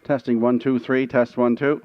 Testing 1, 2, 3, test 1, 2.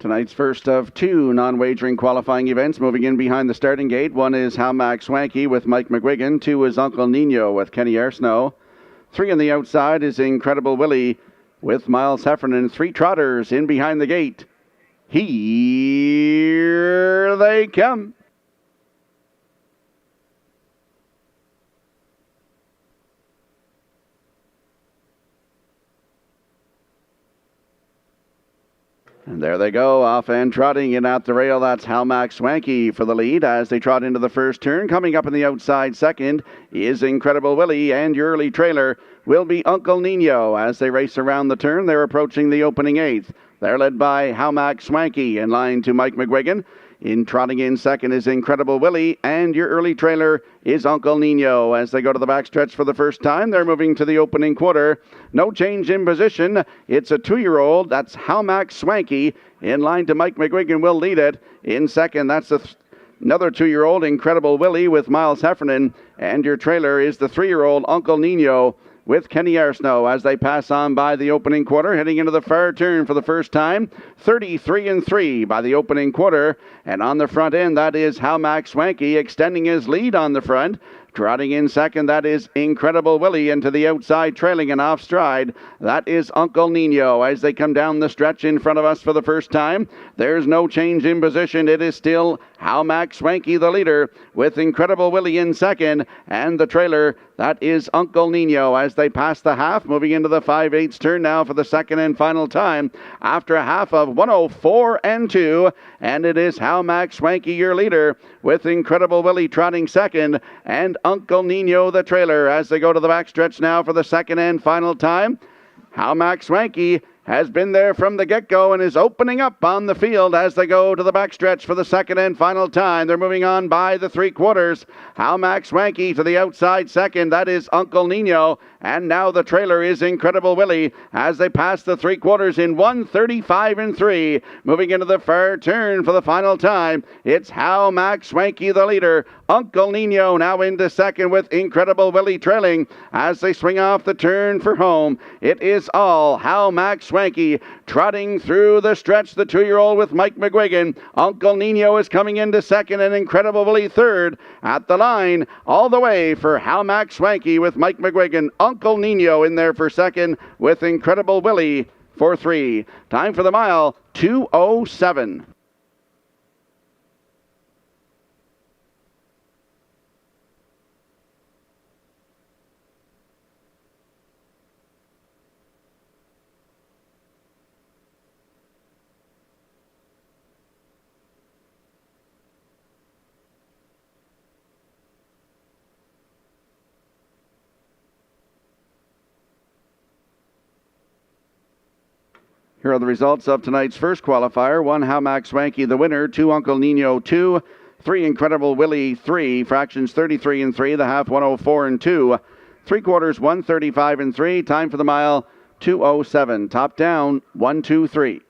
Tonight's first of two non-wagering qualifying events moving in behind the starting gate. One is How Max Swanky with Mike McGuigan. Two is Uncle Nino with Kenny Arsenault. Three on the outside is Incredible Willie with Miles Heffernan. Three trotters in behind the gate. Here they come. And there they go, off and trotting in at the rail. That's How Max Swanky for the lead as they trot into the first turn. Coming up in the outside second is Incredible Willie, and your early trailer will be Uncle Nino. As they race around the turn, they're approaching the opening eighth. They're led by How Max Swanky in line to Mike McGuigan. In trotting in second is Incredible Willie, and your early trailer is Uncle Nino. As they go to the backstretch for the first time, they're moving to the opening quarter. No change in position. It's a 2-year-old. That's How Max Swanky. In line to Mike McGuigan will lead it. In second, that's another 2-year-old, Incredible Willie with Miles Heffernan. And your trailer is the 3-year-old Uncle Nino with Kenny Arsenault as they pass on by the opening quarter, heading into the far turn for the first time. 33-3 by the opening quarter. And on the front end, that is How Max Swanky extending his lead on the front. Trotting in second, that is Incredible Willie, and to the outside, trailing and off stride, that is Uncle Nino. As they come down the stretch in front of us for the first time, there's no change in position. It is still How Max Swanky, the leader, with Incredible Willie in second, and the trailer, that is Uncle Nino. As they pass the half, moving into the 5/8 turn now for the second and final time, after a half of 104-2, and it is How Max Swanky, your leader, with Incredible Willie trotting second, and Uncle Nino, the trailer, as they go to the backstretch now for the second and final time. How Max Swanky has been there from the get-go and is opening up on the field as they go to the backstretch for the second and final time. They're moving on by the 3/4. How Max Swanky to the outside second. That is Uncle Nino. And now the trailer is Incredible Willie as they pass the 3/4 in 135-3. Moving into the far turn for the final time. It's How Max Swanky, the leader. Uncle Nino now into second with Incredible Willie trailing as they swing off the turn for home. It is all How Max Swanky trotting through the stretch, the 2-year-old with Mike McGuigan. Uncle Nino is coming into second and Incredible Willie third. At the line, all the way for How Max Swanky with Mike McGuigan. Uncle Nino in there for second with Incredible Willie for 3. Time for the mile, 2:07. Here are the results of tonight's first qualifier. 1, How Max Swanky, the winner. 2, Uncle Nino, 2. 3, Incredible Willie, 3. Fractions 33-3. The half 104-2. 3/4 135-3. Time for the mile 2:07. Top down 1-2-3.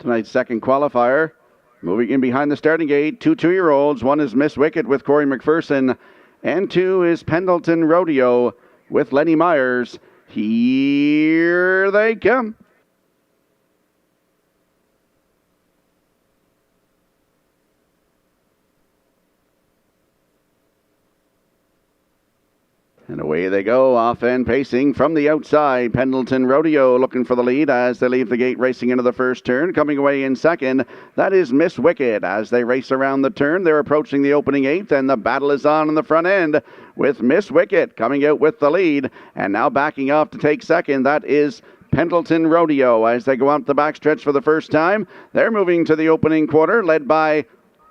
Tonight's second qualifier. Moving in behind the starting gate, two 2-year-olds. One is Miss Wicket with Corey McPherson, and two is Pendleton Rodeo with Lenny Myers. Here they come. And away they go, off and pacing from the outside. Pendleton Rodeo looking for the lead as they leave the gate, racing into the first turn. Coming away in second, that is Miss Wicked. As they race around the turn, they're approaching the opening eighth, and the battle is on in the front end with Miss Wicked coming out with the lead. And now backing off to take second, that is Pendleton Rodeo. As they go out the backstretch for the first time, they're moving to the opening quarter, led by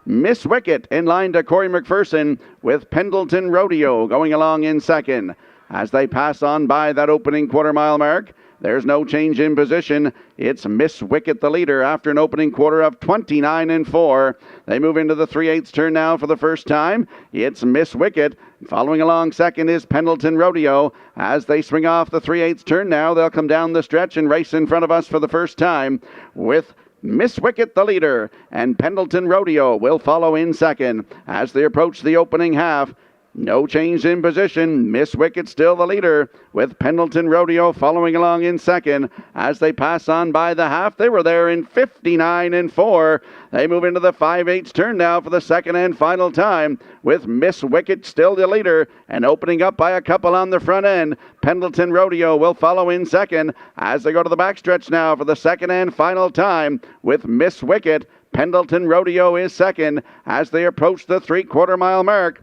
Miss Wicket in line to Corey McPherson with Pendleton Rodeo going along in second. As they pass on by that opening quarter-mile mark, there's no change in position. It's Miss Wicket the leader after an opening quarter of 29-4. They move into the 3/8 turn now for the first time. It's Miss Wicket. Following along second is Pendleton Rodeo. As they swing off the 3/8 turn now, they'll come down the stretch and race in front of us for the first time with Miss Wicket the leader, and Pendleton Rodeo will follow in second. As they approach the opening half, no change in position. Miss Wicket still the leader, with Pendleton Rodeo following along in second. As they pass on by the half, they were there in 59-4. They move into the 5/8 turn now for the second and final time, with Miss Wicket still the leader and opening up by a couple on the front end. Pendleton Rodeo will follow in second as they go to the backstretch now for the second and final time, with Miss Wicket. Pendleton Rodeo is second as they approach the 3/4 mile mark.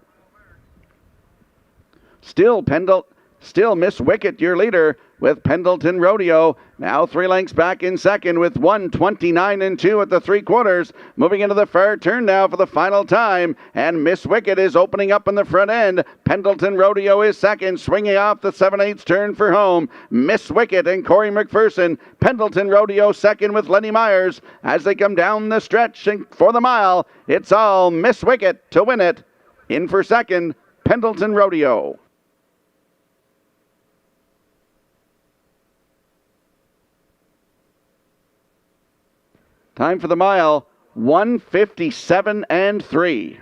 Still Miss Wicket, your leader, with Pendleton Rodeo. Now 3 lengths back in second with 1:29-2 at the 3/4. Moving into the far turn now for the final time. And Miss Wicket is opening up in the front end. Pendleton Rodeo is second, swinging off the 7/8 turn for home. Miss Wicket and Corey McPherson. Pendleton Rodeo second with Lenny Myers. As they come down the stretch and for the mile, it's all Miss Wicket to win it. In for second, Pendleton Rodeo. Time for the mile, 1:57-3.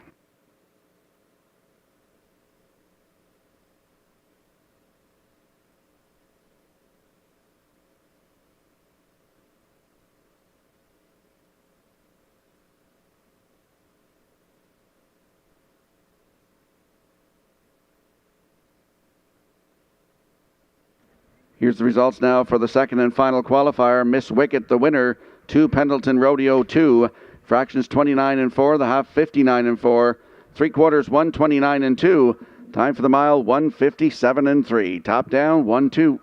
Here's the results now for the second and final qualifier. Miss Wicket, the winner, 2 Pendleton Rodeo 2. Fractions 29-4, the half 59-4. 3/4 1:29-2. Time for the mile, 1:57-3. Top down, 1-2.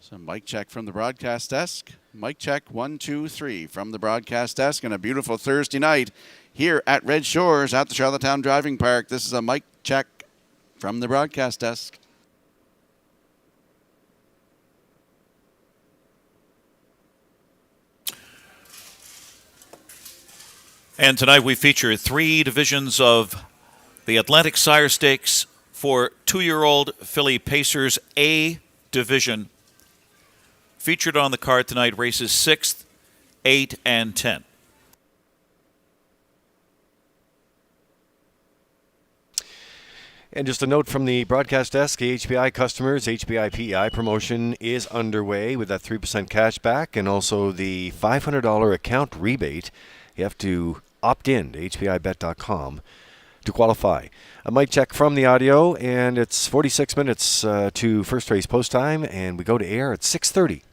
So mic check from the broadcast desk. Mic check 1, 2, 3 from the broadcast desk, and a beautiful Thursday night here at Red Shores at the Charlottetown Driving Park. This is a mic check from the broadcast desk. And tonight we feature 3 divisions of the Atlantic Sire Stakes for 2-year-old filly Pacers A division. Featured on the card tonight, races 6th, 8, and 10. And just a note from the broadcast desk, HBI customers, HBI PEI promotion is underway with that 3% cash back and also the $500 account rebate. You have to opt in to hbibet.com to qualify. A mic check from the audio, and it's 46 minutes to first race post time, and we go to air at 6:30.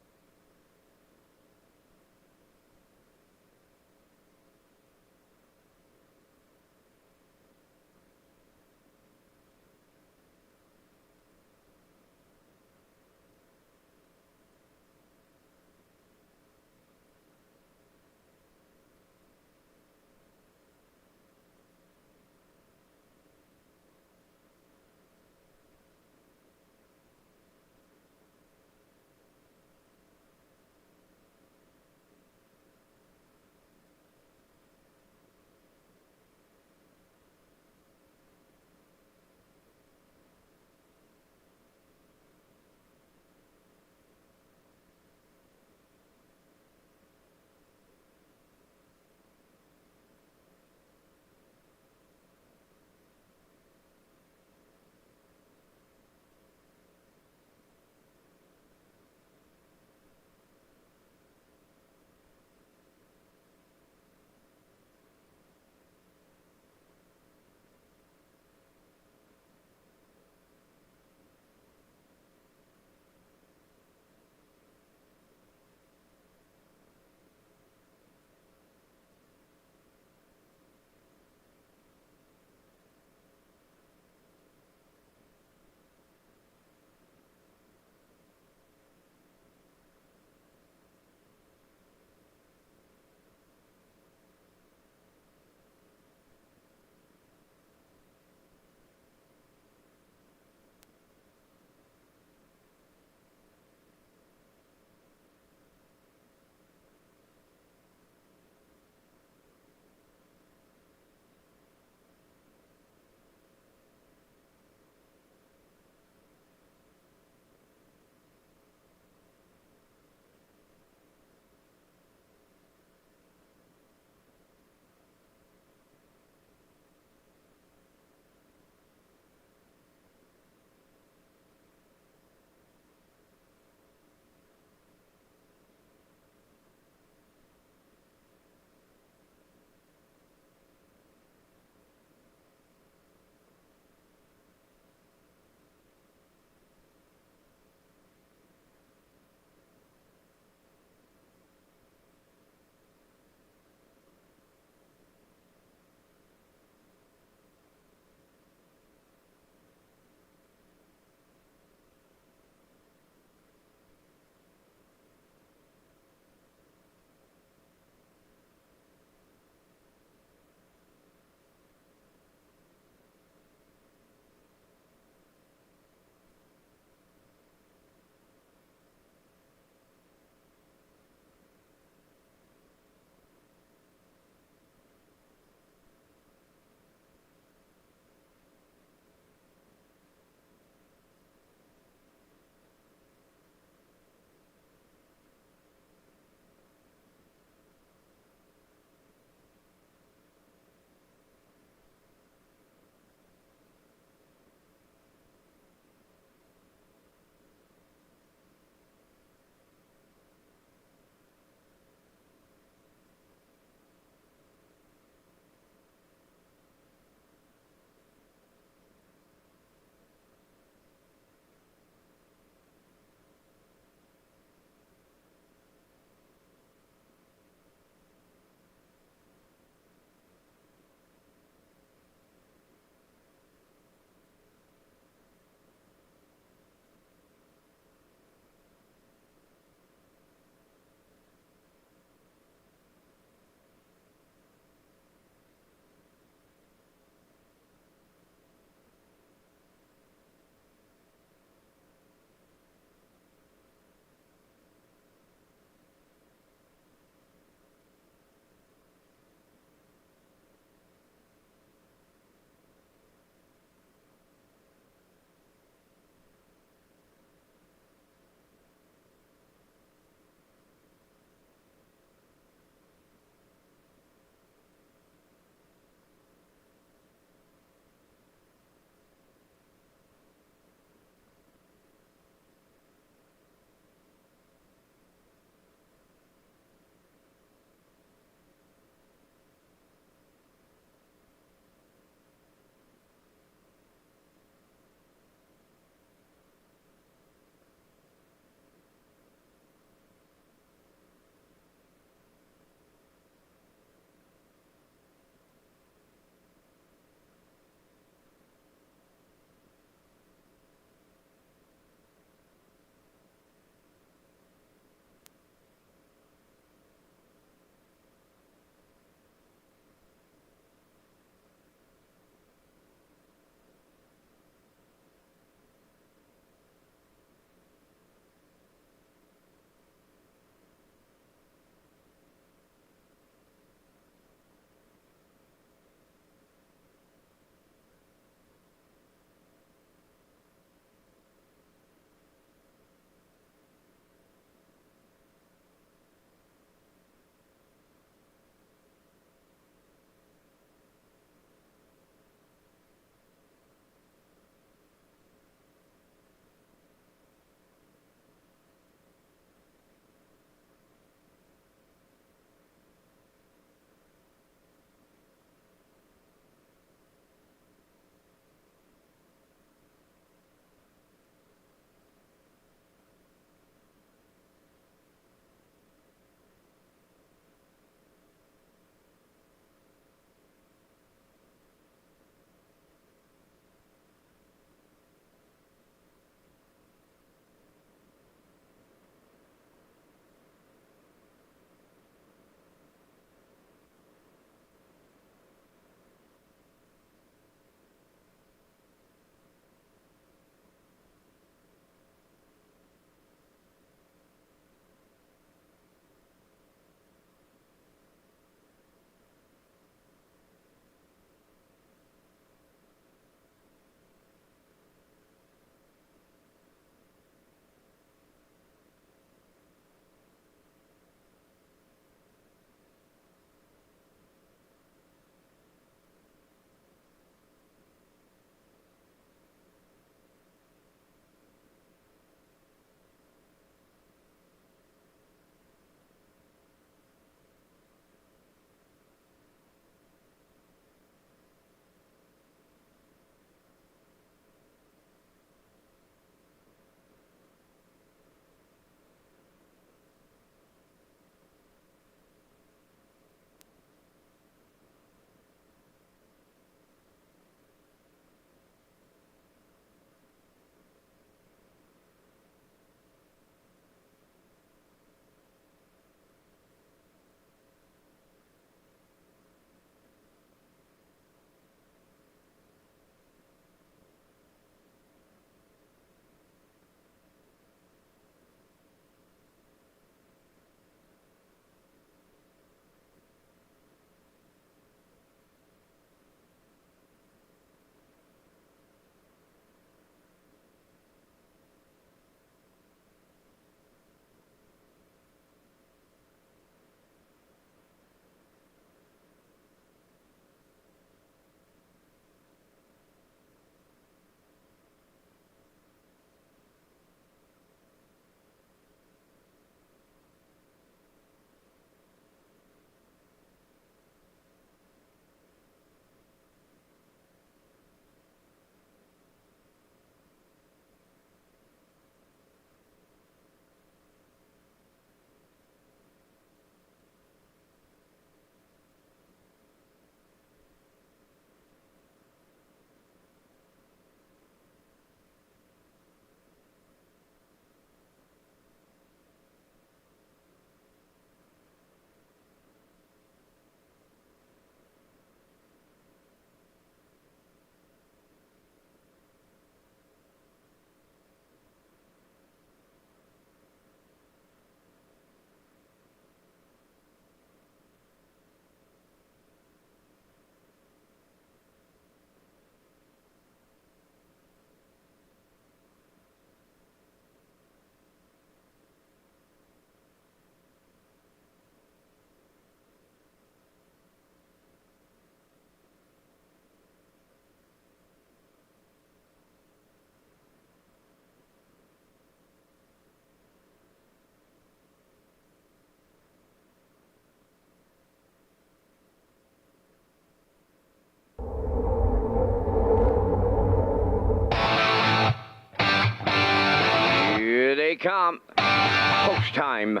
come. Post time.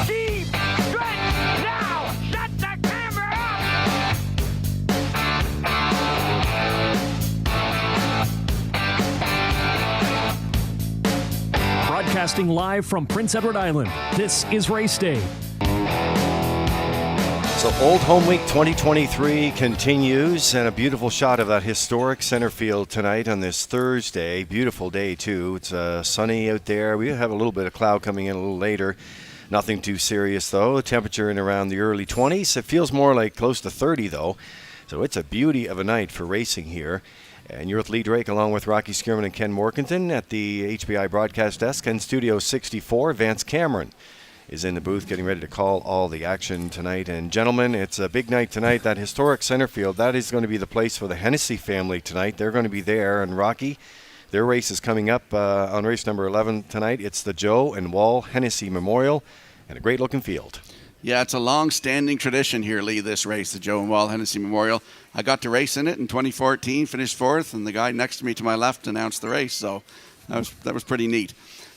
Deep stretch now. Shut the camera up. Broadcasting live from Prince Edward Island, this is Race Day. So Old Home Week 2023 continues, and a beautiful shot of that historic center field tonight on this Thursday. Beautiful day, too. It's sunny out there. We have a little bit of cloud coming in a little later. Nothing too serious, though. The temperature in around the early 20s. It feels more like close to 30, though. So it's a beauty of a night for racing here. And you're with Lee Drake along with Rocky Skierman and Ken Morkenton at the HBI broadcast desk. And Studio 64, Vance Cameron is in the booth getting ready to call all the action tonight. And gentlemen, it's a big night tonight. That historic center field, that is going to be the place for the Hennessy family tonight. They're going to be there. And Rocky, their race is coming up on race number 11 tonight. It's the Joe and Wall Hennessy Memorial, and a great looking field. Yeah, it's a long-standing tradition here, Lee, this race, the Joe and Wall Hennessy Memorial. I got to race in it in 2014, finished fourth, and the guy next to me to my left announced the race, so that was pretty neat.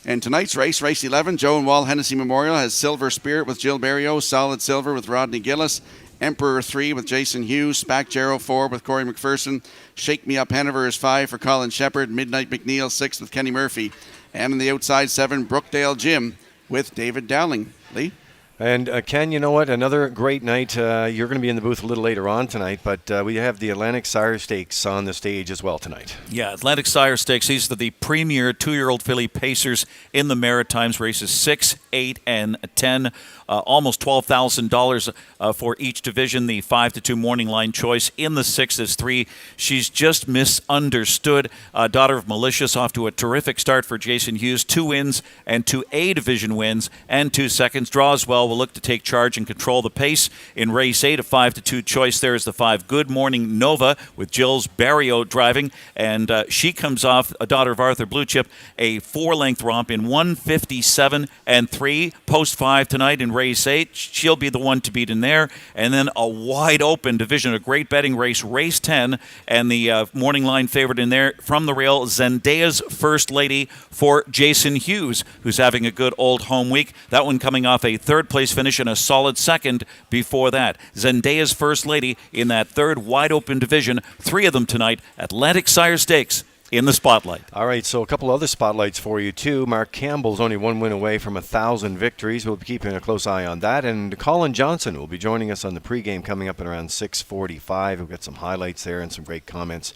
And tonight's race, race 11, Joe and Wall Hennessy Memorial, has Silver Spirit with Jill Berrio, Solid Silver with Rodney Gillis, Emperor 3 with Jason Hughes, Spack Jarrow 4 with Corey McPherson, Shake Me Up Hanover is 5 for Colin Shepard, Midnight McNeil 6 with Kenny Murphy, and on the outside 7, Brookdale Jim with David Dowling. Lee? And Ken, you know what? Another great night. You're going to be in the booth a little later on tonight, but we have the Atlantic Sire Stakes on the stage as well tonight. Yeah, Atlantic Sire Stakes. These are the premier 2-year-old filly pacers in the Maritimes. Races 6, 8, and 10. Almost $12,000 for each division. The 5-2 morning line choice in the 6 is 3. She's just misunderstood. Daughter of Malicious off to a terrific start for Jason Hughes. 2 wins and 2 A division wins and 2 seconds. Draws well. Will look to take charge and control the pace in race 8. A 5-2 choice. There is the 5 Good Morning Nova with Jill's Barrio driving, and she comes off, a daughter of Arthur Blue Chip, a 4-length romp in 1:57 and 3. Post 5 tonight in race 8. She'll be the one to beat in there. And then a wide open division, a great betting race, race 10, and the morning line favorite in there from the rail, Zendaya's First Lady for Jason Hughes, who's having a good Old Home Week. That one coming off a third place finish and a solid second before that. Zendaya's First Lady in that third wide open division. 3 of them tonight. Atlantic Sire Stakes in the spotlight. All right, so a couple other spotlights for you, too. Mark Campbell's only 1 win away from 1,000 victories. We'll be keeping a close eye on that. And Colin Johnson will be joining us on the pregame coming up at around 6:45. We'll get some highlights there and some great comments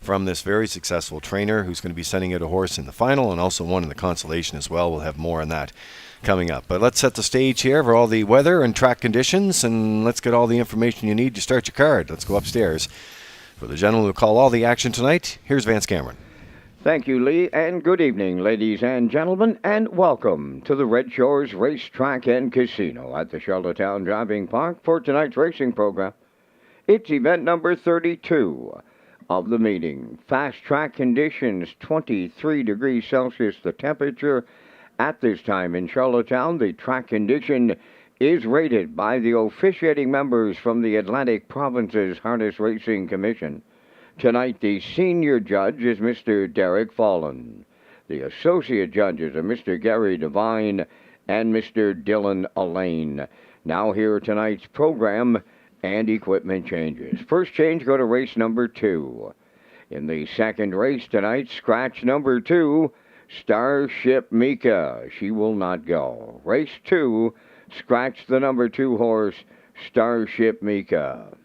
from this very successful trainer who's going to be sending out a horse in the final and also one in the consolation as well. We'll have more on that coming up. But let's set the stage here for all the weather and track conditions, and let's get all the information you need to start your card. Let's go upstairs. For the gentleman who will call all the action tonight, here's Vance Cameron. Thank you, Lee, and good evening, ladies and gentlemen, and welcome to the Redshores Racetrack and Casino at the Charlottetown Driving Park for tonight's racing program. It's event number 32 of the meeting. Fast track conditions, 23 degrees Celsius the temperature. At this time in Charlottetown, the track condition is rated by the officiating members from the Atlantic Province's Harness Racing Commission. Tonight, the senior judge is Mr. Derek Fallon. The associate judges are Mr. Gary Devine and Mr. Dylan Allain. Now here are tonight's program and equipment changes. First change, go to race number 2. In the second race tonight, scratch number 2, Starship Mika. She will not go. Race 2, scratch the number 2 horse, Starship Mika.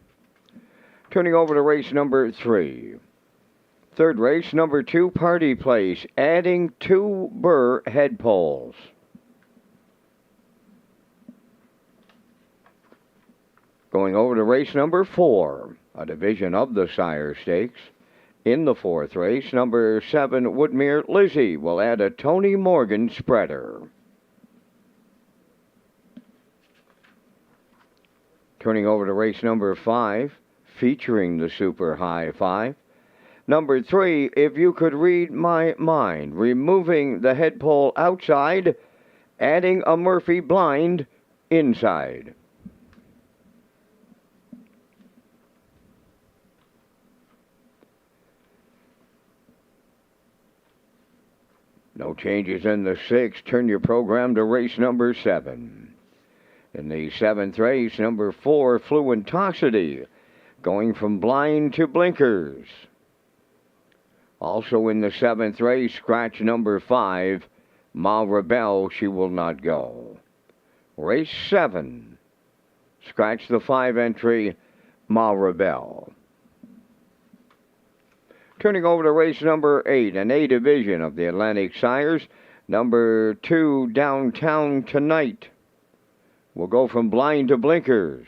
Turning over to race number 3. Third race, number 2, Party Place, adding 2 Burr head poles. Going over to race number 4, a division of the Sire Stakes. In the fourth race, number 7, Woodmere Lizzie will add a Tony Morgan spreader. Turning over to race number 5, featuring the Super High 5. Number 3, If You Could Read My Mind, removing the head pole outside, adding a Murphy blind inside. No changes in the 6. Turn your program to race number 7. In the 7th race, number 4, Fluentosity, going from blind to blinkers. Also in the 7th race, scratch number 5, Ma Rebelle, She Will Not Go. Race 7, scratch the 5 entry, Ma Rebelle. Turning over to race number 8, an A division of the Atlantic Sires, number 2, Downtown Tonight. We'll go from blind to blinkers.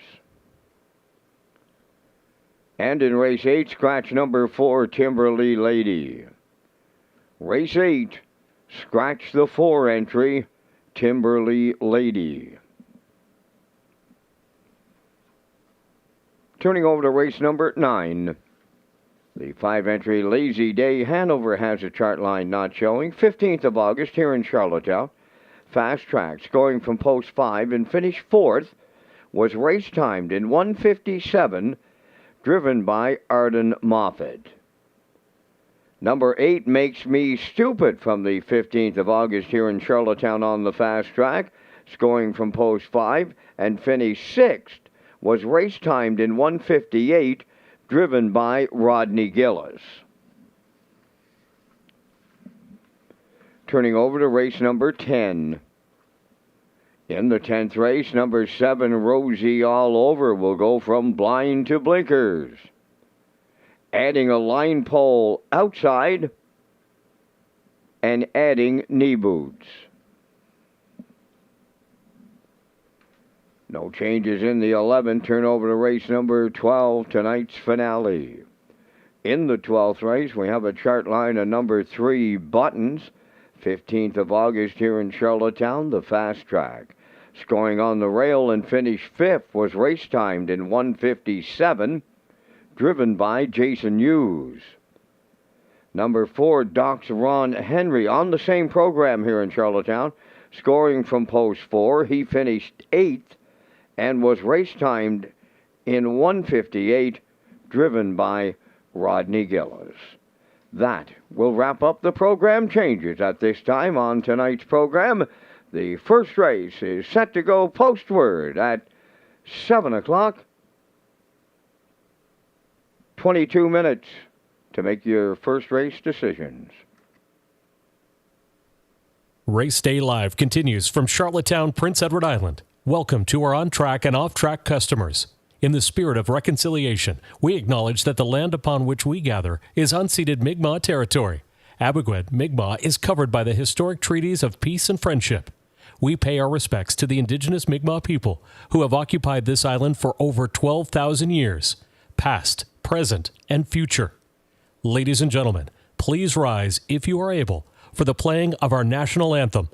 And in race 8, scratch number 4, Timberly Lady. Race 8, scratch the 4 entry, Timberly Lady. Turning over to race number 9. The 5 entry Lazy Day. Hanover has a chart line not showing. 15th of August here in Charlottetown. Fast Track, scoring from post 5 and finished 4th, was race timed in 1:57, driven by Arden Moffat. Number 8, Makes Me Stupid, from the 15th of August here in Charlottetown on the Fast Track, scoring from post 5 and finished 6th, was race timed in 1:58, driven by Rodney Gillis. Turning over to race number 10. In the 10th race, number 7, Rosie All Over, will go from blind to blinkers. Adding a line pole outside and adding knee boots. No changes in the 11. Turn over to race number 12, tonight's finale. In the 12th race, we have a chart line of number 3, Buttons. 15th of August here in Charlottetown, the Fast Track. Scoring on the rail and finished 5th, was race timed in 1:57, driven by Jason Hughes. Number 4, Doc's Ron Henry, on the same program here in Charlottetown. Scoring from post 4, he finished 8th and was race timed in 1:58, driven by Rodney Gillis. That will wrap up the program changes at this time on tonight's program. The first race is set to go postward at 7 o'clock. 22 minutes to make your first race decisions. Race Day Live continues from Charlottetown, Prince Edward Island. Welcome to our on-track and off-track customers. In the spirit of reconciliation, we acknowledge that the land upon which we gather is unceded Mi'kmaq territory. Abogwed, Mi'kmaq, is covered by the historic treaties of peace and friendship. We pay our respects to the indigenous Mi'kmaq people who have occupied this island for over 12,000 years, past, present, and future. Ladies and gentlemen, please rise, if you are able, for the playing of our national anthem.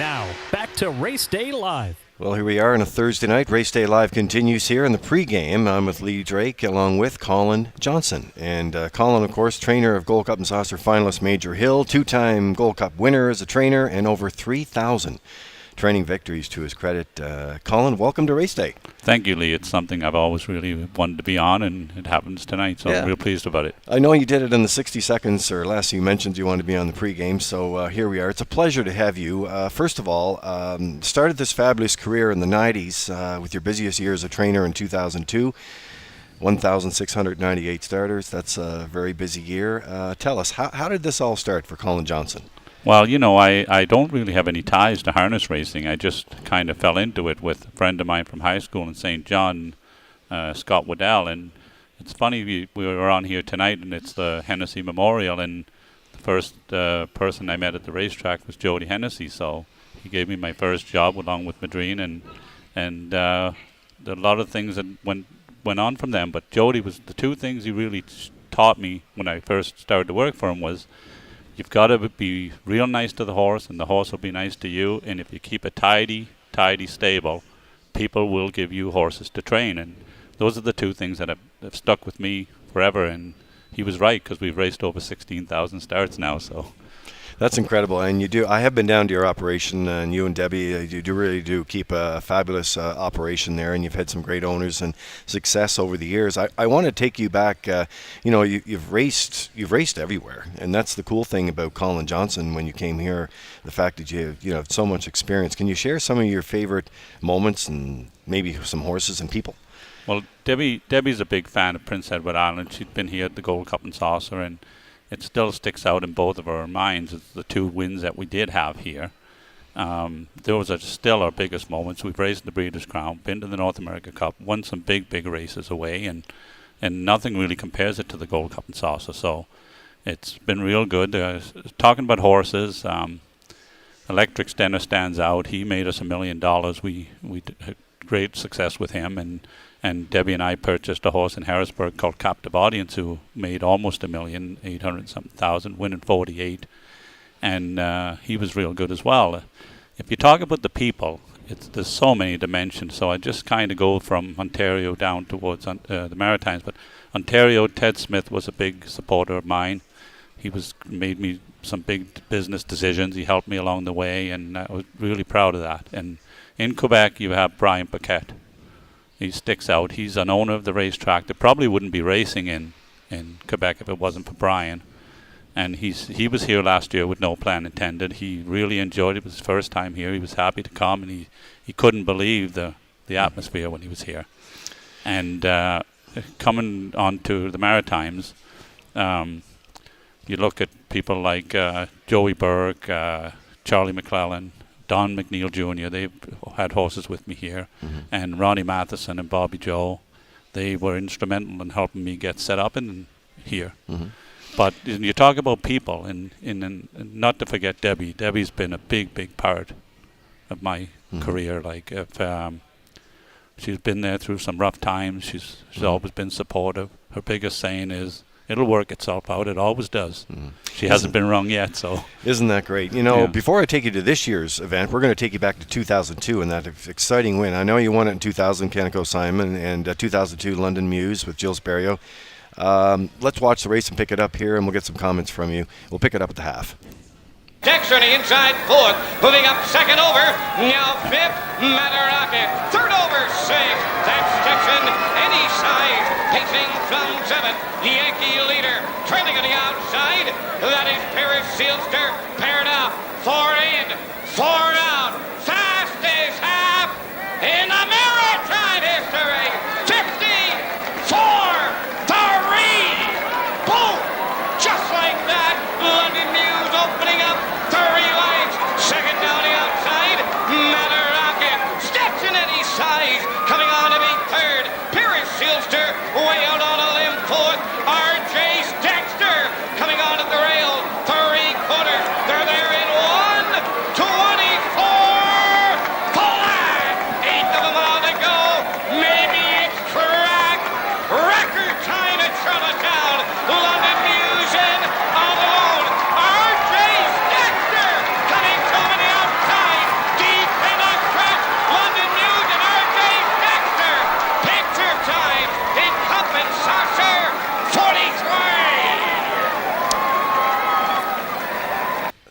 Now, back to Race Day Live. Well, here we are on a Thursday night. Race Day Live continues here in the pregame. I'm with Lee Drake along with Colin Johnson. And Colin, of course, trainer of Gold Cup and Saucer finalist Major Hill, two-time Gold Cup winner as a trainer, and over 3,000 training victories to his credit. Colin, welcome to Race Day. Thank you, Lee. It's something I've always really wanted to be on, and it happens tonight, so I'm real pleased about it. I know you did it in the 60 seconds or less. You mentioned you wanted to be on the pregame, so here we are. It's a pleasure to have you. First of all, started this fabulous career in the 90s with your busiest year as a trainer in 2002. 1,698 starters. That's a very busy year. Tell us, how did this all start for Colin Johnson? Well, you know, I don't really have any ties to harness racing. I just kind of fell into it with a friend of mine from high school in St. John, Scott Waddell. And it's funny, we were on here tonight, and it's the Hennessy Memorial, and the first person I met at the racetrack was Jody Hennessy. So he gave me my first job along with Madreen, and a lot of things that went on from them. But Jody was the two things he really taught me when I first started to work for him was, you've got to be real nice to the horse, and the horse will be nice to you. And if you keep a tidy stable, people will give you horses to train. And those are the two things that have stuck with me forever. And he was right, because we've raced over 16,000 starts now. So that's incredible. And you do. I have been down to your operation, and you and Debbie, you really do keep a fabulous operation there, and you've had some great owners and success over the years. I want to take you back. You've raced everywhere, and that's the cool thing about Colin Johnson when you came here. The fact that you have so much experience. Can you share some of your favorite moments and maybe some horses and people? Well, Debbie's a big fan of Prince Edward Island. She'd been here at the Gold Cup and Saucer, and it still sticks out in both of our minds as the two wins that we did have here. Those are still our biggest moments. We've raced the Breeders' Crown, been to the North America Cup, won some big races away, and nothing really compares it to the Gold Cup and Saucer. So it's been real good. Talking about horses, Electric Stenner stands out. He made us $1 million. We had great success with him, and Debbie and I purchased a horse in Harrisburg called Captive Audience, who made almost $1,800,000, winning 48. And he was real good as well. If you talk about the people, there's so many dimensions. So I just kind of go from Ontario down towards the Maritimes. But Ontario, Ted Smith was a big supporter of mine. He made me some big business decisions. He helped me along the way, and I was really proud of that. And in Quebec, you have Brian Paquette. He sticks out. He's an owner of the racetrack that probably wouldn't be racing in Quebec if it wasn't for Brian. And he was here last year with no plan intended. He really enjoyed it. It was his first time here. He was happy to come, and he couldn't believe the atmosphere when he was here. And coming on to the Maritimes, you look at people like Joey Burke, Charlie McClellan, Don McNeil Jr., they've had horses with me here, and Ronnie Matheson and Bobby Joe. They were instrumental in helping me get set up in here. But you talk about people, and not to forget Debbie. Debbie's been a big part of my career. Like, if she's been there through some rough times, she's always been supportive. Her biggest saying is, it'll work itself out. It always does. She hasn't been wrong yet. So isn't that great? Before I take you to this year's event, we're going to take you back to 2002 and that exciting win. I know you won it in 2000, Canico Simon, and 2002 London Muse with Jill Sperrio. Let's watch the race and pick it up here, and we'll get some comments from you. We'll pick it up at the half. Dexter on the inside fourth, moving up second over. Now fifth, Mataraki. Third over, sixth. That's Dixon. Any size, pacing from seventh. The Yankee leader, trailing on the outside. That is Paris Sealster, paired up. 4 in, 4 out. Fast as half in the Maritime history. 54, 3. Boom! Just like that, London Muse opening up 3 lengths. Second down the outside, Mataraki. Stetson any size, coming on to be third. Paris Sealster way out on a limb fourth. R.J. Dexter coming on at the rail. 3/4. They're there in 1:24.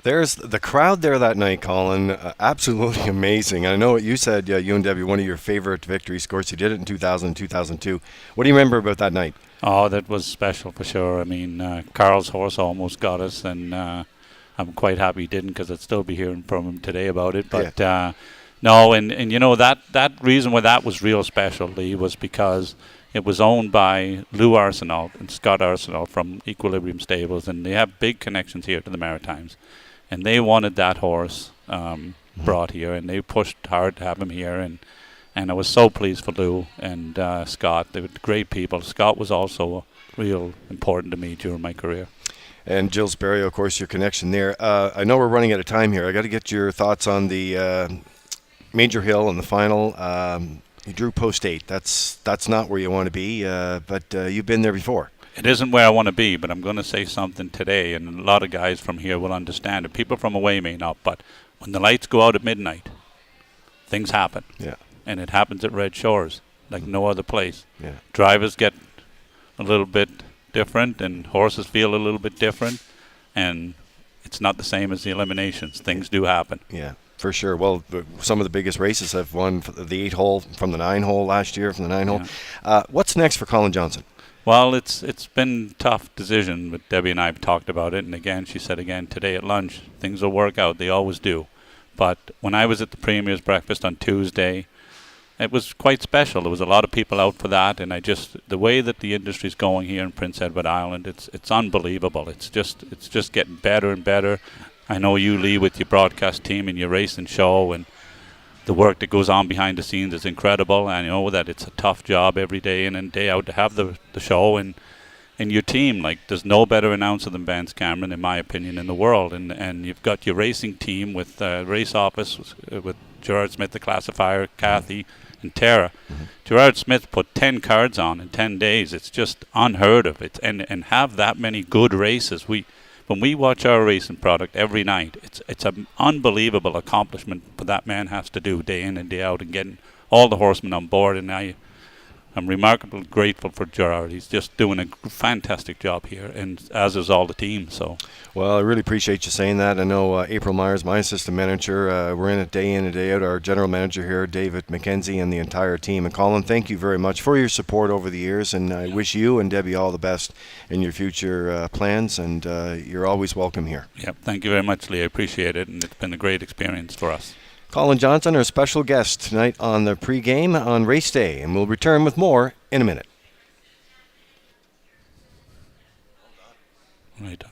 There's the crowd there that night, Colin. Absolutely amazing. I know what you said, you and Debbie, one of your favorite victories. Of course, you did it in 2000, 2002. What do you remember about that night? Oh, that was special for sure. I mean, Carl's horse almost got us, and I'm quite happy he didn't, because I'd still be hearing from him today about it. But no, and you know, that reason why that was real special, Lee, was because it was owned by Lou Arsenault and Scott Arsenault from Equilibrium Stables, and they have big connections here to the Maritimes. And they wanted that horse brought here, and they pushed hard to have him here. And I was so pleased for Lou and Scott. They were great people. Scott was also real important to me during my career. And Jill Sperry, of course, your connection there. I know we're running out of time here. I got to get your thoughts on the Major Hill and the final. You drew post 8. That's not where you want to be, but you've been there before. It isn't where I want to be, but I'm going to say something today, and a lot of guys from here will understand it. People from away may not, but when the lights go out at midnight, things happen. Yeah. And it happens at Red Shores like no other place. Yeah. Drivers get a little bit different, and horses feel a little bit different, and it's not the same as the eliminations. Things do happen. Yeah. For sure. Well, some of the biggest races have won the 8-hole from the 9-hole last year, from the 9-hole. Yeah. What's next for Colin Johnson? Well, it's been a tough decision, but Debbie and I have talked about it, and again, she said again today at lunch, things will work out. They always do. But when I was at the Premier's breakfast on Tuesday, it was quite special. There was a lot of people out for that, and the way that the industry's going here in Prince Edward Island, it's unbelievable. It's just getting better and better. I know you, Lee, with your broadcast team and your race and show, and the work that goes on behind the scenes is incredible. I know that it's a tough job every day in and day out to have the show and your team. Like, there's no better announcer than Vance Cameron, in my opinion, in the world. And you've got your racing team with race office with Gerard Smith, the classifier, Kathy, and Tara. Mm-hmm. Gerard Smith put 10 cards on in 10 days. It's just unheard of. And have that many good races. When we watch our racing product every night, it's an unbelievable accomplishment what that man has to do day in and day out, and getting all the horsemen on board. And I'm remarkably grateful for Gerard. He's just doing a fantastic job here, and as is all the team. So, well, I really appreciate you saying that. I know April Myers, my assistant manager, we're in it day in and day out. Our general manager here, David McKenzie, and the entire team. And Colin, thank you very much for your support over the years, and I wish you and Debbie all the best in your future plans, and you're always welcome here. Yep, thank you very much, Lee. I appreciate it, and it's been a great experience for us. Colin Johnson, our special guest tonight on the pregame on race day, and we'll return with more in a minute. Right done.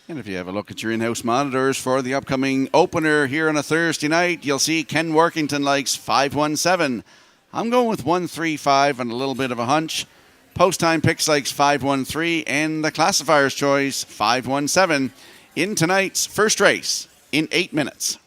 And if you have a look at your in-house monitors for the upcoming opener here on a Thursday night, you'll see Ken Workington likes 517. I'm going with 135 and a little bit of a hunch. Post time picks likes 513 and the classifier's choice 517 in tonight's first race in 8 minutes.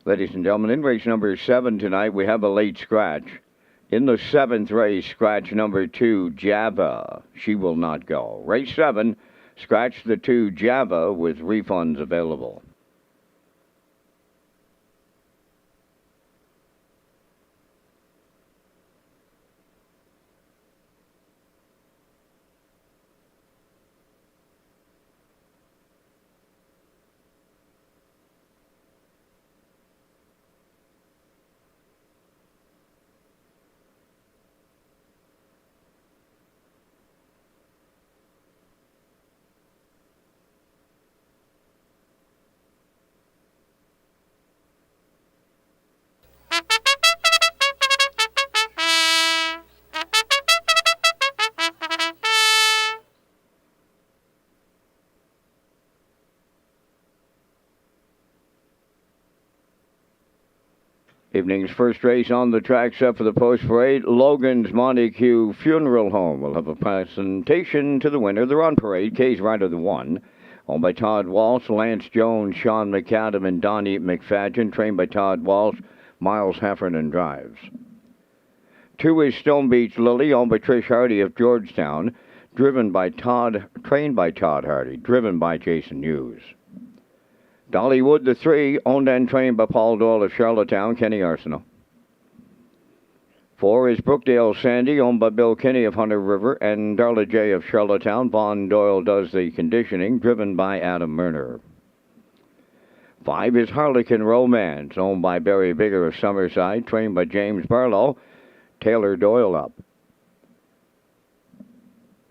Ladies and gentlemen, in race number 7 tonight, we have a late scratch. In the 7th race, scratch number 2, Java. She will not go. Race 7, scratch the 2, Java, with refunds available. Evening's first race on the track set for the post parade. Logan's Montague Funeral Home will have a presentation to the winner. They're on parade. K's Rider the 1. Owned by Todd Walsh, Lance Jones, Sean McAdam, and Donnie McFadden. Trained by Todd Walsh, Miles Heffernan drives. 2 is Stone Beach Lily, owned by Trish Hardy of Georgetown. Trained by Todd Hardy. Driven by Jason Hughes. Dollywood, the 3, owned and trained by Paul Doyle of Charlottetown, Kenny Arsenal. 4 is Brookdale Sandy, owned by Bill Kinney of Hunter River, and Darla J. of Charlottetown. Vaughn Doyle does the conditioning, driven by Adam Murner. 5 is Harlequin Romance, owned by Barry Bigger of Summerside, trained by James Barlow. Taylor Doyle up.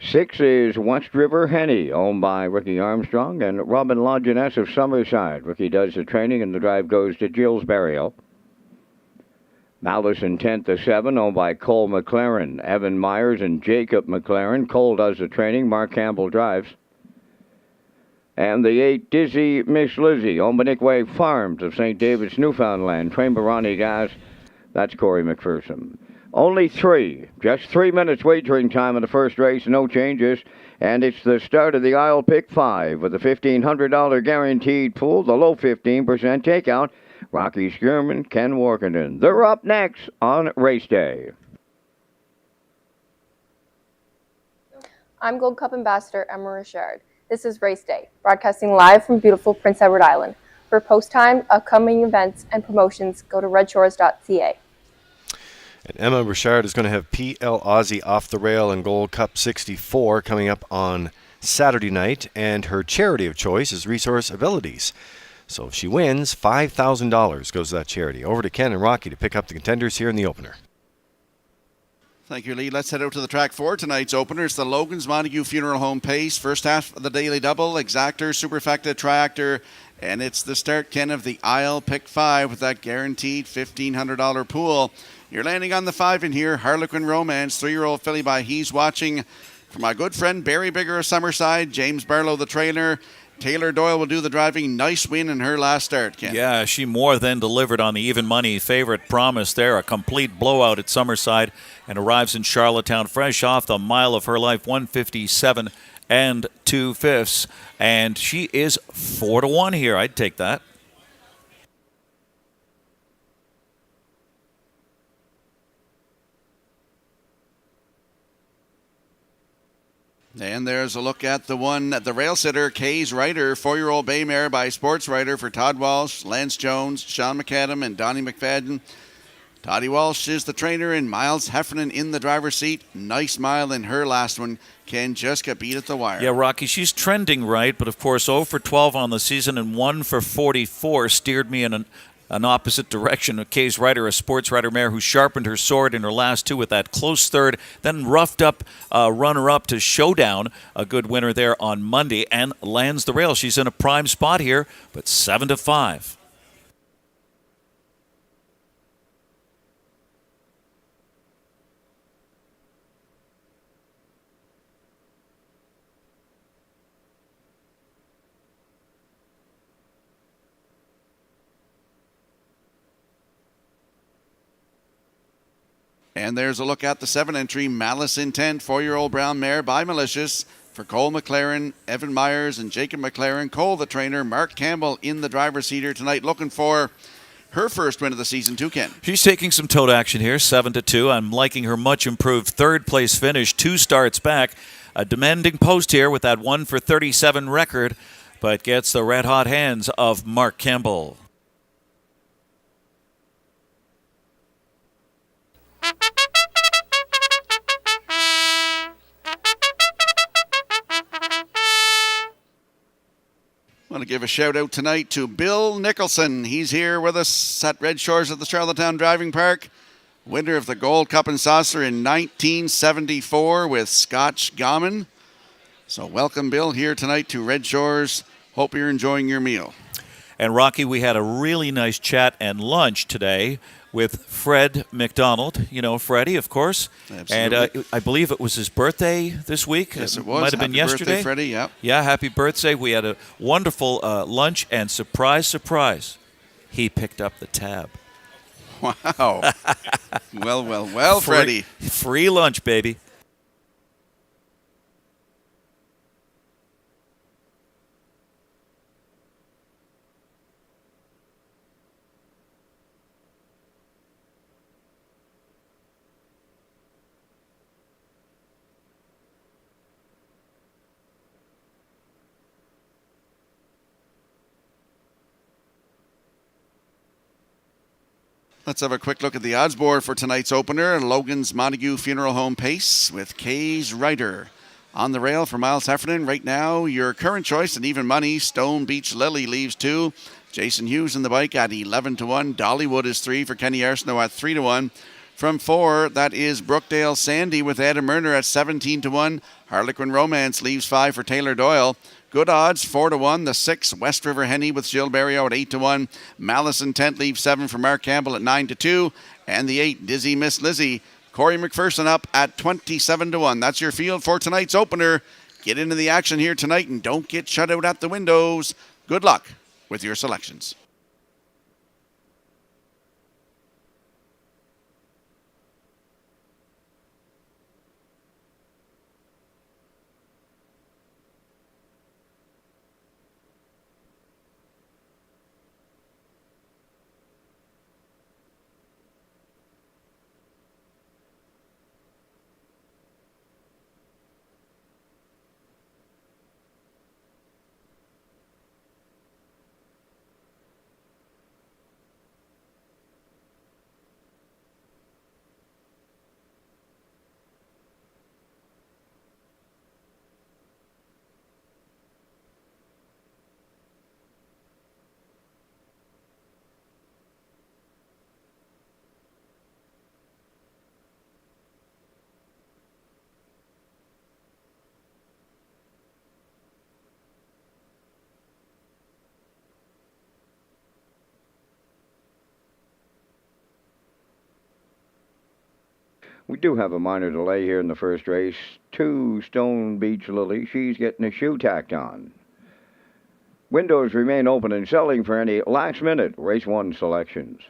6 is West River Henny, owned by Ricky Armstrong, and Robin Lajeunesse of Summerside. Ricky does the training, and the drive goes to Gilles Barrio. Malice Intent, the 7, owned by Cole McLaren, Evan Myers, and Jacob McLaren. Cole does the training. Mark Campbell drives. And the 8, Dizzy Miss Lizzie, owned by Nick Way Farms of St. David's, Newfoundland. Trained by Ronnie Gass. That's Corey McPherson. Only 3. Just 3 minutes wagering time in the first race, no changes. And it's the start of the Isle Pick 5 with a $1,500 guaranteed pool, the low 15% takeout. Rocky Skierman, Ken Workington. They're up next on race day. I'm Gold Cup Ambassador Emma Richard. This is Race Day, broadcasting live from beautiful Prince Edward Island. For post time, upcoming events, and promotions, go to Redshores.ca. And Emma Richard is going to have PL Aussie Off the Rail and Gold Cup 64 coming up on Saturday night, and her charity of choice is Resource Abilities. So if she wins, $5,000 goes to that charity. Over to Ken and Rocky to pick up the contenders here in the opener. Thank you, Lee. Let's head out to the track for tonight's opener. It's the Logan's Montague Funeral Home Pace. First half of the Daily Double, Exactor, Superfecta, Triactor, and it's the start, Ken, of the Isle Pick 5 with that guaranteed $1,500 pool. You're landing on the 5 in here. Harlequin Romance, 3-year-old filly by He's Watching. For my good friend Barry Bigger of Summerside, James Barlow the trainer. Taylor Doyle will do the driving. Nice win in her last start, Ken. Yeah, she more than delivered on the even money favorite promise there. A complete blowout at Summerside, and arrives in Charlottetown fresh off the mile of her life, 157 2/5. And she is 4-1 here. I'd take that. And there's a look at the one, the rail sitter, K's Rider, 4-year-old bay mare by Sports Rider for Todd Walsh, Lance Jones, Sean McAdam, and Donnie McFadden. Toddy Walsh is the trainer, and Miles Heffernan in the driver's seat. Nice mile in her last one. Ken just got beat at the wire. Yeah, Rocky, she's trending right, but of course 0 for 12 on the season and 1 for 44 steered me in an opposite direction. K's Rider, a Sports Rider mare who sharpened her sword in her last 2 with that close third, then roughed up runner-up to Showdown, a good winner there on Monday, and lands the rail. She's in a prime spot here, but 7-5. And there's a look at the 7 entry, Malice Intent, 4-year-old brown mare by Malicious for Cole McLaren, Evan Myers, and Jacob McLaren. Cole, the trainer, Mark Campbell in the driver's seat here tonight, looking for her first win of the season too, Ken. She's taking some tote action here, 7-2. I'm liking her much improved third-place finish, 2 starts back. A demanding post here with that 1-for-37 record, but gets the red-hot hands of Mark Campbell. I want to give a shout out tonight to Bill Nicholson. He's here with us at Red Shores at the Charlottetown Driving Park. Winner of the Gold Cup and Saucer in 1974 with Scotch Gammon. So welcome, Bill, here tonight to Red Shores. Hope you're enjoying your meal. And Rocky, we had a really nice chat and lunch today with Fred McDonald. You know Freddie, of course. Absolutely. And I believe it was his birthday this week. Yes, it was. Might have been Happy yesterday. birthday, Freddie, yeah. Yeah, happy birthday. We had a wonderful lunch, and surprise, he picked up the tab. Wow. well, Freddie. Free lunch, baby. Let's have a quick look at the odds board for tonight's opener. Logan's Montague Funeral Home Pace with Kay's Rider. On the rail for Miles Heffernan. Right now, your current choice and even money, Stone Beach Lily leaves 2. Jason Hughes in the bike at 11-1. Dollywood is 3 for Kenny Arsenault at 3-1. From 4, that is Brookdale Sandy with Adam Murner at 17-1. Harlequin Romance leaves 5 for Taylor Doyle. Good odds, 4-1. The 6, West River Henny with Jill Berrio at 8-1. Malice Intent leaves 7 for Mark Campbell at 9-2. And the 8, Dizzy Miss Lizzie, Corey McPherson up at 27-1. That's your field for tonight's opener. Get into the action here tonight and don't get shut out at the windows. Good luck with your selections. We do have a minor delay here in the first race. 2, Stone Beach Lily. She's getting a shoe tacked on. Windows remain open and selling for any last-minute Race 1 selections.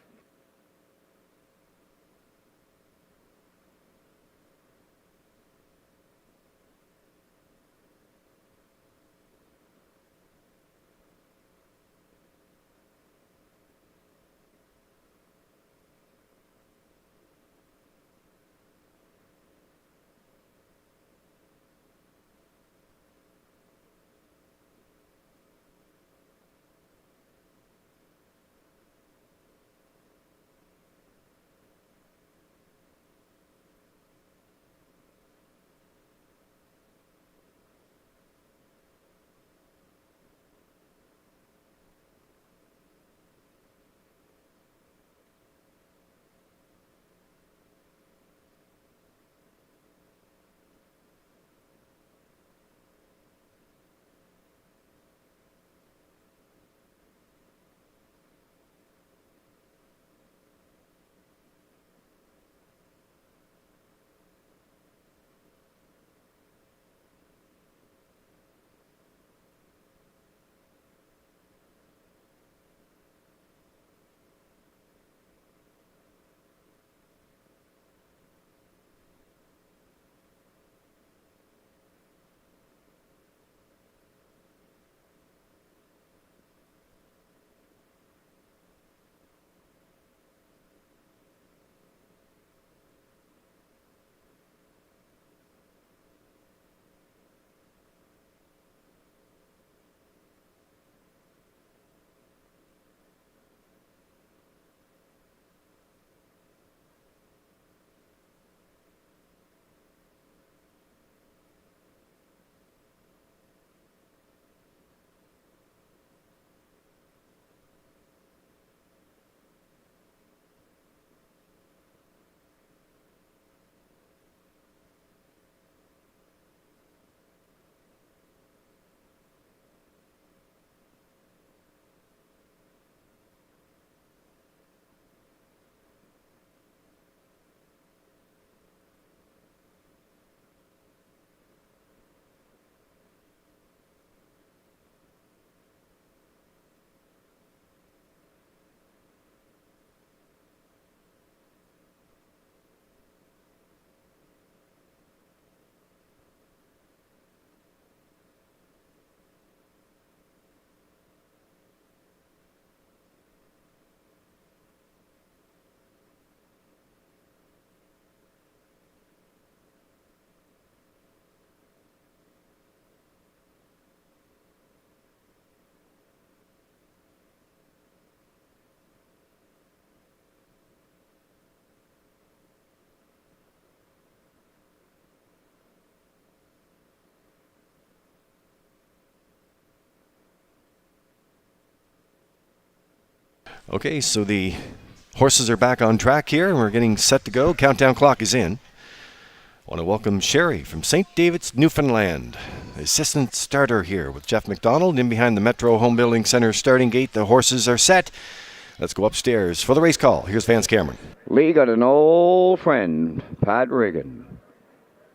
Okay, so the horses are back on track here, and we're getting set to go. Countdown clock is in. I want to welcome Sherry from St. David's, Newfoundland, assistant starter here with Jeff McDonald. In behind the Metro Home Building Center starting gate, the horses are set. Let's go upstairs for the race call. Here's Vance Cameron. Lee got an old friend, Pat Riggin.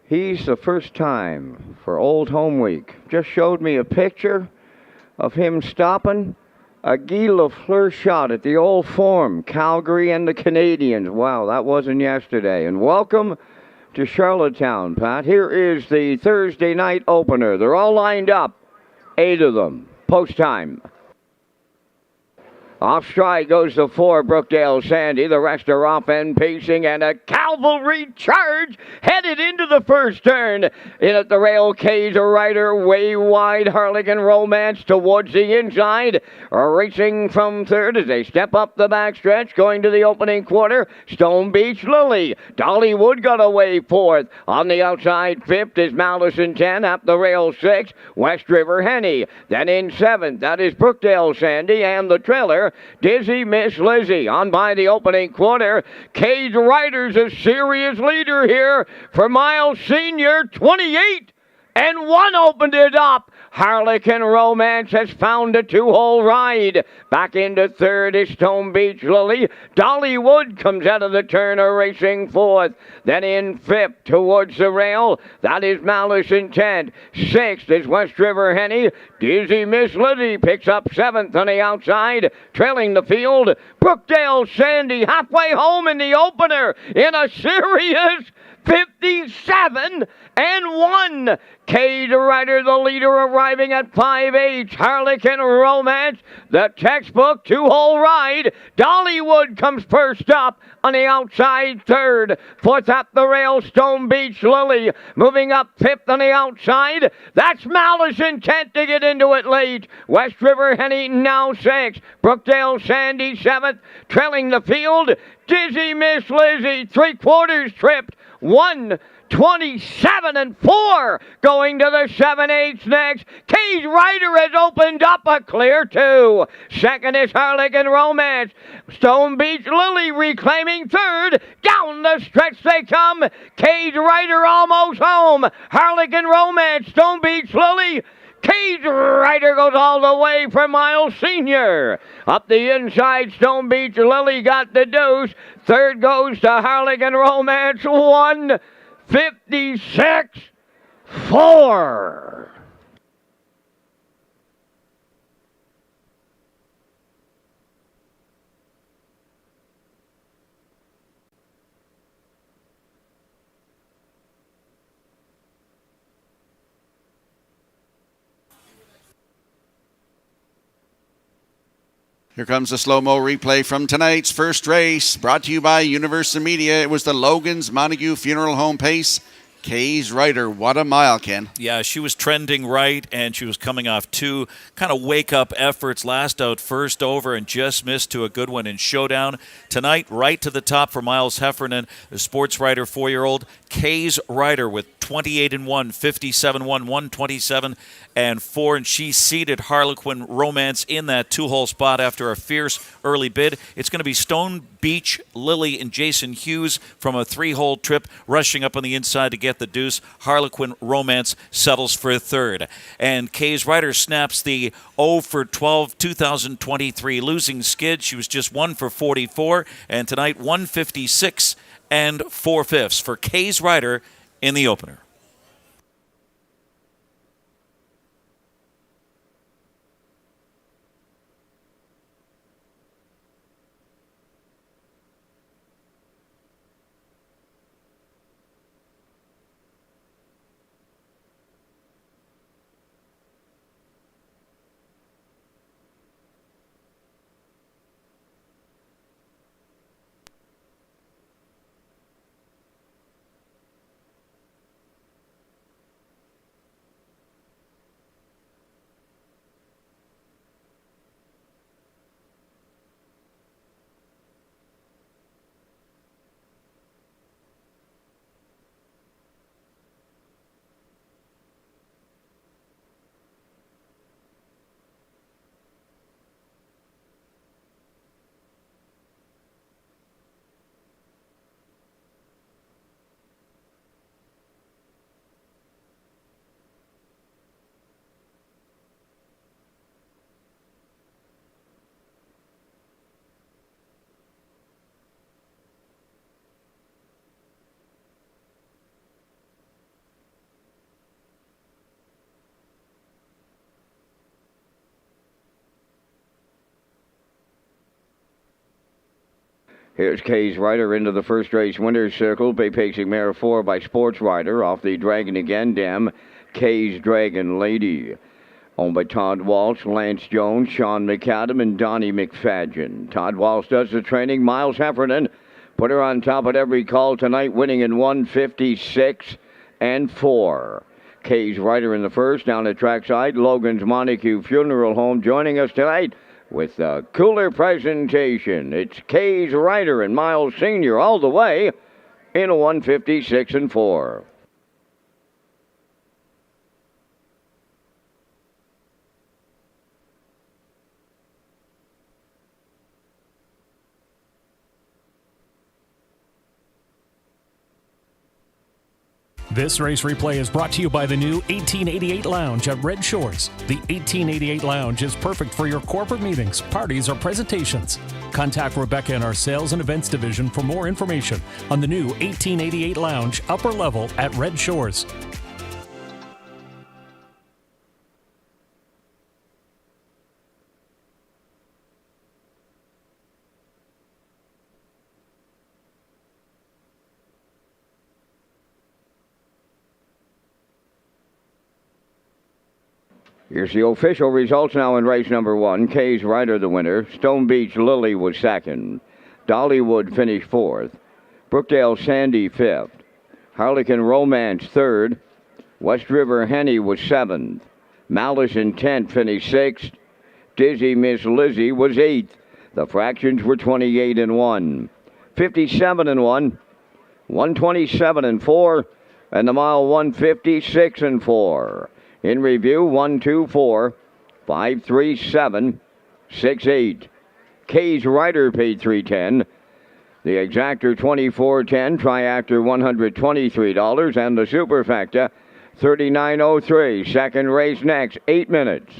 He's the first time for Old Home Week. Just showed me a picture of him stopping a Guy Lafleur shot at the Old Forum, Calgary and the Canadians. Wow, that wasn't yesterday. And welcome to Charlottetown, Pat. Here is the Thursday night opener. They're all lined up, 8 of them, post time. Off stride goes the 4, Brookdale Sandy. The rest are off and pacing, and a cavalry charge headed into the first turn. In at the rail, K's rider way wide. Harlequin Romance towards the inside. Racing from third as they step up the backstretch. Going to the opening quarter, Stone Beach Lily. Dollywood got away fourth. On the outside, fifth is Malice in 10. Up the rail, 6, West River Henny. Then in seventh, that is Brookdale Sandy, and the trailer, Dizzy Miss Lizzie. On by the opening quarter, Cage Rider's a serious leader here for Miles Senior, 28. And 1 opened it up. Harlequin Romance has found a 2-hole ride. Back into third is Stone Beach Lily. Dollywood comes out of the turn, racing fourth. Then in fifth towards the rail, that is Malice Intent. Sixth is West River Henny. Dizzy Miss Lizzie picks up seventh on the outside. Trailing the field, Brookdale Sandy halfway home in the opener in a serious 57 and 1. Cade Rider, the leader, arriving at 5-8. Harlequin Romance, the textbook 2-hole ride. Dollywood comes first up on the outside third. Fourth up the rail, Stone Beach Lily. Moving up fifth on the outside. That's Malice Intent to get into it late. West River Henny now 6. Brookdale Sandy 7th. Trailing the field, Dizzy Miss Lizzie, 3/4 tripped. 1:27 and 4 going to the 7/8 next. Cage Rider has opened up a clear 2. Second is Harlequin Romance. Stone Beach Lily reclaiming third. Down the stretch they come. Cage Rider almost home. Harlequin Romance, Stone Beach Lily. Cage Rider goes all the way for Miles Senior. Up the inside, Stone Beach Lily got the deuce. Third goes to Harlequin Romance, 1:56.4. Here comes the slow-mo replay from tonight's first race, brought to you by Universal Media. It was the Logan's Montague Funeral Home pace. Cage Rider, what a mile, Ken. Yeah, she was trending right, and she was coming off 2 kind of wake-up efforts. Last out, first over, and just missed to a good one in Showdown. Tonight, right to the top for Miles Heffernan, the sports writer, 4-year-old. Cage Rider with 28 and 1, 57-1, 127 and 4, and she seated Harlequin Romance in that 2-hole spot after a fierce early bid. It's going to be Stone Beach Lily and Jason Hughes from a 3-hole trip rushing up on the inside to get the deuce. Harlequin Romance settles for third, and Cage Rider snaps the 0 for 12 2023 losing skid. She was just 1 for 44, and tonight 156 and 4/5 for Cage Rider in the opener. Here's Kay's Rider into the first race winner's circle. Bay pacing mare 4 by Sports Rider. Off the Dragon Again Dam, Kay's Dragon Lady. Owned by Todd Walsh, Lance Jones, Sean McAdam, and Donnie McFadgen. Todd Walsh does the training. Miles Heffernan put her on top at every call tonight, winning in 156 and 4. Kay's Rider in the first. Down the trackside, Logan's Montague Funeral Home joining us tonight with a cooler presentation. It's Kay's Rider and Miles Sr. all the way in a 156 and 4. This race replay is brought to you by the new 1888 Lounge at Red Shores. The 1888 Lounge is perfect for your corporate meetings, parties, or presentations. Contact Rebecca in our Sales and Events Division for more information on the new 1888 Lounge upper level at Red Shores. Here's the official results now in race number 1. Kay's Rider the winner. Stone Beach Lily was second. Dollywood finished 4th. Brookdale Sandy 5th. Harlequin Romance 3rd. West River Henny was 7th. Malice Intent finished 6th. Dizzy Miss Lizzie was 8th. The fractions were 28 and 1. 57 and 1. 127 and 4. And the mile 156 and 4. In review, 1, 2, 4, 5, 3, 7, 6, 8. Kay's Rider paid $310. The Exactor $24.10. Triactor $123. And the Superfecta $39.03. Second race next, 8 minutes.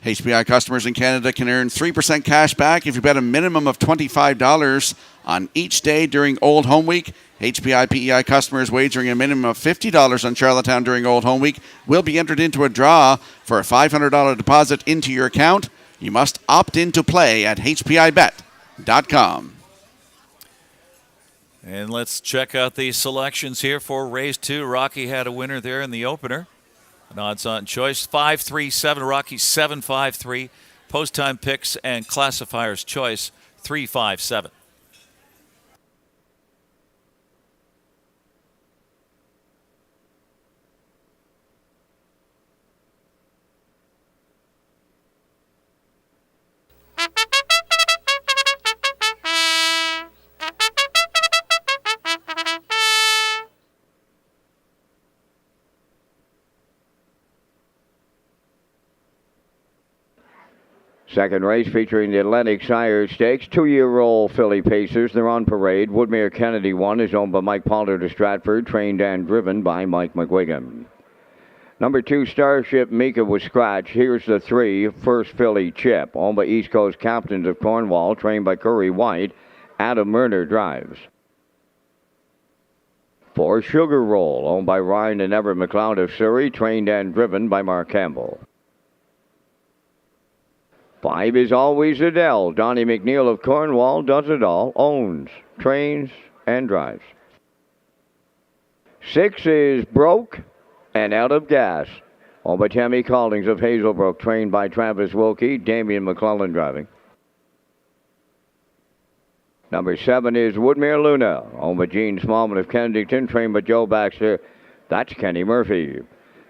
HBI customers in Canada can earn 3% cash back if you bet a minimum of $25 on each day during Old Home Week. HBI PEI customers wagering a minimum of $50 on Charlottetown during Old Home Week will be entered into a draw for a $500 deposit into your account. You must opt in to play at hpibet.com. And let's check out the selections here for race 2. Rocky had a winner there in the opener. An odds-on choice, 5-3-7, Rocky 7-5-3. Post-time picks and classifiers choice, 3-5-7. Second race featuring the Atlantic Sire Stakes. 2-year-old filly pacers. They're on parade. Woodmere Kennedy 1 is owned by Mike Pollard of Stratford, trained and driven by Mike McGuigan. Number 2, Starship Mika was scratched. Here's the 3, First Filly Chip, owned by East Coast Captains of Cornwall, trained by Curry White. Adam Murner drives. 4, Sugar Roll, owned by Ryan and Everett McLeod of Surrey, trained and driven by Mark Campbell. 5 is Always Adele. Donnie McNeil of Cornwall does it all. Owns, trains, and drives. 6 is Broke and Out of Gas. Owned by Tammy Caldings of Hazelbrook. Trained by Travis Wilkie. Damian McClellan driving. Number 7 is Woodmere Luna. Owned by Gene Smallman of Kensington. Trained by Joe Baxter. That's Kenny Murphy.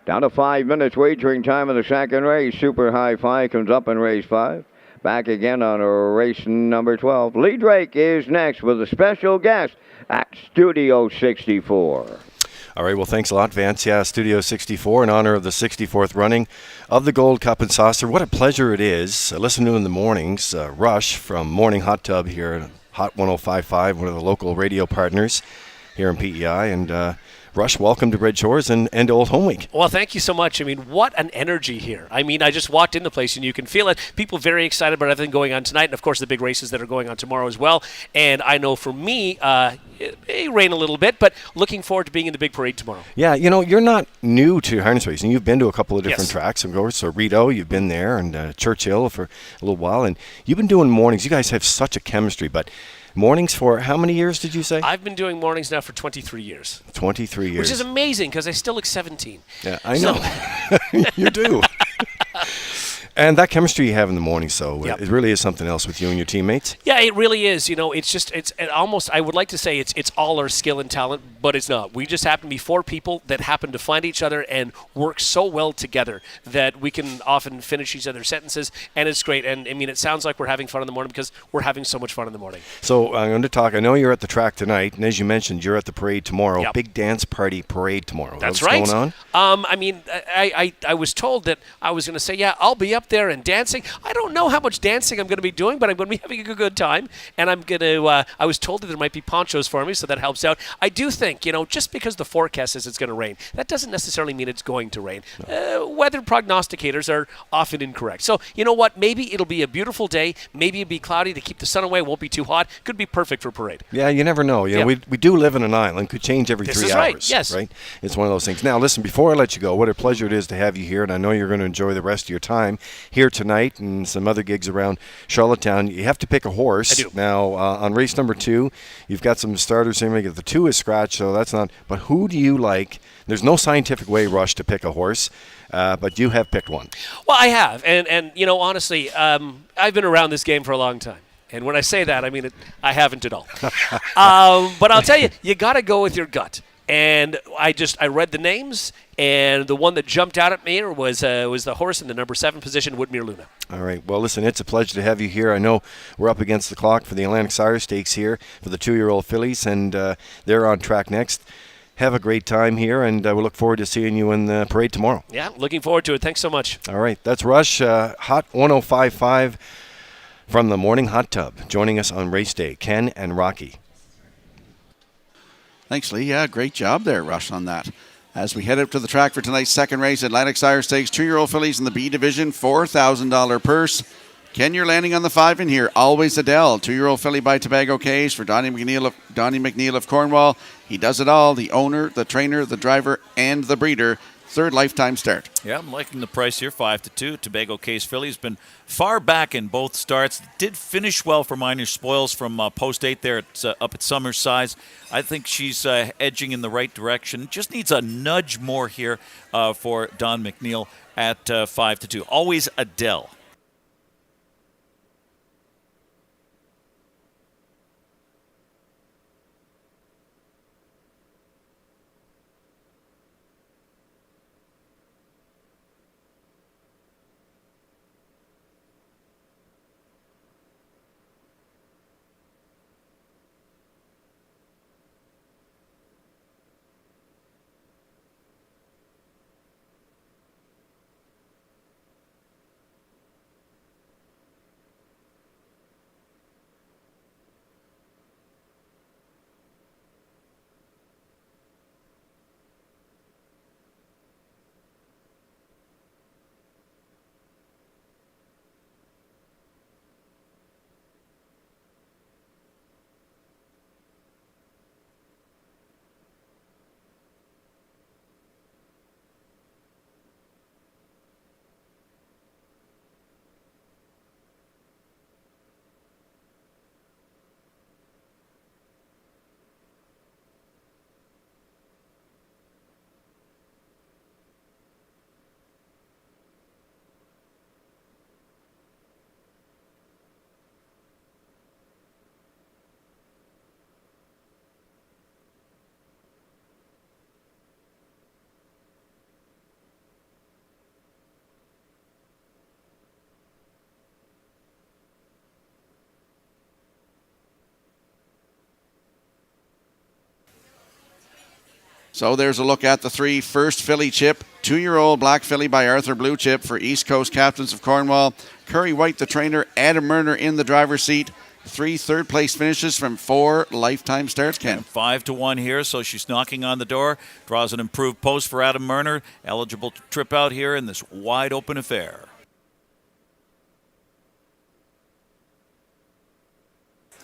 Down to 5 minutes wagering time in the second race. Super High Fi comes up in race 5. Back again on race number 12. Lee Drake is next with a special guest at Studio 64. All right, well, thanks a lot, Vance. Yeah, Studio 64 in honor of the 64th running of the Gold Cup and Saucer. What a pleasure it is. Listen to in the mornings. Rush from Morning Hot Tub here at Hot 105.5, one of the local radio partners here in PEI. And Rush, welcome to Red Shores and Old Home Week. Well, thank you so much. I mean, what an energy here. I mean, I just walked in the place and you can feel it. People very excited about everything going on tonight and, of course, the big races that are going on tomorrow as well. And I know for me, it may rain a little bit, but looking forward to being in the big parade tomorrow. Yeah, you know, you're not new to harness racing. You've been to a couple of different Yes. tracks, of course. So Rito, you've been there, and Churchill for a little while. And you've been doing mornings. You guys have such a chemistry, but mornings for how many years did you say? I've been doing mornings now for 23 years. 23 years. Which is amazing because I still look 17. Yeah, I know. You do. And that chemistry you have in the morning, so Yep. it really is something else with you and your teammates. Yeah, it really is. You know, it's almost, I would like to say it's all our skill and talent, but it's not. We just happen to be 4 people that happen to find each other and work so well together that we can often finish each other's sentences, and it's great. And, I mean, it sounds like we're having fun in the morning because we're having so much fun in the morning. So I'm going to talk. I know you're at the track tonight, and as you mentioned, you're at the parade tomorrow. Yep. Big dance party parade tomorrow. That's What's right. going on? I mean, I was told that I was going to say, yeah, I'll be up there and dancing. I don't know how much dancing I'm going to be doing, but I'm going to be having a good time. And I'm going to, I was told that there might be ponchos for me, so that helps out. I do think, you know, just because the forecast says it's going to rain, that doesn't necessarily mean it's going to rain. Weather prognosticators are often incorrect. So, you know what? Maybe it'll be a beautiful day. Maybe it'll be cloudy to keep the sun away. It won't be too hot. Could be perfect for parade. Yeah, you never know. You know, we do live in an island. Could change every This 3 is hours. right, yes. Right? It's one of those things. Now, listen, before I let you go, what a pleasure it is to have you here, and I know you're going to enjoy the rest of your time here tonight and some other gigs around Charlottetown. You have to pick a horse. I do. Now, on race number 2, you've got some starters here. The 2 is scratched, so that's not. But who do you like? There's no scientific way, Rush, to pick a horse, but you have picked one. Well, I have. And you know, honestly, I've been around this game for a long time. And when I say that, I mean it, I haven't at all. But I'll tell you, you got to go with your gut. And I read the names, and the one that jumped out at me was the horse in the number 7 position, Woodmere Luna. All right. Well, listen, it's a pleasure to have you here. I know we're up against the clock for the Atlantic Sire Stakes here for the 2-year-old fillies, and they're on track next. Have a great time here, and we look forward to seeing you in the parade tomorrow. Yeah, looking forward to it. Thanks so much. All right. That's Rush, Hot 105.5 from the Morning Hot Tub, joining us on race day. Ken and Rocky. Thanks, Lee. Yeah, great job there, Rush, on that. As we head up to the track for tonight's second race, Atlantic Sire Stakes, 2-year-old fillies in the B division, $4,000 purse. Ken, you're landing on the 5 in here. Always Adele, 2-year-old filly by Tobago Case for Donnie McNeil of Cornwall. He does it all, the owner, the trainer, the driver, and the breeder. 3rd lifetime start. Yeah, I'm liking the price here, 5-2. Tobago Case filly's been far back in both starts. Did finish well for Minor Spoils from post 8 there up at Summerside. I think she's edging in the right direction. Just needs a nudge more here for Don McNeil at 5-2. Always Adele. So there's a look at the 3 first filly chip. 2-year-old Black Filly by Arthur Blue Chip for East Coast Captains of Cornwall. Curry White, the trainer. Adam Murner in the driver's seat. 3 third-place finishes from 4 lifetime starts, Ken. 5-1 here, so she's knocking on the door. Draws an improved post for Adam Murner. Eligible to trip out here in this wide-open affair.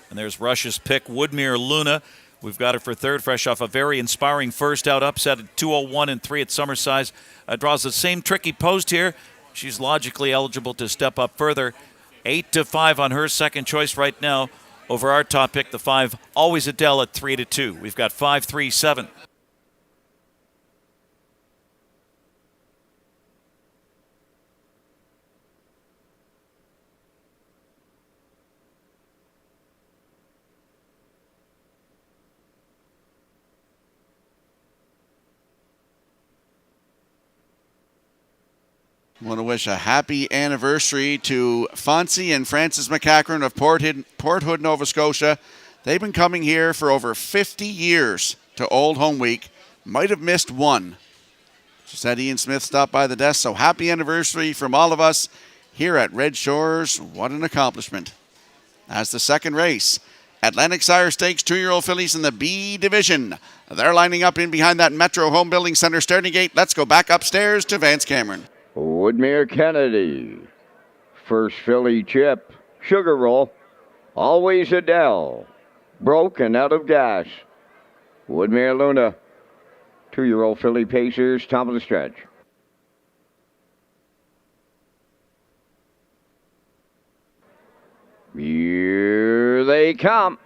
And there's Rush's pick, Woodmere Luna. We've got her for third, fresh off a very inspiring first out upset at 2:01 and 3 at Summerside. Draws the same tricky post here. She's logically eligible to step up further. 8-5 on her second choice right now over our top pick, the 5, Always Adele at 3-2. We've got 5-3-7. I want to wish a happy anniversary to Fonzie and Francis McCachran of Port Hood, Nova Scotia. They've been coming here for over 50 years to Old Home Week. Might have missed one. Just had Ian Smith stop by the desk, so happy anniversary from all of us here at Red Shores. What an accomplishment. As the second race, Atlantic Sire Stakes 2-year-old fillies in the B division. They're lining up in behind that Metro Home Building Center starting gate. Let's go back upstairs to Vance Cameron. Woodmere Kennedy, first filly chip, Sugar Roll, Always Adele, Broken Out of Gas, Woodmere Luna, 2-year-old filly Pacers, top of the stretch. Here they come.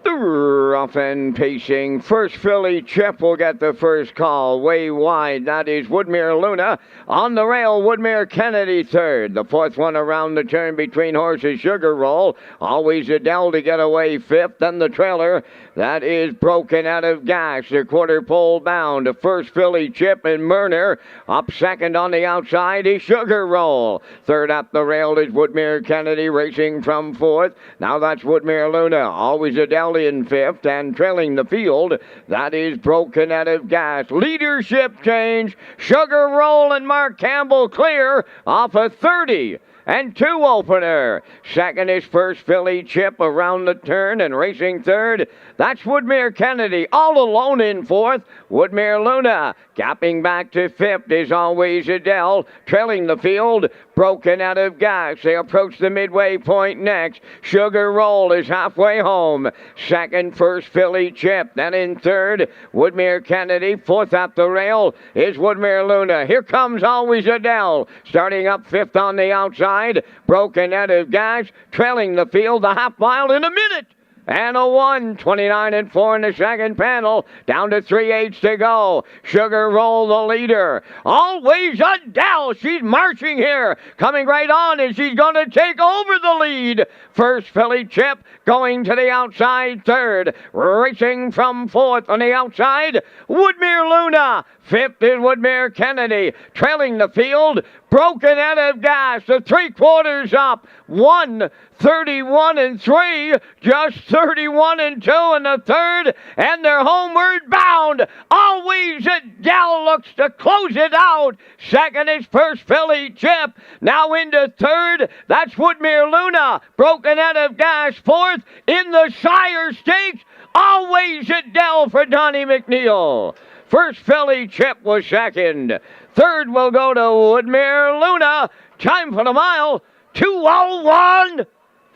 Rough and pacing. First filly chip will get the first call. Way wide. That is Woodmere Luna. On the rail, Woodmere Kennedy third. The fourth one around the turn between horses, Sugar Roll. Always Adele to get away fifth. Then the trailer. That is Broken Out of Gas. The quarter pole bound. The first filly chip and Murner. Up second on the outside is Sugar Roll. Third up the rail is Woodmere Kennedy racing from fourth. Now that's Woodmere Luna. Always Adele in fifth, and trailing the field, that is Broken Out of Gas. Leadership change. Sugar Roll and Mark Campbell clear off a 30 and 2 opener. Second is First Filly Chip around the turn and racing third. That's Woodmere Kennedy all alone in fourth. Woodmere Luna gapping back to fifth is Always Adele. Trailing the field, Broken Out of Gas. They approach the midway point next. Sugar Roll is halfway home. Second, First Filly Chip. Then in third, Woodmere Kennedy. Fourth at the rail is Woodmere Luna. Here comes Always Adele. Starting up fifth on the outside. Broken Out of Gas. Trailing the field the half mile in a minute. And a 1, 29 and 4 in the second panel. Down to 3/8 to go. Sugar Roll the leader. Always Adele. She's marching here. Coming right on, and she's going to take over the lead. First filly chip going to the outside third. Racing from fourth on the outside. Woodmere Luna. Fifth is Woodmere Kennedy. Trailing the field. Broken Out of Gas. The 3/4 up. 1, 31 and 3. Just 31 and 2 in the third. And they're homeward bound. Always Adele looks to close it out. Second is First Filly Chip. Now into third. That's Woodmere Luna. Broken Out of Gas. Fourth in the Sire Stakes. Always Adele for Donnie McNeil. First Filly Chip was second. Third will go to Woodmere Luna. Time for the mile. 2:01.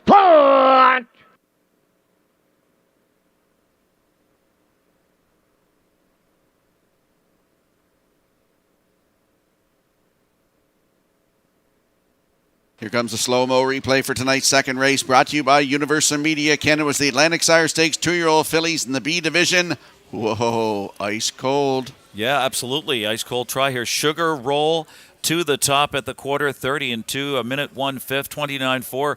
Punt! Here comes the slow-mo replay for tonight's second race, brought to you by Universal Media. Ken, it was the Atlantic Sire Stakes 2-year-old fillies in the B division. Whoa, ice cold. Yeah, absolutely. Ice cold try here. Sugar Roll to the top at the quarter, 30 and 2, a minute 1/5, 29-4.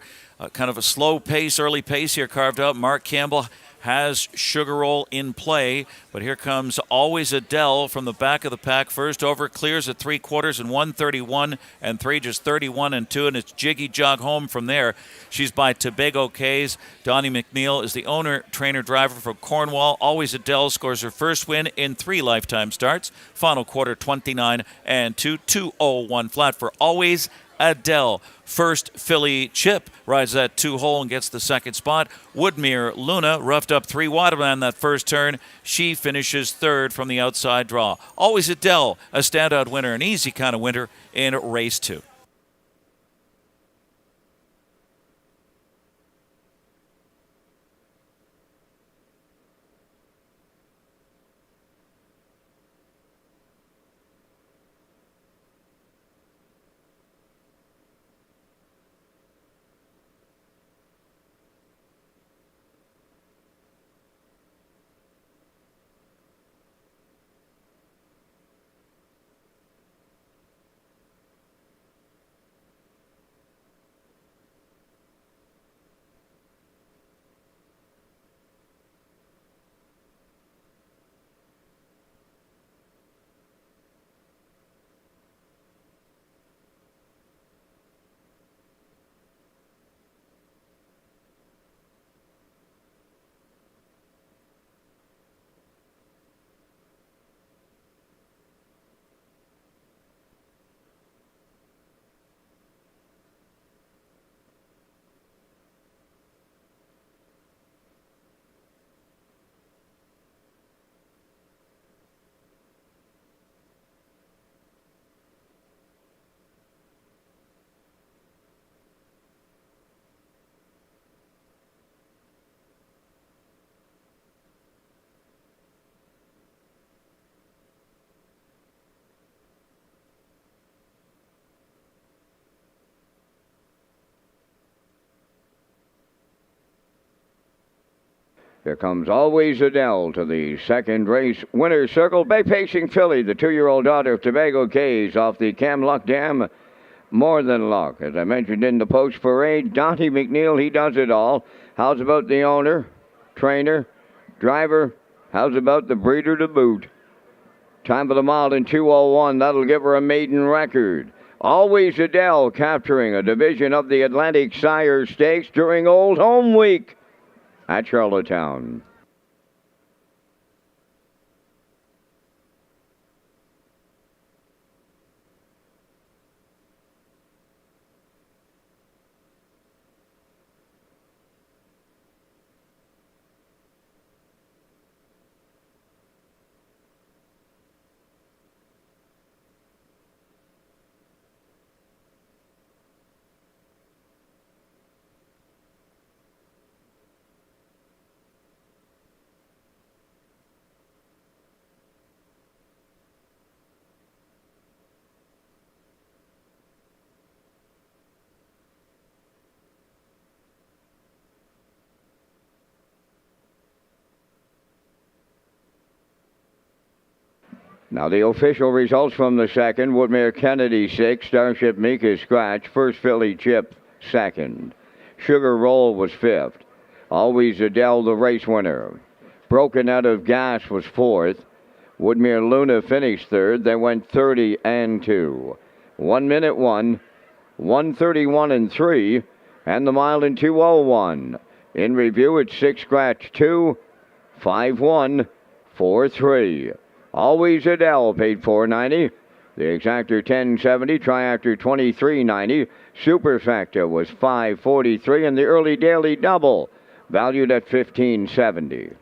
Kind of a slow pace, early pace here carved out. Mark Campbell has Sugar Roll in play, but here comes Always Adele from the back of the pack. First over, clears at 3/4 and 131 and 3, just 31 and 2, and it's Jiggy Jog home from there. She's by Tobago Cays. Donnie McNeil is the owner, trainer, driver from Cornwall. Always Adele scores her first win in 3 lifetime starts. Final quarter, 29 and 2, 201 flat for Always Adele. First filly Chip rides that 2-hole and gets the second spot. Woodmere Luna roughed up 3 wide on that first turn. She finishes third from the outside draw. Always Adele, a standout winner, an easy kind of winner in race 2. Here comes Always Adele to the second race winner's circle. Bay Pacing Filly, the 2-year-old daughter of Tobago Cays, off the Cam Luck Dam. More Than Luck. As I mentioned in the post parade, Donnie McNeil, he does it all. How's about the owner, trainer, driver? How's about the breeder to boot? Time for the mile in 2:01. That'll give her a maiden record. Always Adele capturing a division of the Atlantic Sire Stakes during Old Home Week at Charlottetown. Now the official results from the second. Woodmere Kennedy 6, Starship Mika scratch. First filly Chip second. Sugar Roll was fifth. Always Adele the race winner. Broken Out of Gas was fourth. Woodmere Luna finished third. They went 30 and 2. 1 minute 1, 131 and 3, and the mile in 2:01. In review, it's 6 scratch 2, 5-1, 4-3. Always Adele paid $4.90. The exactor $10.70. Triactor $23.90. Superfecta was $5.43, and the early daily double valued at $15.70.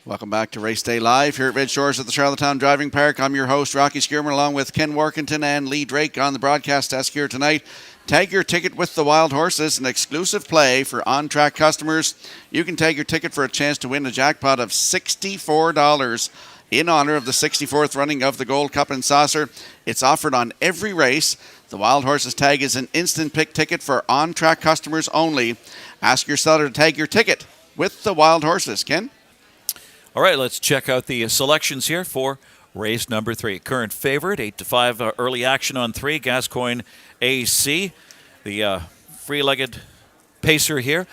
Welcome back to Race Day Live here at Red Shores at the Charlottetown Driving Park. I'm your host, Rocky Skierman, along with Ken Workington and Lee Drake on the broadcast desk here tonight. Tag your ticket with the Wild Horses, an exclusive play for on-track customers. You can tag your ticket for a chance to win a jackpot of $64 in honor of the 64th running of the Gold Cup and Saucer. It's offered on every race. The Wild Horses tag is an instant pick ticket for on-track customers only. Ask your seller to tag your ticket with the Wild Horses. Ken? All right, let's check out the selections here for race number 3. Current favorite, 8-5 early action on 3, Gascoigne AC. The free-legged pacer here.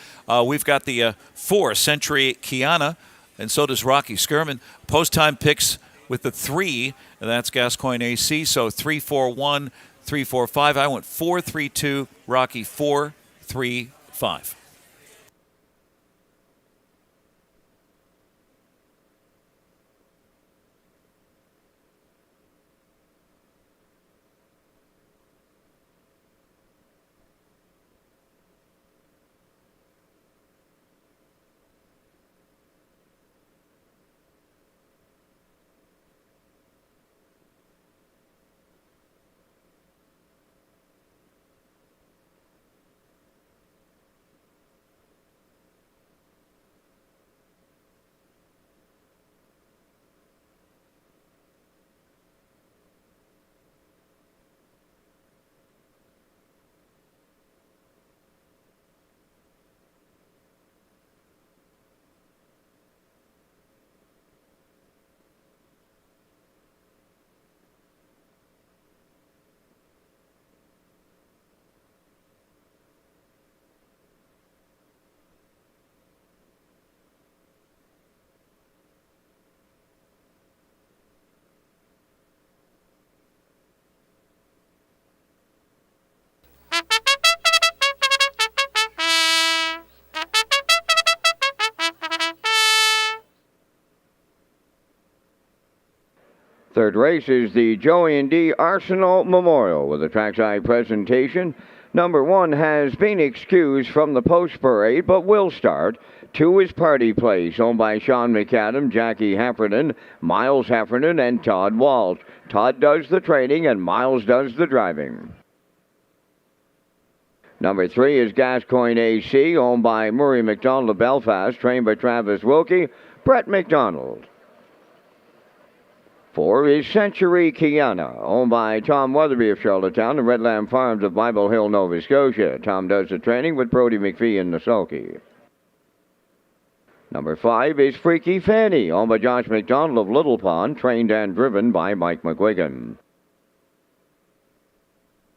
We've got the 4, Century Kiana, and so does Rocky Skierman. Post-time picks with the 3, and that's Gascoigne AC. So 3-4-1, 3-4-5. I went 4-3-2, Rocky 4-3-5. Third race is the Joey and D. Arsenal Memorial with a trackside presentation. Number 1 has been excused from the post parade, but will start. 2 is Party Place, owned by Sean McAdam, Jackie Heffernan, Miles Heffernan, and Todd Walsh. Todd does the training, and Miles does the driving. Number 3 is Gascoigne AC, owned by Murray McDonald of Belfast, trained by Travis Wilkie, Brett McDonald. 4 is Century Kiana, owned by Tom Weatherby of Charlottetown and Redland Farms of Bible Hill, Nova Scotia. Tom does the training with Brody McPhee in the sulky. Number 5 is Freaky Fanny, owned by Josh McDonald of Little Pond, trained and driven by Mike McGuigan.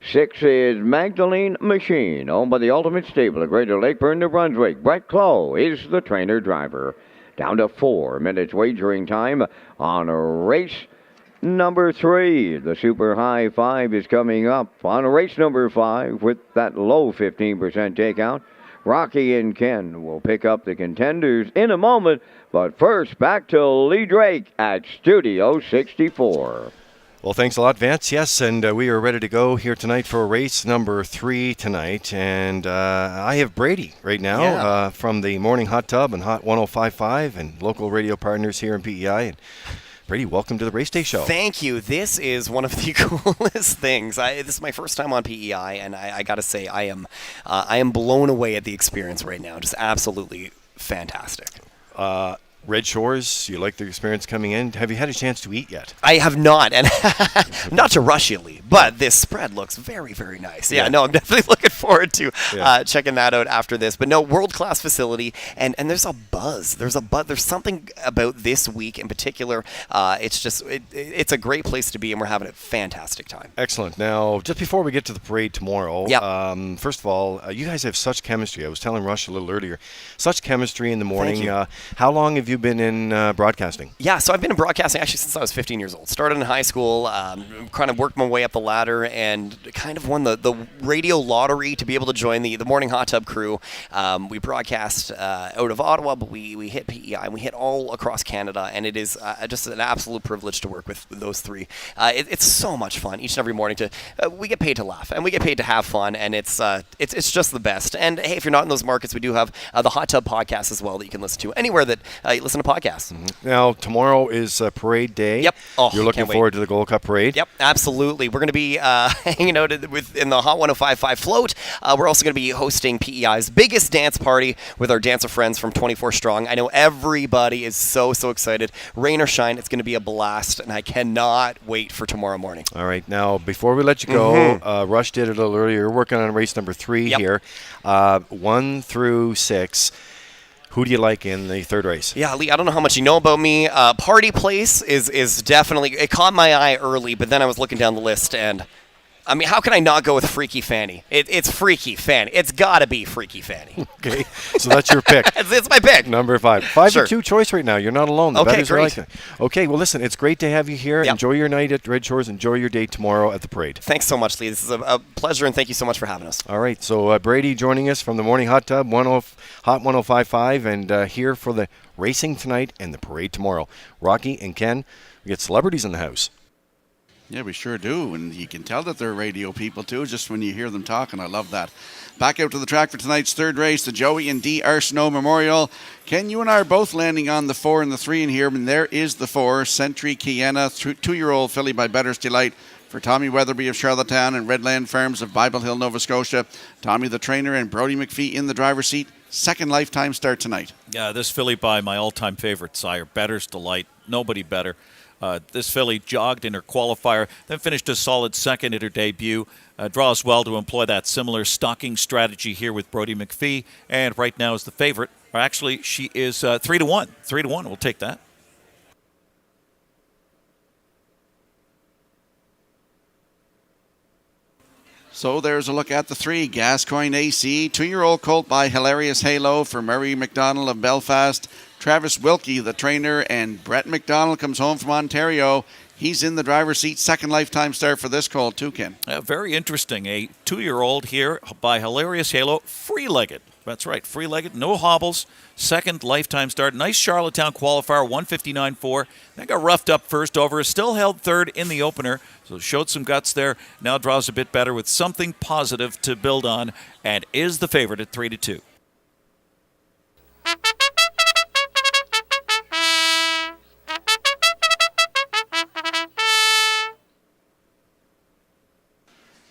6 is Magdalene Machine, owned by the Ultimate Stable at Greater Lakeburn, New Brunswick. Brett Clough is the trainer-driver. Down to 4 minutes wagering time on race number 3. The Super High 5 is coming up on race number 5 with that low 15% takeout. Rocky and Ken will pick up the contenders in a moment, but first back to Lee Drake at Studio 64. Well, thanks a lot, Vance. Yes, and we are ready to go here tonight for race number 3 tonight. And I have Brady right now from the Morning Hot Tub and Hot 105.5 and local radio partners here in PEI. And Brady, welcome to the Race Day Show. Thank you. This is one of the coolest things. This is my first time on PEI, and I got to say, I am blown away at the experience right now. Just absolutely fantastic. Red Shores, you like the experience coming in. Have you had a chance to eat yet? I have not, and not to rush you, Lee, but this spread looks very, very nice. Yeah, no, I'm definitely looking forward to checking that out after this. But no, world-class facility, and there's a buzz. There's something about this week in particular. It's just, it's a great place to be, and we're having a fantastic time. Excellent. Now, just before we get to the parade tomorrow, first of all, you guys have such chemistry. I was telling Rush a little earlier, such chemistry in the morning. Thank you. How long have you been in broadcasting? Yeah, so I've been in broadcasting actually since I was 15 years old. Started in high school, kind of worked my way up the ladder, and kind of won the radio lottery to be able to join the Morning Hot Tub crew. We broadcast out of Ottawa, but we hit PEI, and we hit all across Canada, and it is just an absolute privilege to work with those three. It's so much fun each and every morning. We get paid to laugh, and we get paid to have fun, and it's just the best. And hey, if you're not in those markets, we do have the Hot Tub podcast as well that you can listen to anywhere that listen to podcasts. Now, tomorrow is parade day. Yep. Oh, You're looking can't wait. forward to the Gold Cup parade? Yep, absolutely. We're going to be hanging out in the Hot 105.5 float. We're also going to be hosting PEI's biggest dance party with our dancer friends from 24 Strong. I know everybody is so excited. Rain or shine, it's going to be a blast, and I cannot wait for tomorrow morning. All right. Now, before we let you go, Rush did it a little earlier. You're working on race number 3 here, 1 through 6. Who do you like in the third race? Yeah, Lee, I don't know how much you know about me. Party Place is definitely, it caught my eye early, but then I was looking down the list, and I mean, how can I not go with Freaky Fanny? It's Freaky Fanny. It's got to be Freaky Fanny. Okay, so that's your pick. It's my pick. Number 5. 5 Sure. to 2 choice right now. You're not alone. The Okay, bettors are great. like that. Okay, well, listen, it's great to have you here. Yep. Enjoy your night at Red Shores. Enjoy your day tomorrow at the parade. Thanks so much, Lee. This is a pleasure, and thank you so much for having us. All right, so Brady joining us from the Morning Hot Tub, Hot 105.5, and here for the racing tonight and the parade tomorrow. Rocky and Ken, we get celebrities in the house. Yeah, we sure do, and you can tell that they're radio people too, just when you hear them talking. I love that. Back out to the track for tonight's third race, the Joey and D. Arsenault Memorial. Ken, you and I are both landing on the 4 and the 3 in here, and there is the 4, Century Kiana, 2-year-old filly by Better's Delight for Tommy Weatherby of Charlottetown and Redland Farms of Bible Hill, Nova Scotia. Tommy the trainer and Brody McPhee in the driver's seat. Second lifetime start tonight. Yeah, this filly by my all-time favorite sire, Better's Delight. Nobody better. This filly jogged in her qualifier, then finished a solid second in her debut. Draws well to employ that similar stalking strategy here with Brody McPhee, and right now is the favorite. Or actually, she is 3-1. 3-1, we'll take that. So there's a look at the 3, Gascoigne AC, 2-year-old colt by Hilarious Halo for Murray McDonald of Belfast. Travis Wilkie, the trainer, and Brett McDonald comes home from Ontario. He's in the driver's seat. Second lifetime start for this colt too, Ken. Very interesting. A 2-year-old here by Hilarious Halo, free-legged. That's right, free-legged, no hobbles. Second lifetime start. Nice Charlottetown qualifier, 159.4. Then got roughed up first over. Still held third in the opener, so showed some guts there. Now draws a bit better with something positive to build on, and is the favorite at 3-2.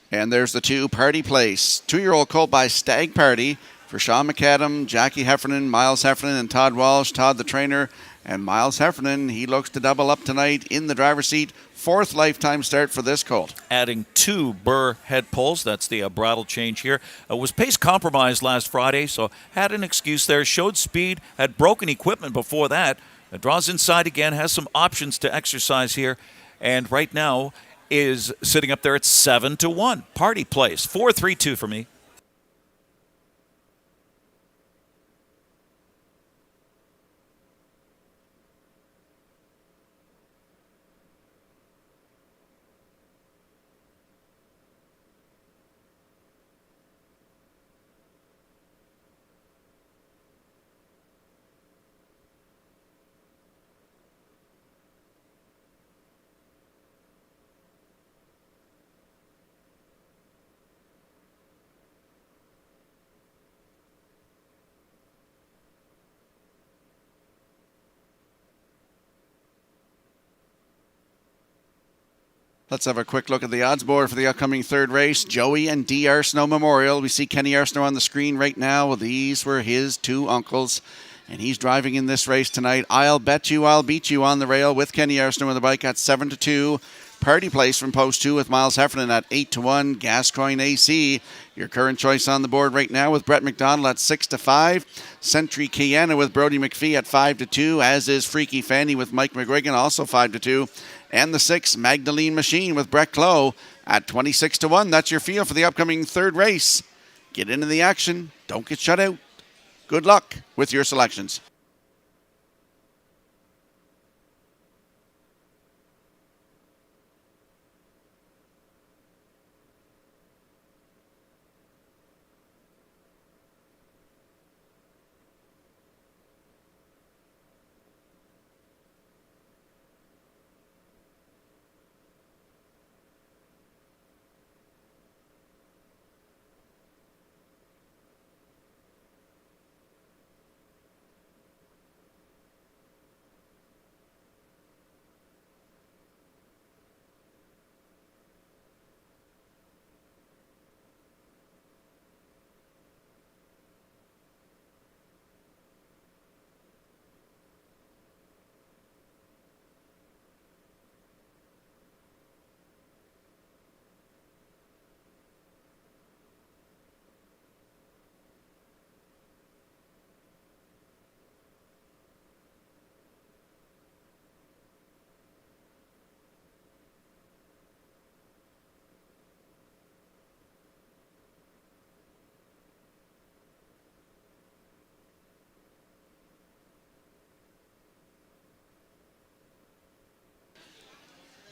And there's the 2, Party Place. 2-year-old colt by Stag Party for Sean McAdam, Jackie Heffernan, Miles Heffernan, and Todd Walsh. Todd the trainer, and Miles Heffernan, he looks to double up tonight in the driver's seat. Fourth lifetime start for this colt. Adding 2 Burr head poles. That's the bridle change here. Was pace compromised last Friday, so had an excuse there. Showed speed, had broken equipment before that. Draws inside again, has some options to exercise here. And right now is sitting up there at 7-1. Party Place. 4-3-2 for me. Let's have a quick look at the odds board for the upcoming third race. Joey and D. Arsenault Memorial. We see Kenny Arsenault on the screen right now. Well, these were his 2 uncles, and he's driving in this race tonight. I'll bet you I'll beat you on the rail with Kenny Arsenault on the bike at 7-2. Party Place from Post 2 with Miles Heffernan at 8-1. Gascoigne AC, your current choice on the board right now with Brett McDonald at 6-5. Century Kiana with Brody McPhee at 5-2, as is Freaky Fanny with Mike McGuigan, also 5-2. And the 6, Magdalene Machine with Brett Clough at 26-1. That's your feel for the upcoming third race. Get into the action. Don't get shut out. Good luck with your selections.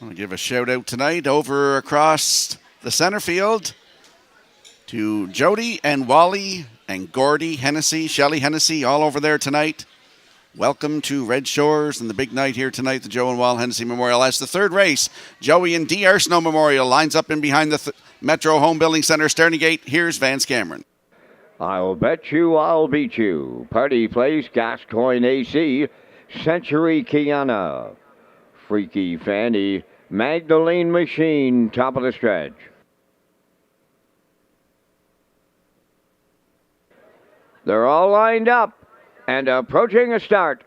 I'll give a shout out tonight over across the center field to Jody and Wally and Gordy Hennessy, Shelley Hennessy, all over there tonight. Welcome to Red Shores and the big night here tonight, the Joe and Wal Hennessy Memorial. As the third race, Joey and D. Arsenault Memorial lines up in behind the Metro Home Building Center starting gate. Here's Vance Cameron. I'll bet you I'll beat you. Party Place, Gascoigne AC, Century Kiana, Freaky Fanny, Magdalene Machine, top of the stretch. They're all lined up and approaching a start.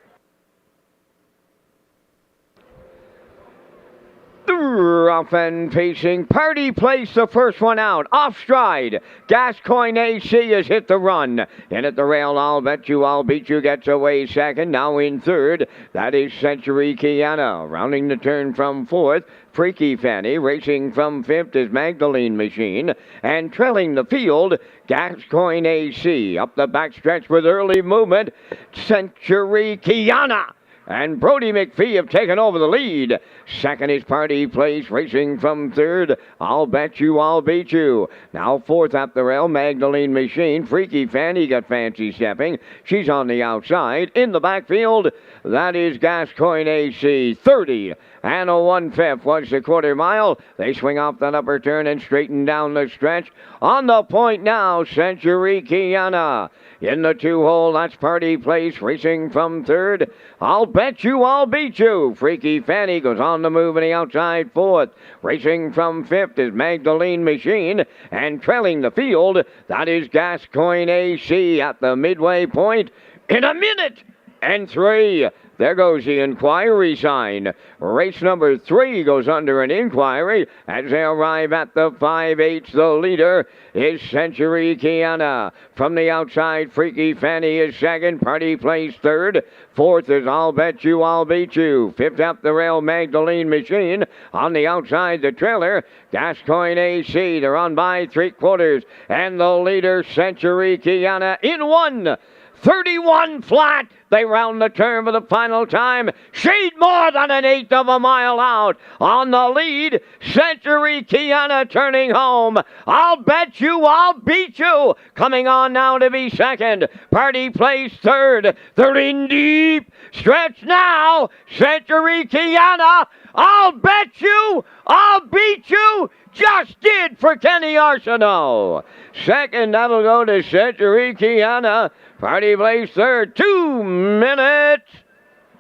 Off and pacing, Party Place, the first one out, off stride. Gascoigne AC has hit the run. In at the rail, I'll bet you I'll beat you gets away second. Now in third, that is Century Kiana. Rounding the turn from fourth, Freaky Fanny. Racing from fifth is Magdalene Machine. And trailing the field, Gascoigne AC. Up the backstretch with early movement, Century Kiana. And Brody McPhee have taken over the lead. Second is Party Place, racing from third. I'll bet you I'll beat you. Now fourth up the rail, Magdalene Machine. Freaky Fanny got fancy stepping. She's on the outside. In the backfield, that is Gascoigne AC. 30 and a 1/5 was the quarter mile. They swing off that upper turn and straighten down the stretch. On the point now, Century Kiana. In the 2-hole, that's Party Place, racing from third. I'll bet you I'll beat you. Freaky Fanny goes on the move in the outside fourth. Racing from fifth is Magdalene Machine. And trailing the field, that is Gascoigne AC at the midway point. In a minute and 3. There goes the inquiry sign. Race number 3 goes under an inquiry as they arrive at the 5/8. The leader is Century Kiana. From the outside, Freaky Fanny is second. Party Place third. Fourth is I'll Bet You, I'll Beat You. Fifth up the rail, Magdalene Machine. On the outside, the trailer, Gascoigne AC. They're on by 3/4. And the leader, Century Kiana, in 1:31 flat. They round the turn for the final time. Shade more than an eighth of a mile out. On the lead, Century Kiana turning home. I'll bet you, I'll beat you. Coming on now to be second. Party Place third. They're in deep stretch now. Century Kiana. I'll bet you, I'll beat you. Just did for Kenny Arsenault. Second, that'll go to Century Kiana. Party Place third, 2 minutes,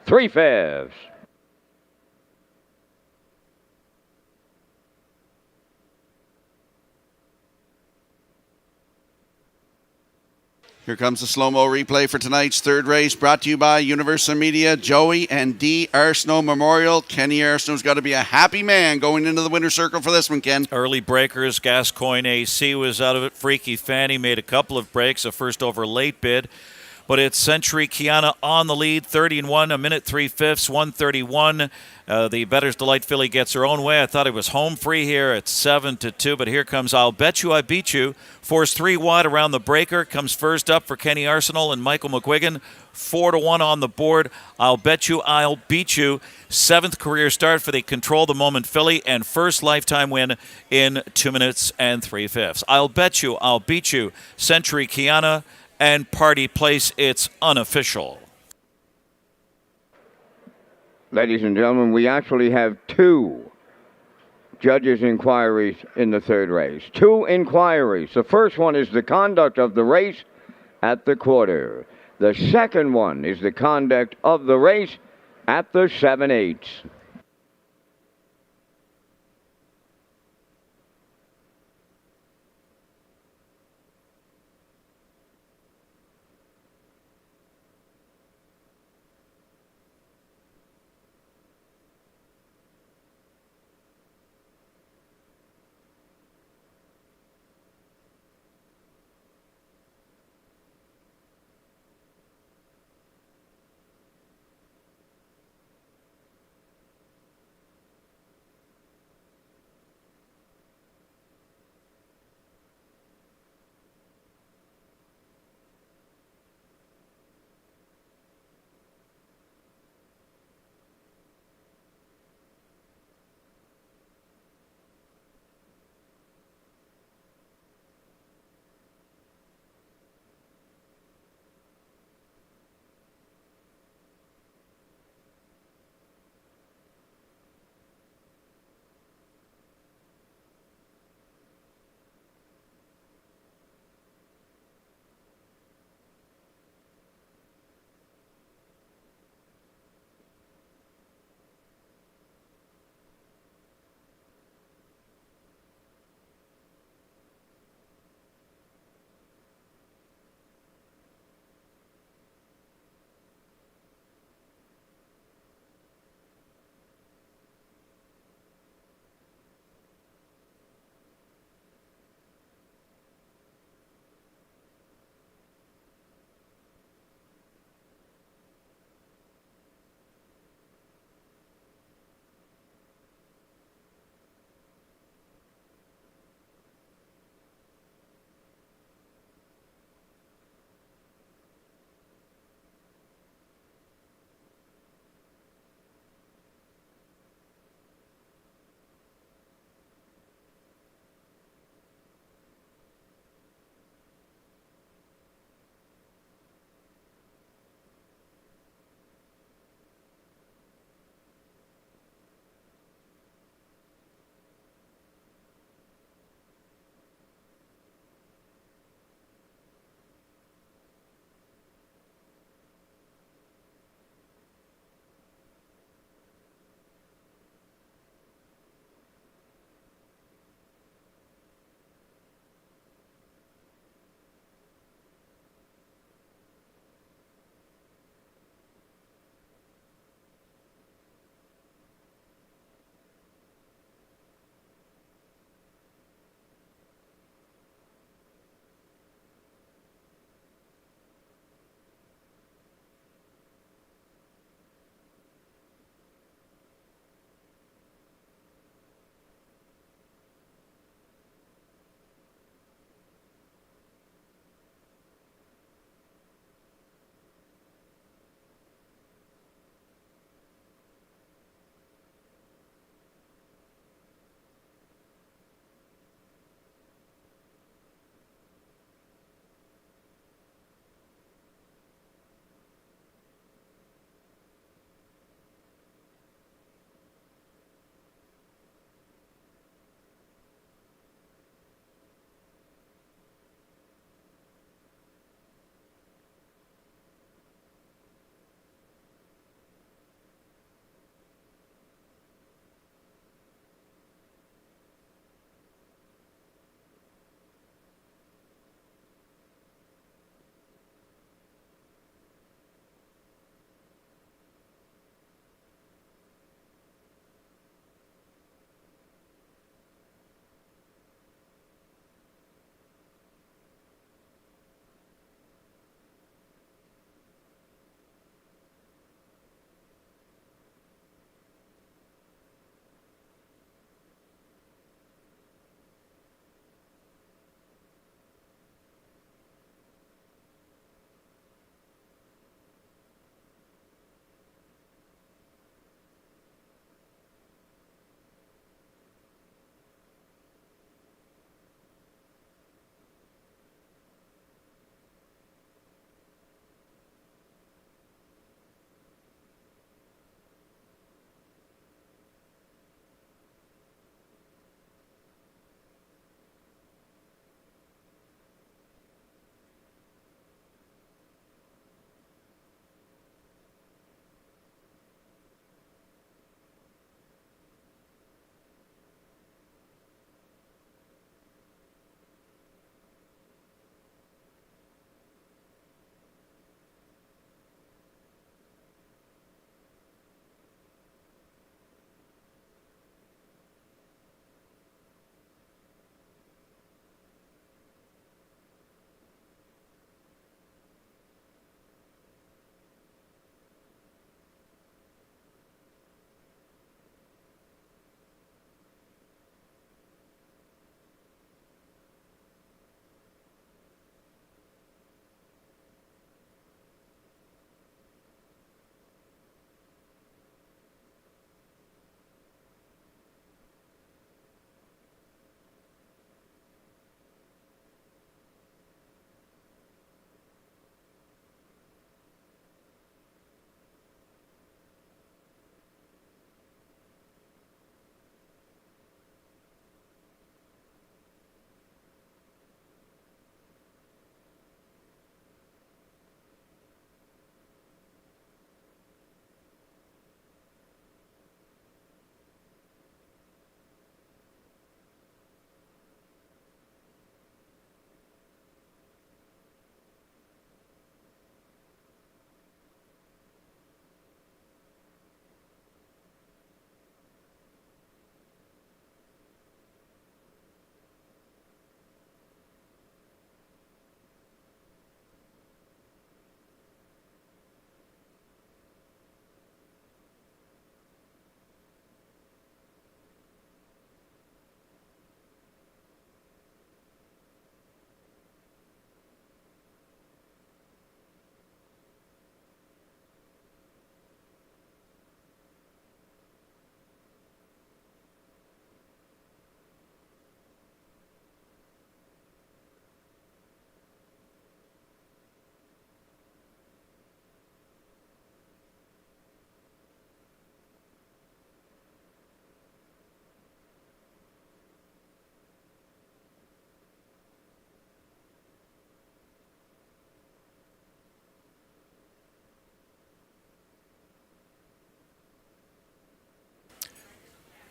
3/5. Here comes the slow-mo replay for tonight's third race, brought to you by Universal Media, Joey and D. Arsenault Memorial. Kenny Arsenault's got to be a happy man going into the winner's circle for this one, Ken. Early breakers, Gascoigne AC was out of it. Freaky Fanny made a couple of breaks, a first over late bid. But it's Century Kiana on the lead, 30-1, 1 minute 3/5, 1:31. The Bettor's Delight filly gets her own way. I thought it was home free here at 7-2, but here comes I'll Bet You I Beat You. Force 3 wide around the breaker. Comes first up for Kenny Arsenault and Michael McGuigan. 4-1 on the board. I'll Bet You I'll Beat You. 7th career start for the Control the Moment filly and first lifetime win in 2 minutes and 3/5. I'll Bet You I'll Beat You. Century Kiana and Party Place, it's unofficial. Ladies and gentlemen, we actually have 2 judges' inquiries in the third race. 2 inquiries. The first one is the conduct of the race at the quarter. The second one is the conduct of the race at the 7/8.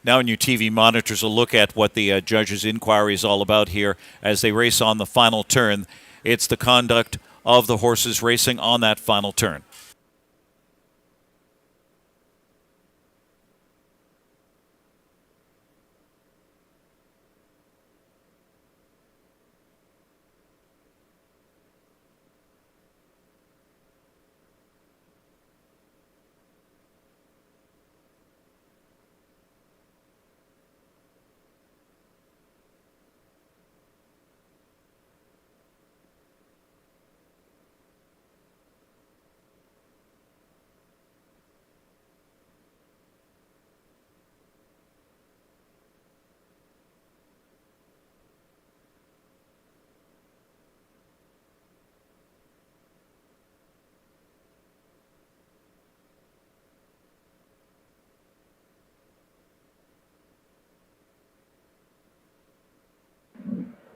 Now in your TV monitors, a look at what the judges' inquiry is all about here as they race on the final turn. It's the conduct of the horses racing on that final turn.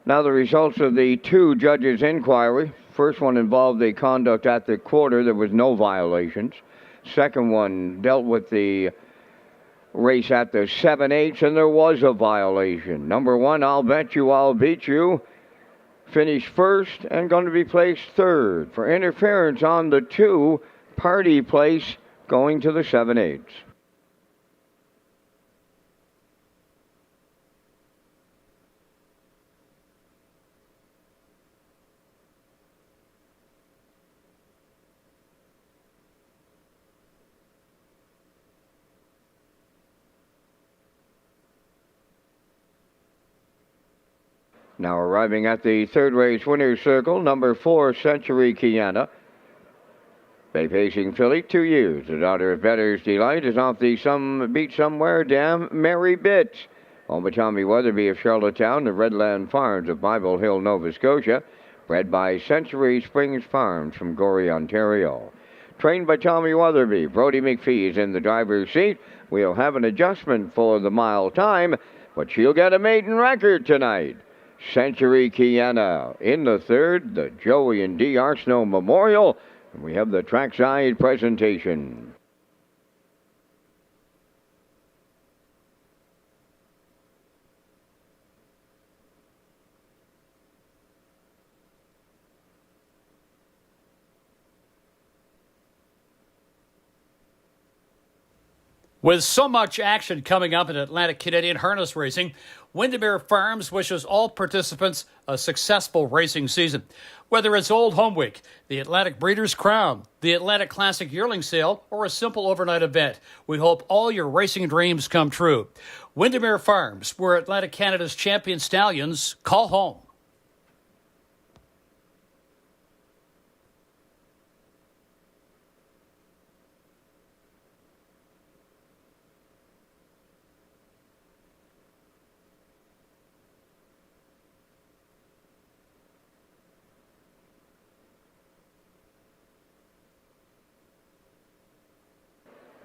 Now the results of the two judges' inquiry. First one involved the conduct at the quarter. There was no violations. Second one dealt with the race at the 7/8, and there was a violation. Number one, I'll Bet You, I'll Beat You, finished first and going to be placed third for interference on the 2, Party Place, going to the 7/8. Now arriving at the third race winner's circle, number 4, Century Kiana. Bay pacing filly, 2 years. The daughter of Better's Delight is off the Beat Somewhere Dam Mary Bit. Home by Tommy Weatherby of Charlottetown, the Redland Farms of Bible Hill, Nova Scotia. Bred by Century Springs Farms from Gorey, Ontario. Trained by Tommy Weatherby. Brody McPhee is in the driver's seat. We'll have an adjustment for the mile time, but she'll get a maiden record tonight. Century Kiana in the third, the Joey and D. Arsenault Memorial, and we have the trackside presentation. With so much action coming up in Atlantic Canadian harness racing, Windermere Farms wishes all participants a successful racing season. Whether it's Old Home Week, the Atlantic Breeders' Crown, the Atlantic Classic Yearling Sale, or a simple overnight event, we hope all your racing dreams come true. Windermere Farms, where Atlantic Canada's champion stallions call home.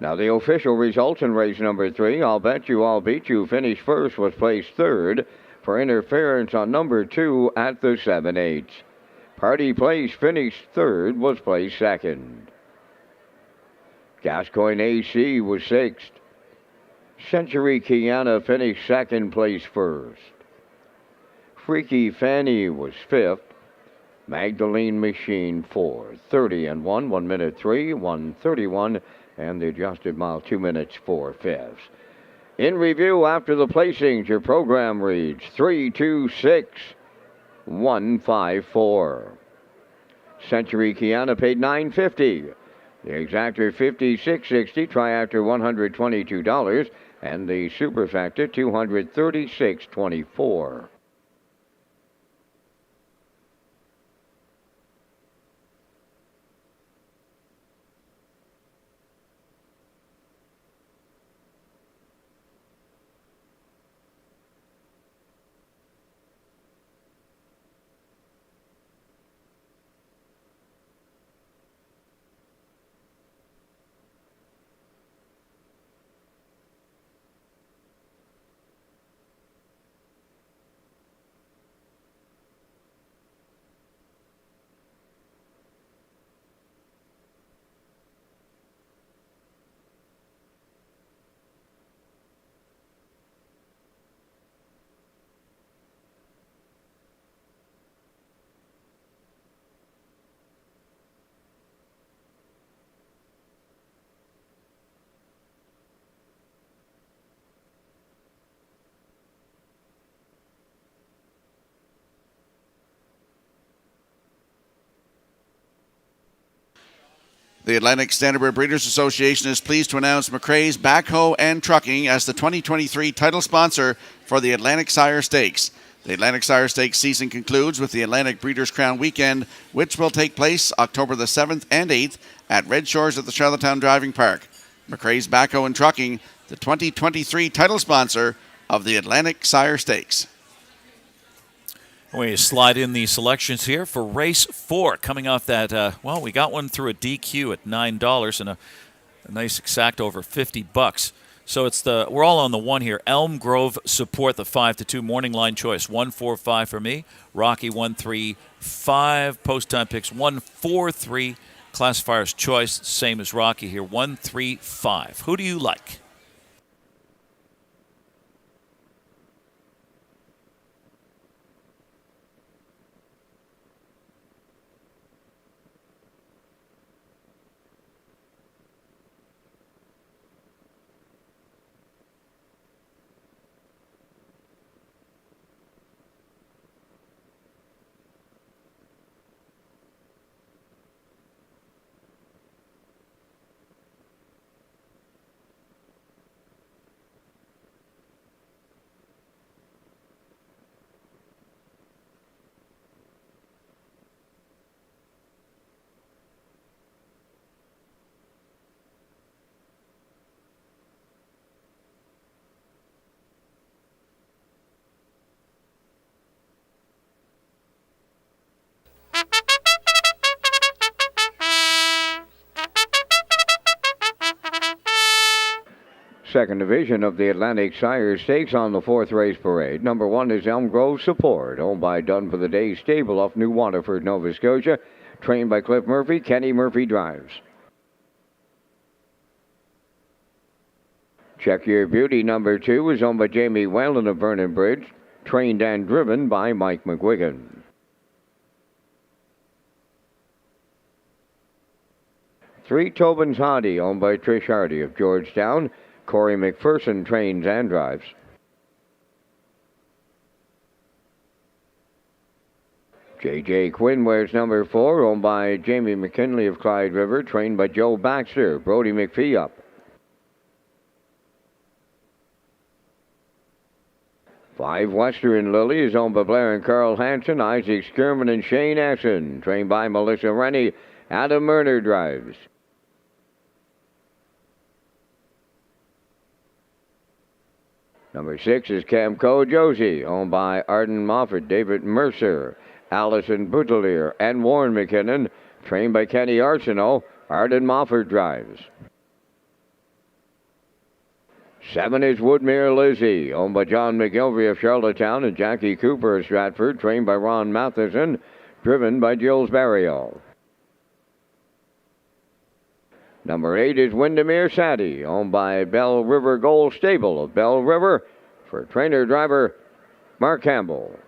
Now the official results in race number 3. I'll Bet You, I'll Beat You finished first, was placed third for interference on number 2 at the 7/8. Party Place finished third, was placed second. Gascoigne AC was sixth. Century Kiana finished second, place first. Freaky Fanny was fifth. Magdalene Machine fourth. 30-1, 1 minute 3, 1:31. And the adjusted mile, 2 minutes 4/5. In review after the placings, your program reads 326,154. Century Kiana paid $9.50. The exactor $56.60. Triactor $122, and the superfactor $236.24. The Atlantic Standardbird Breeders Association is pleased to announce McRae's Backhoe and Trucking as the 2023 title sponsor for the Atlantic Sire Stakes. The Atlantic Sire Stakes season concludes with the Atlantic Breeders' Crown Weekend, which will take place October the 7th and 8th at Redshores at the Charlottetown Driving Park. McRae's Backhoe and Trucking, the 2023 title sponsor of the Atlantic Sire Stakes. We slide in the selections here for race 4, coming off that, we got one through a DQ at $9 and a nice exact over $50. So we're all on the one here. Elm Grove Support, the 5-2 morning line choice. 1-4-5 for me. Rocky 1-3-5. Post time picks 1-4-3. Classifier's choice, same as Rocky here. 1-3-5. Who do you like? Second division of the Atlantic Sire Stakes on the 4th race parade. Number 1 is Elm Grove Support, owned by Done for the Day Stable off New Waterford, Nova Scotia. Trained by Cliff Murphy, Kenny Murphy drives. Check Your Beauty, number 2, is owned by Jamie Whalen of Vernon Bridge. Trained and driven by Mike McGuigan. Three Tobin's Hardy, owned by Trish Hardy of Georgetown. Corey McPherson trains and drives. J.J. Quinn wears number 4, owned by Jamie McKinley of Clyde River, trained by Joe Baxter. Brody McPhee up. 5 Western Lily is owned by Blair and Carl Hansen, Isaac Skirman and Shane Essen, trained by Melissa Rennie. Adam Murner drives. Number 6 is Camco Josie, owned by Arden Moffat, David Mercer, Allison Boutelier, and Warren McKinnon, trained by Kenny Arsenault. Arden Moffat drives. 7 is Woodmere Lizzie, owned by John McGilvery of Charlottetown and Jackie Cooper of Stratford, trained by Ron Matheson, driven by Jules Barriol. Number 8 is Windermere Sadie, owned by Bell River Gold Stable of Bell River, for trainer-driver Mark Campbell.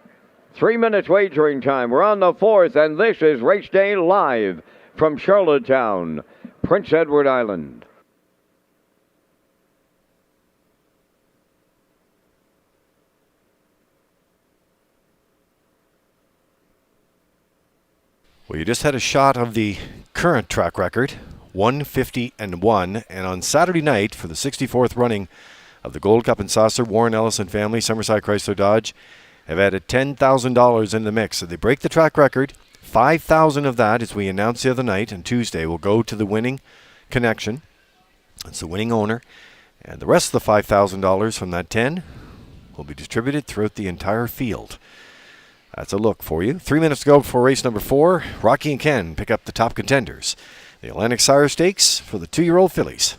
3 minutes wagering time. We're on the 4th, and this is Race Day live from Charlottetown, Prince Edward Island. Well, you just had a shot of the current track record. 150-1, and on Saturday night for the 64th running of the Gold Cup and Saucer, Warren Ellison family, Summerside Chrysler Dodge, have added $10,000 in the mix. So they break the track record. $5,000 of that, as we announced the other night on Tuesday, will go to the winning connection. It's the winning owner. And the rest of the $5,000 from that 10 will be distributed throughout the entire field. That's a look for you. 3 minutes to go before race number 4. Rocky and Ken pick up the top contenders. The Atlantic Sire Stakes for the 2-year-old fillies.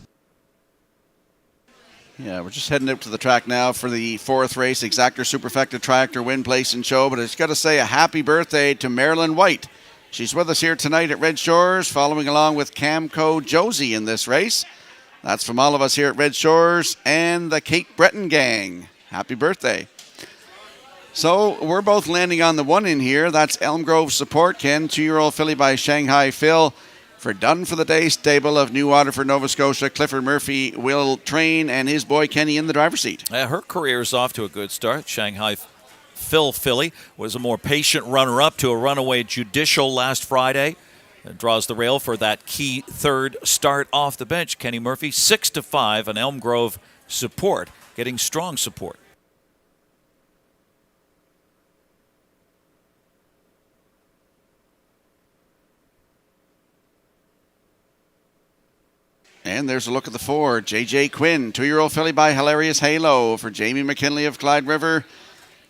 Yeah, we're just heading up to the track now for the 4th race, Exactor Superfecta Tractor Win, Place and Show. But I just got to say a happy birthday to Marilyn White. She's with us here tonight at Red Shores, following along with Camco Josie in this race. That's from all of us here at Red Shores and the Kate Breton gang. Happy birthday. So we're both landing on the 1 in here. That's Elm Grove Support, Ken, 2-year-old filly by Shanghai Phil. For Done for the Day stable of New Waterford, Nova Scotia, Clifford Murphy will train, and his boy Kenny in the driver's seat. Her career is off to a good start. Shanghai Phil filly was a more patient runner-up to a runaway Judicial last Friday. draws the rail for that key third start off the bench. Kenny Murphy, 6-5, an Elm Grove support, getting strong support. And there's a look at the 4. J.J. Quinn, 2-year-old filly by Hilarious Halo for Jamie McKinley of Clyde River.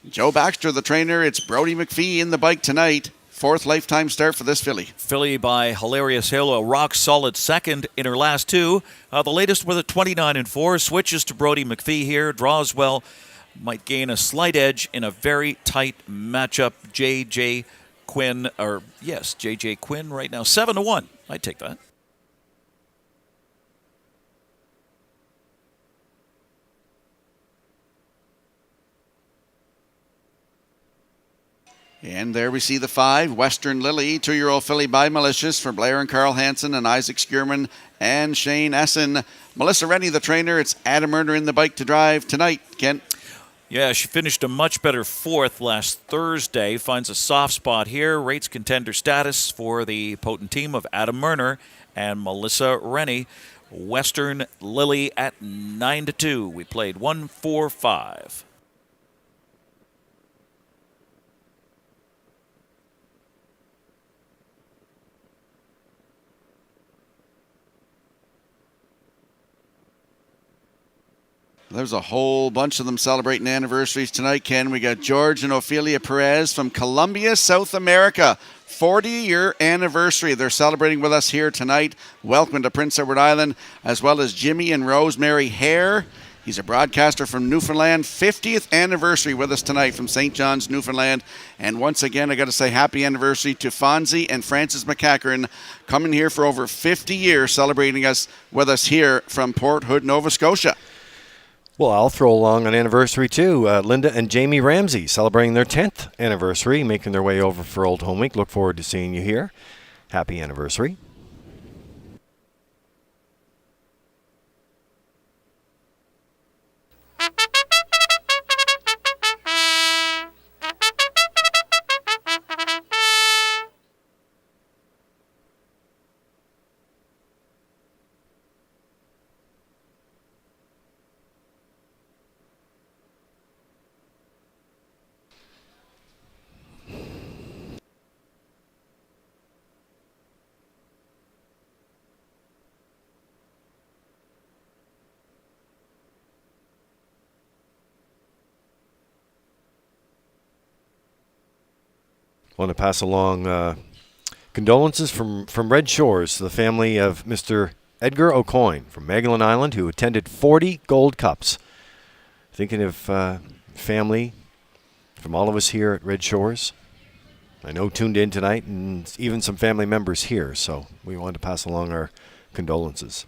Joe Baxter, the trainer. It's Brody McPhee in the bike tonight. 4th lifetime start for this filly. Filly by Hilarious Halo, a rock-solid second in her last 2. The latest with a 29-4. Switches to Brody McPhee here. Draws well. Might gain a slight edge in a very tight matchup. J.J. Quinn right now. 7-1. I'd take that. And there we see the 5, Western Lily, 2-year-old filly by Malicious for Blair and Carl Hansen and Isaac Skierman and Shane Essen. Melissa Rennie, the trainer. It's Adam Erner in the bike to drive tonight. Kent? Yeah, she finished a much better 4th last Thursday. Finds a soft spot here. Rates contender status for the potent team of Adam Erner and Melissa Rennie. Western Lily at 9-2. We played 1-4-5. There's a whole bunch of them celebrating anniversaries tonight, Ken. We got George and Ophelia Perez from Colombia, South America. 40-year anniversary. They're celebrating with us here tonight. Welcome to Prince Edward Island, as well as Jimmy and Rosemary Hare. He's a broadcaster from Newfoundland. 50th anniversary with us tonight from St. John's, Newfoundland. And once again, I got to say happy anniversary to Fonzie and Francis McCackern, coming here for over 50 years, celebrating us with us here from Port Hood, Nova Scotia. Well, I'll throw along an anniversary too. Linda and Jamie Ramsey celebrating their 10th anniversary, making their way over for Old Home Week. Look forward to seeing you here. Happy anniversary. Want to pass along condolences from Red Shores to the family of Mr. Edgar O'Coin from Magdalen Island, who attended 40 Gold Cups. Thinking of family from all of us here at Red Shores. I know tuned in tonight, and even some family members here, so we wanted to pass along our condolences.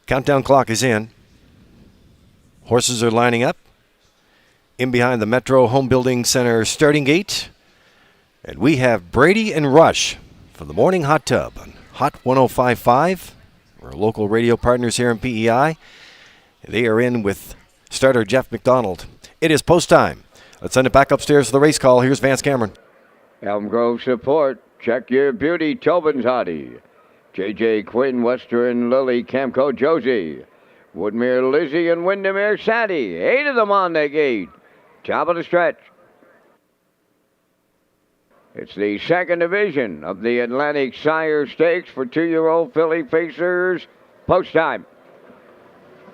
Countdown clock is in. Horses are lining up in behind the Metro Home Building Center starting gate. And we have Brady and Rush from the Morning Hot Tub on Hot 105.5. Our local radio partners here in PEI. They are in with starter Jeff McDonald. It is post time. Let's send it back upstairs to the race call. Here's Vance Cameron. Elm Grove support. Check your beauty, Tobin's Hottie. J.J. Quinn, Western Lily, Camco Josie. Woodmere Lizzie and Windermere Sadie. 8 of them on the gate. Top of the stretch. It's the second division of the Atlantic Sire Stakes for 2-year-old filly pacers. Post time.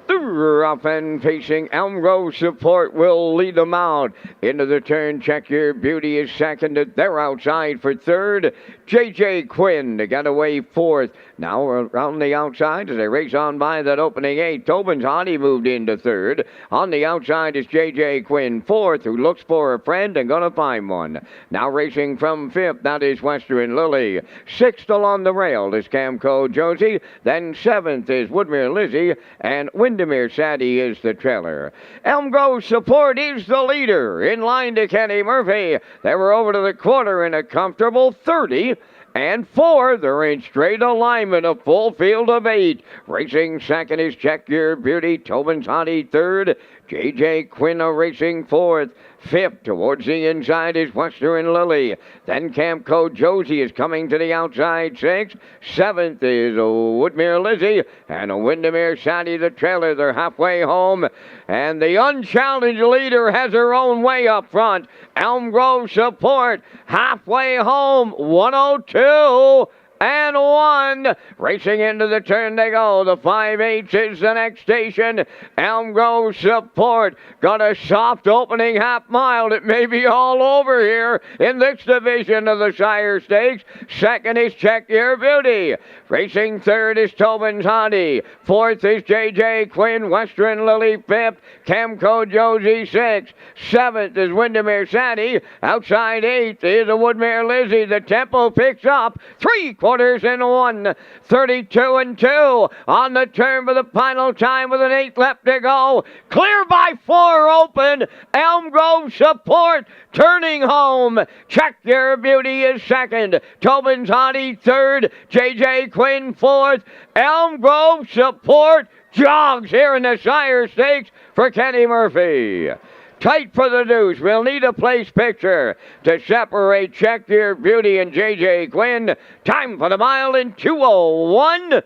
Rough and facing Elm Grove Support will lead them out. Into the turn, Check Your Beauty is second. They're outside for third. J.J. Quinn got away fourth. Now around the outside as they race on by that opening eight. Tobin's Hottie moved into third. On the outside is J.J. Quinn, fourth, who looks for a friend and gonna find one. Now racing from fifth, that is Western Lily. Sixth along the rail is Camco Josie. Then seventh is Woodmere Lizzie. And Windermere Sadie is the trailer. Elm Grove Support is the leader. In line to Kenny Murphy. They were over to the quarter in a comfortable 30. And 4, they're in straight alignment, a full field of 8. Racing second is Check Your Beauty, Tobin's Hottie third, J.J. Quinn racing fourth. Fifth, towards the inside, is Western Lily. Then Camco Josie is coming to the outside 6. Seventh is Woodmere Lizzie. And Windermere Sadie, the trailer. They're halfway home. And the unchallenged leader has her own way up front. Elm Grove Support halfway home. 102. And 1. Racing into the turn they go. The 5/8 is the next station. Elm Grove Support got a soft opening half mile. It may be all over here in this division of the Shire Stakes. Second is Check Your Beauty. Racing third is Tobin's Hottie. Fourth is J.J. Quinn. Western Lily fifth. Camco Josie sixth. Seventh is Windermere Sadie. Outside eighth is a Woodmere Lizzie. The tempo picks up. 3/4 and 1. 32 and 2 on the turn for the final time with an 8 left to go. Clear by 4 open. Elm Grove Support turning home. Check Your Beauty is second. Tobin's Hottie third. J.J. Quinn fourth. Elm Grove Support jogs here in the Shire Stakes for Kenny Murphy. Tight for the deuce. We'll need a place picture to separate Check Your Beauty and J.J. Quinn. Time for the mile in 2:01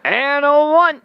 and a 1.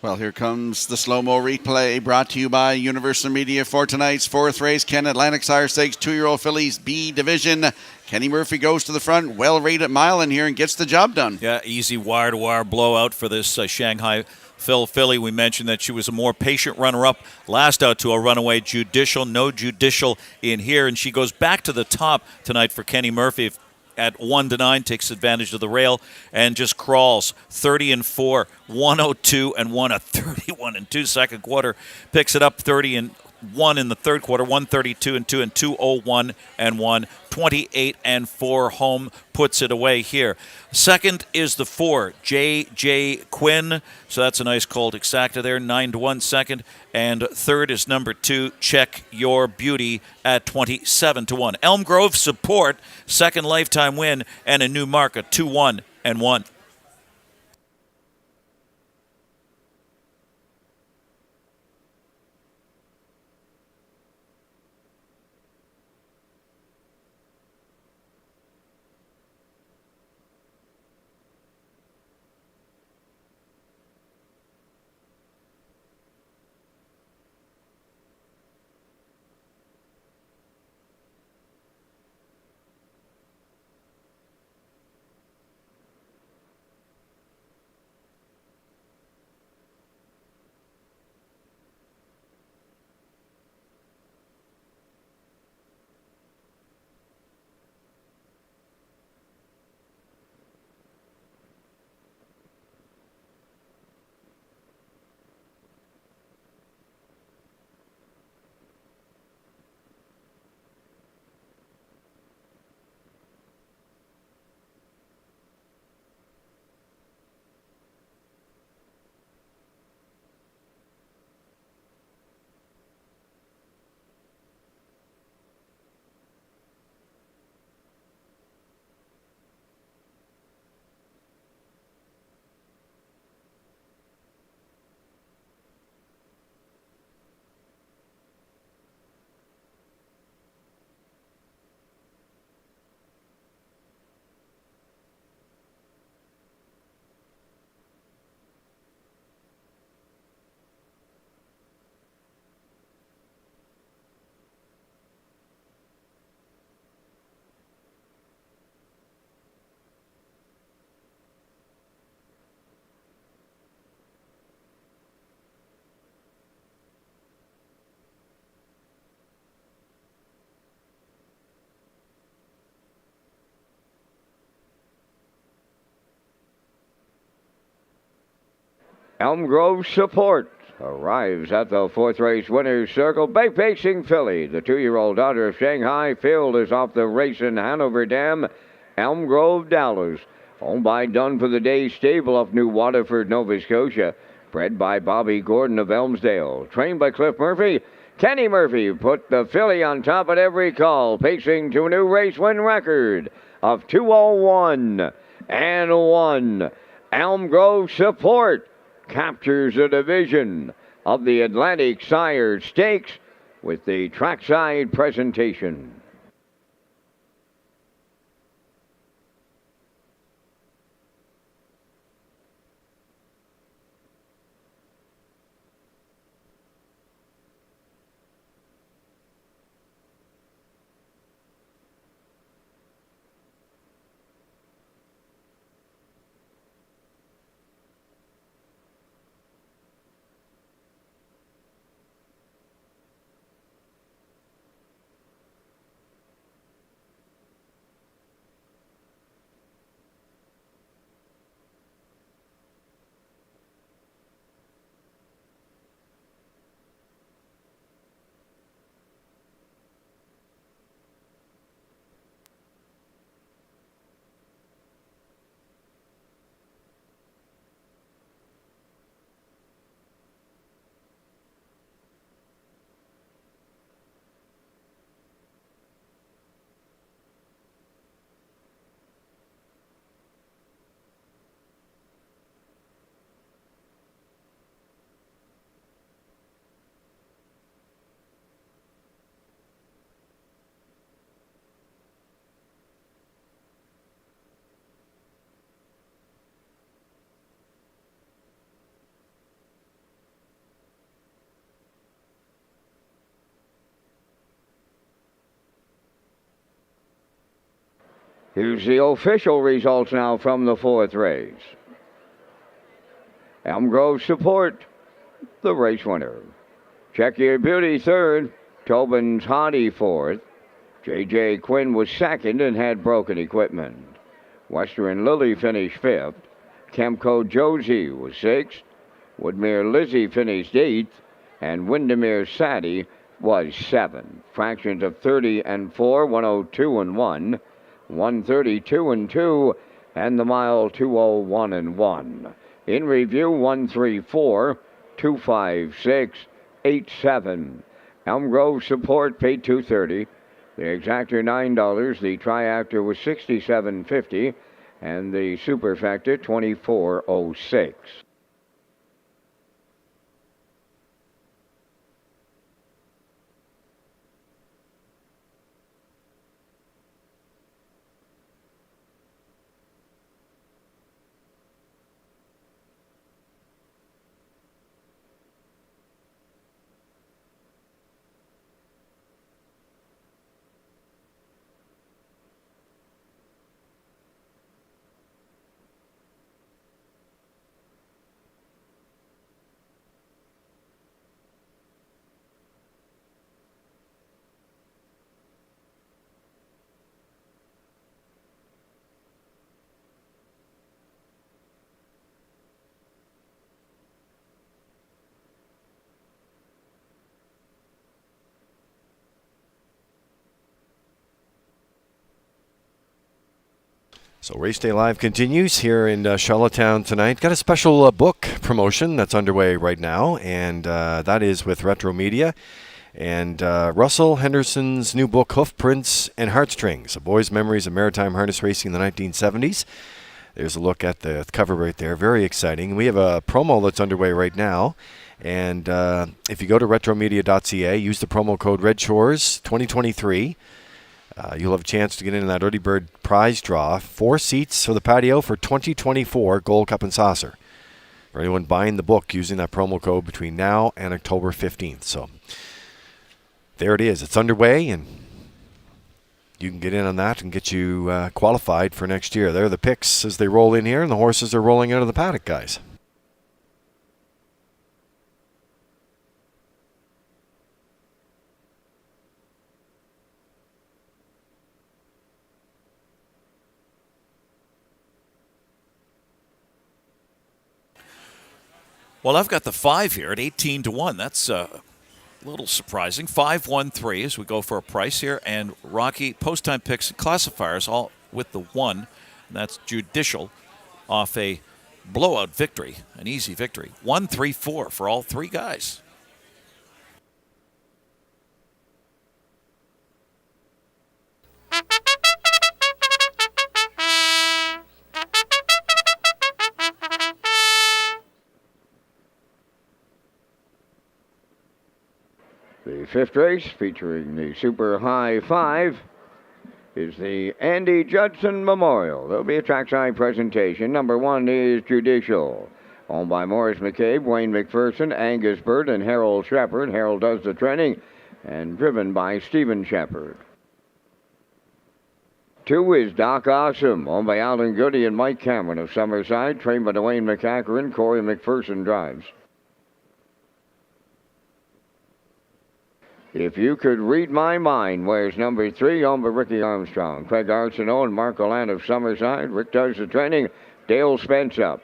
Well, here comes the slow-mo replay brought to you by Universal Media for tonight's fourth race. Ken Atlantic Sire Stakes 2-year-old fillies B division. Kenny Murphy goes to the front, well-rated mile in here and gets the job done. Yeah, easy wire-to-wire blowout for this Shanghai Phil filly. We mentioned that she was a more patient runner-up last out to a runaway Judicial. No Judicial in here, and she goes back to the top tonight for Kenny Murphy. At 1-9, takes advantage of the rail and just crawls. 30 and 4, 102 and 1, a 31 and 2 second quarter. Picks it up 30 and 1 in the third quarter, 132 and 2 and 201 and 1. 28 and 4 home, puts it away here. Second is the 4, J.J. Quinn. So that's a nice cold exacta there, 9-1 second. And third is number 2, Check Your Beauty at 27-1. Elm Grove Support, second lifetime win and a new mark of 2-1 and 1. Elm Grove Support arrives at the fourth race winner's circle. Bay Pacing Filly, the 2-year-old daughter of Shanghai Field, is off the race in Hanover Dam. Elm Grove Dallas, owned by Done for the Day Stable of New Waterford, Nova Scotia. Bred by Bobby Gordon of Elmsdale. Trained by Cliff Murphy. Kenny Murphy put the filly on top at every call, pacing to a new race win record of 2:01 and 1. Elm Grove Support captures a division of the Atlantic Sire Stakes with the trackside presentation. Here's the official results now from the fourth race. Elm Grove Support, the race winner. Check Your Beauty third. Tobin's Hottie fourth. J.J. Quinn was second and had broken equipment. Western Lily finished fifth. Kemco Josie was sixth. Woodmere Lizzie finished eighth. And Windermere Sadie was seventh. Fractions of 30 and 4, 102 and 1. 132 and 2, and the mile 201 and 1. In review, 134, 256, 87. Elm Grove Support paid $2.30. The exactor $9. The triactor was $67.50, and the superfecta $24.06. So Race Day Live continues here in Charlottetown tonight. Got a special book promotion that's underway right now, and that is with Retro Media. And Russell Henderson's new book, Hoof Prints and Heartstrings, A Boy's Memories of Maritime Harness Racing in the 1970s. There's a look at the cover right there. Very exciting. We have a promo that's underway right now. And if you go to retromedia.ca, use the promo code REDSHORES 2023. You'll have a chance to get in that early bird prize draw. 4 seats for the patio for 2024 Gold Cup and Saucer. For anyone buying the book using that promo code between now and October 15th. So there it is. It's underway, and you can get in on that and get you qualified for next year. There are the picks as they roll in here, and the horses are rolling out of the paddock, guys. Well, I've got the 5 here at 18 to 1. That's a little surprising. 5-1-3 as we go for a price here. And Rocky, post time picks and classifiers all with the 1. And that's Judicial off a blowout victory, an easy victory. 1-3-4 for all three guys. The fifth race, featuring the Super High 5, is the Andy Judson Memorial. There'll be a trackside presentation. Number 1 is Judicial, owned by Morris McCabe, Wayne McPherson, Angus Bird, and Harold Shepard. Harold does the training, and driven by Stephen Shepard. 2 is Doc Awesome, owned by Alan Goody and Mike Cameron of Summerside, trained by Dwayne McCackeren. Corey McPherson drives. If You Could Read My Mind, wears number 3, owned by Ricky Armstrong, Craig Arsenault, and Mark Land of Summerside. Rick does the training. Dale Spence up.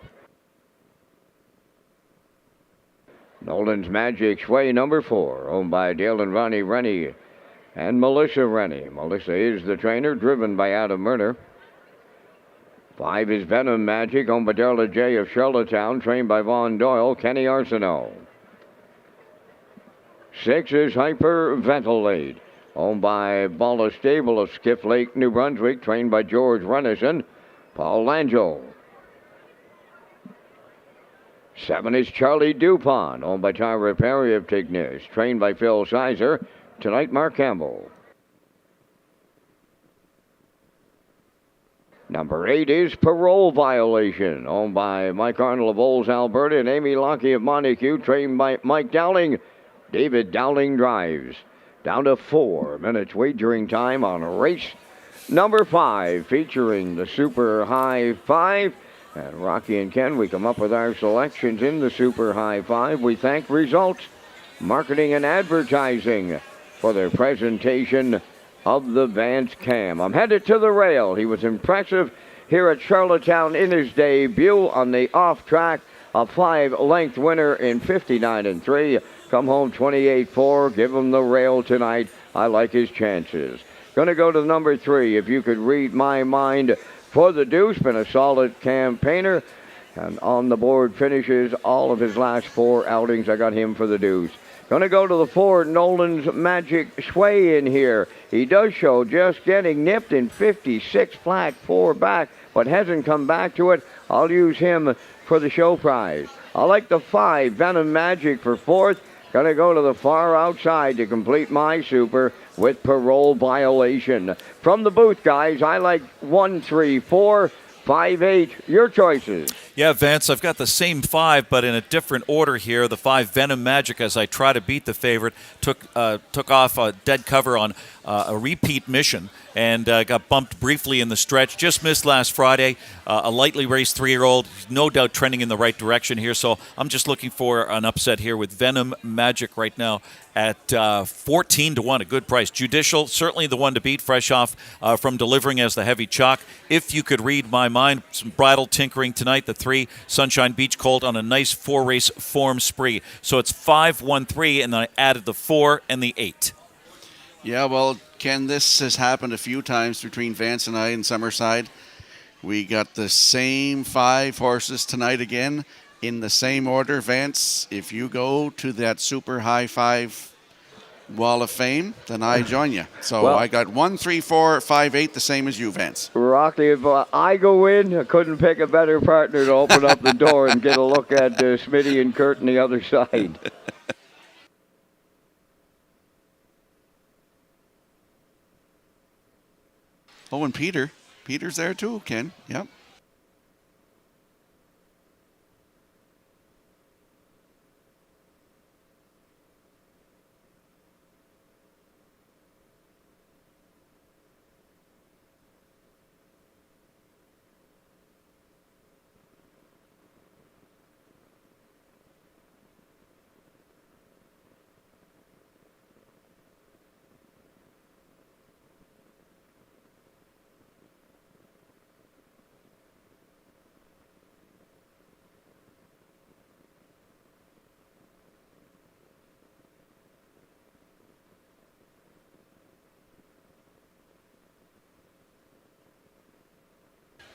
Nolan's Magic Sway, number 4, owned by Dale and Ronnie Rennie and Melissa Rennie. Melissa is the trainer, driven by Adam Murner. 5 is Venom Magic, owned by Darla J. of Charlottetown, trained by Vaughn Doyle, Kenny Arsenault. 6 is Hyperventilate, owned by Balla Stable of Skiff Lake, New Brunswick, trained by George Runnison, Paul Langell. 7 is Charlie Dupont, owned by Tyra Perry of Tignes, trained by Phil Sizer, tonight Mark Campbell. Number 8 is Parole Violation, owned by Mike Arnold of Olds, Alberta, and Amy Lockie of Montague, trained by Mike Dowling. David Dowling drives. Down to 4 minutes wagering time on race number 5, featuring the Super High 5. And Rocky and Ken, we come up with our selections in the Super High 5. We thank Results Marketing and Advertising for their presentation of the Vance Cam. I'm headed to the rail. He was impressive here at Charlottetown in his debut on the off-track. A 5-length winner in 59-3. Come home 28-4. Give him the rail tonight. I like his chances. Going to go to number 3. If You Could Read My Mind for the Deuce. Been a solid campaigner. And on the board finishes all of his last 4 outings. I got him for the Deuce. Going to go to the 4. Nolan's Magic Sway in here. He does show just getting nipped in 56 flat 4 back, but hasn't come back to it. I'll use him for the show prize. I like the 5, Venom Magic, for 4th. Gonna go to the far outside to complete my super with Parole Violation. From the booth, guys, I like 1, 3, 4, 5, 8. Your choices. Yeah, Vance, I've got the same 5, but in a different order here. The 5, Venom Magic, as I try to beat the favorite, took off a dead cover on a repeat mission and got bumped briefly in the stretch. Just missed last Friday. A lightly raced 3-year-old, no doubt trending in the right direction here. So I'm just looking for an upset here with Venom Magic right now at 14 to 1, a good price. Judicial, certainly the one to beat, fresh off from delivering as the heavy chalk. If You Could Read My Mind, some bridle tinkering tonight. The 3, Sunshine Beach Colt, on a nice 4-race form spree. So it's 5-1-3, and then I added the 4 and the 8. Yeah, well, Ken, this has happened a few times between Vance and I in Summerside. We got the same 5 horses tonight again in the same order. Vance, if you go to that Super High 5 Wall of Fame, then I join you. So well, I got 1, 3, 4, 5, 8, the same as you, Vance. Rocky, if I go in, I couldn't pick a better partner to open up the door and get a look at Smitty and Kurt on the other side. Oh, and Peter. Peter's there too, Ken. Yep.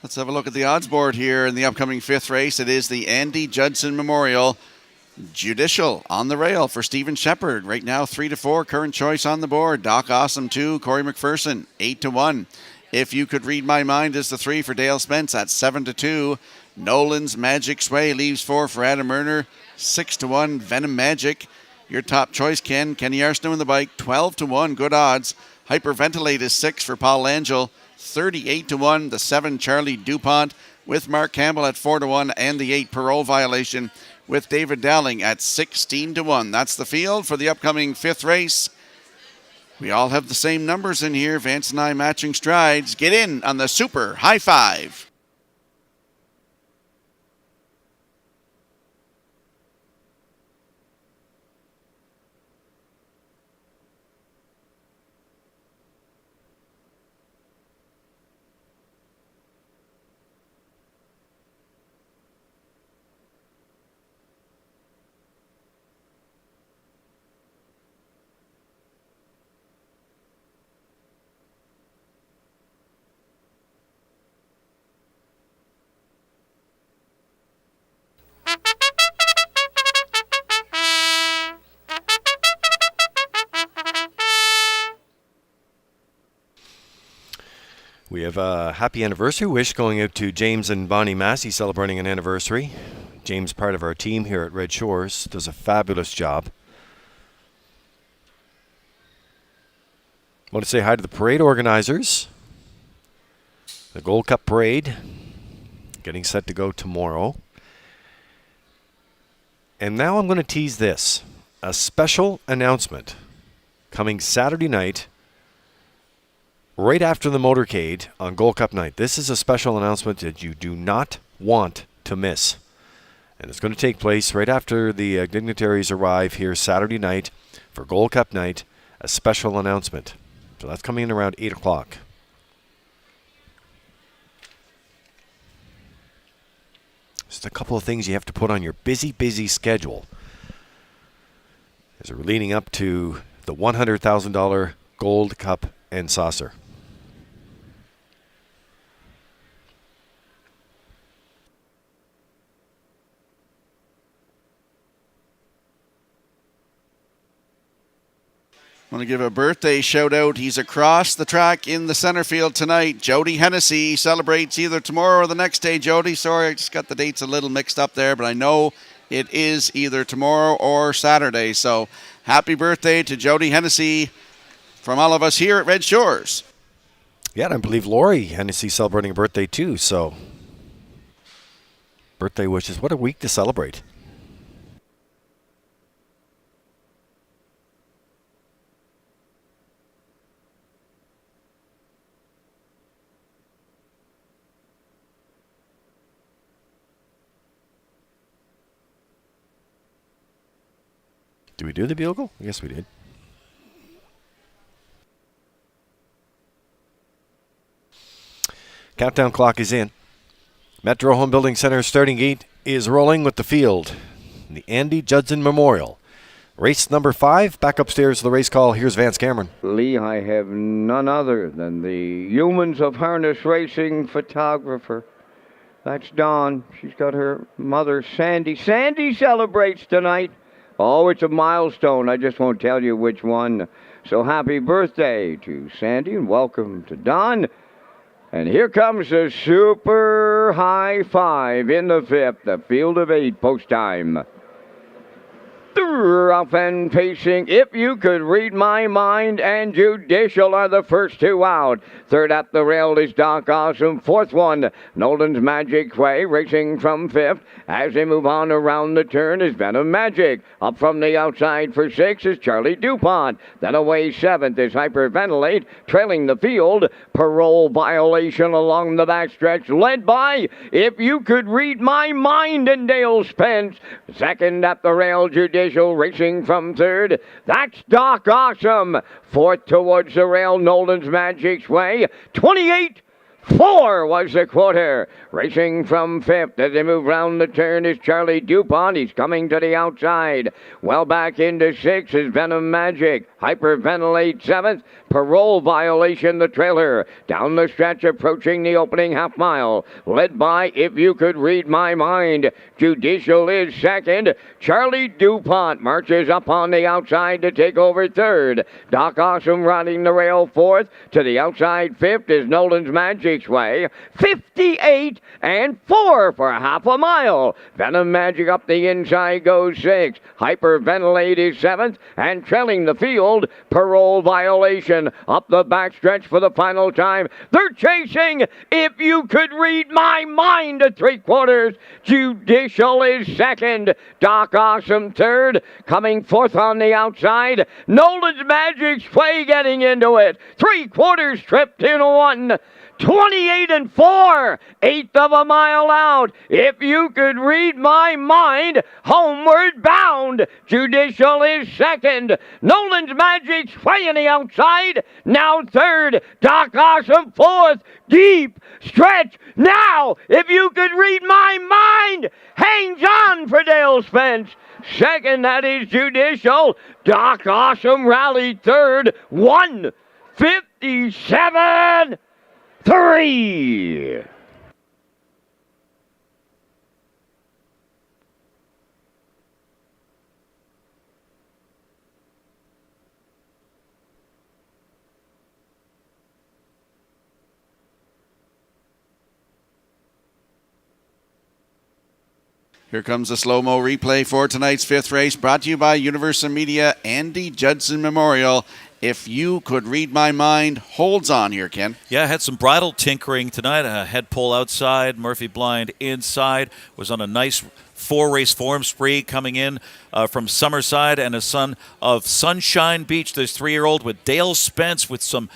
Let's have a look at the odds board here in the upcoming 5th race. It is the Andy Judson Memorial Judicial on the rail for Stephen Shepard. Right now, 3-4, current choice on the board. Doc Awesome 2, Corey McPherson, 8-1. If You Could Read My Mind is the 3 for Dale Spence at 7-2. Nolan's Magic Sway leaves 4 for Adam Erner, 6-1. Venom Magic, your top choice, Ken. Kenny Arsenault in the bike, 12-1, good odds. Hyperventilate is 6 for Paul Langell, 38-1. The 7, Charlie DuPont, with Mark Campbell at 4-1, and the 8, Parole Violation, with David Dowling at 16-1. That's the field for the upcoming 5th race. We all have the same numbers in here. Vance and I matching strides. Get in on the Super High Five. We have a happy anniversary wish going out to James and Bonnie Massey celebrating an anniversary. James, part of our team here at Red Shores, does a fabulous job. I want to say hi to the parade organizers. The Gold Cup Parade, getting set to go tomorrow. And now I'm going to tease this. A special announcement coming Saturday night, right after the motorcade on Gold Cup night. This is a special announcement that you do not want to miss. And it's going to take place right after the dignitaries arrive here Saturday night for Gold Cup night, a special announcement. So that's coming in around 8 o'clock. Just a couple of things you have to put on your busy schedule as we're leading up to the $100,000 Gold Cup and Saucer. I want to give a birthday shout out. He's across the track in the center field tonight. Jody Hennessy celebrates either tomorrow or the next day. Jody, sorry, I just got the dates a little mixed up there, but I know it is either tomorrow or Saturday. So happy birthday to Jody Hennessy from all of us here at Red Shores. Yeah, and I believe Lori Hennessy celebrating a birthday too. So birthday wishes. What a week to celebrate. Did we do the bugle? Yes, we did. Countdown clock is in. Metro Home Building Center starting gate is rolling with the field. The Andy Judson Memorial. Race number 5. Back upstairs to the race call. Here's Vance Cameron. Lee, I have none other than the Humans of Harness Racing photographer. That's Dawn. She's got her mother, Sandy. Sandy celebrates tonight. Oh, it's a milestone. I just won't tell you which one. So happy birthday to Sandy and welcome to Don. And here comes the Super High Five in the 5th, the field of 8 post time. Off and pacing, If You Could Read My Mind and Judicial are the first 2 out. Third at the rail is Doc Awesome. 4th one, Nolan's Magic Way, racing from 5th. As they move on around the turn is Venom Magic. Up from the outside for 6 is Charlie DuPont. Then away 7th is Hyperventilate, trailing the field. Parole Violation along the backstretch, led by If You Could Read My Mind and Dale Spence. Second at the rail, Judicial, racing from 3rd. That's Doc Awesome. 4th towards the rail, Nolan's Magic Way. 28 4 was the quarter. Racing from 5th as they move round the turn is Charlie DuPont. He's coming to the outside. Well back into 6th is Venom Magic. Hyperventilate 7th. Parole Violation the trailer. Down the stretch approaching the opening half mile. Led by If You Could Read My Mind. Judicial is 2nd. Charlie DuPont marches up on the outside to take over 3rd. Doc Awesome riding the rail 4th. To the outside 5th is Nolan's Magic's Way. 58 and 4 for half a mile. Venom Magic up the inside goes 6th. Hyperventilate is 7th. And trailing the field, Parole Violation up the backstretch for the final time. They're chasing If You Could Read My Mind to 3/4. Judicial is 2nd. Doc Awesome 3rd. Coming 4th on the outside. Nolan's Magic's Way getting into it. 3/4 tripped in 1. 28 and 4, 1/8 of a mile out. If You Could Read My Mind, homeward bound. Judicial is 2nd. Nolan's Magic's Way on the outside, now 3rd. Doc Awesome 4th. Deep stretch now. If You Could Read My Mind, hangs on for Dale Spence. 2nd, that is Judicial. Doc Awesome rallied 3rd. 1:57. 3. Here comes a slow-mo replay for tonight's 5th race, brought to you by Universal Media, Andy Judson Memorial. If You Could Read My Mind holds on here, Ken. Yeah, had some bridle tinkering tonight. A head pull outside, Murphy Blind inside. Was on a nice 4-race form spree coming in from Summerside, and a son of Sunshine Beach. This 3-year-old with Dale Spence with some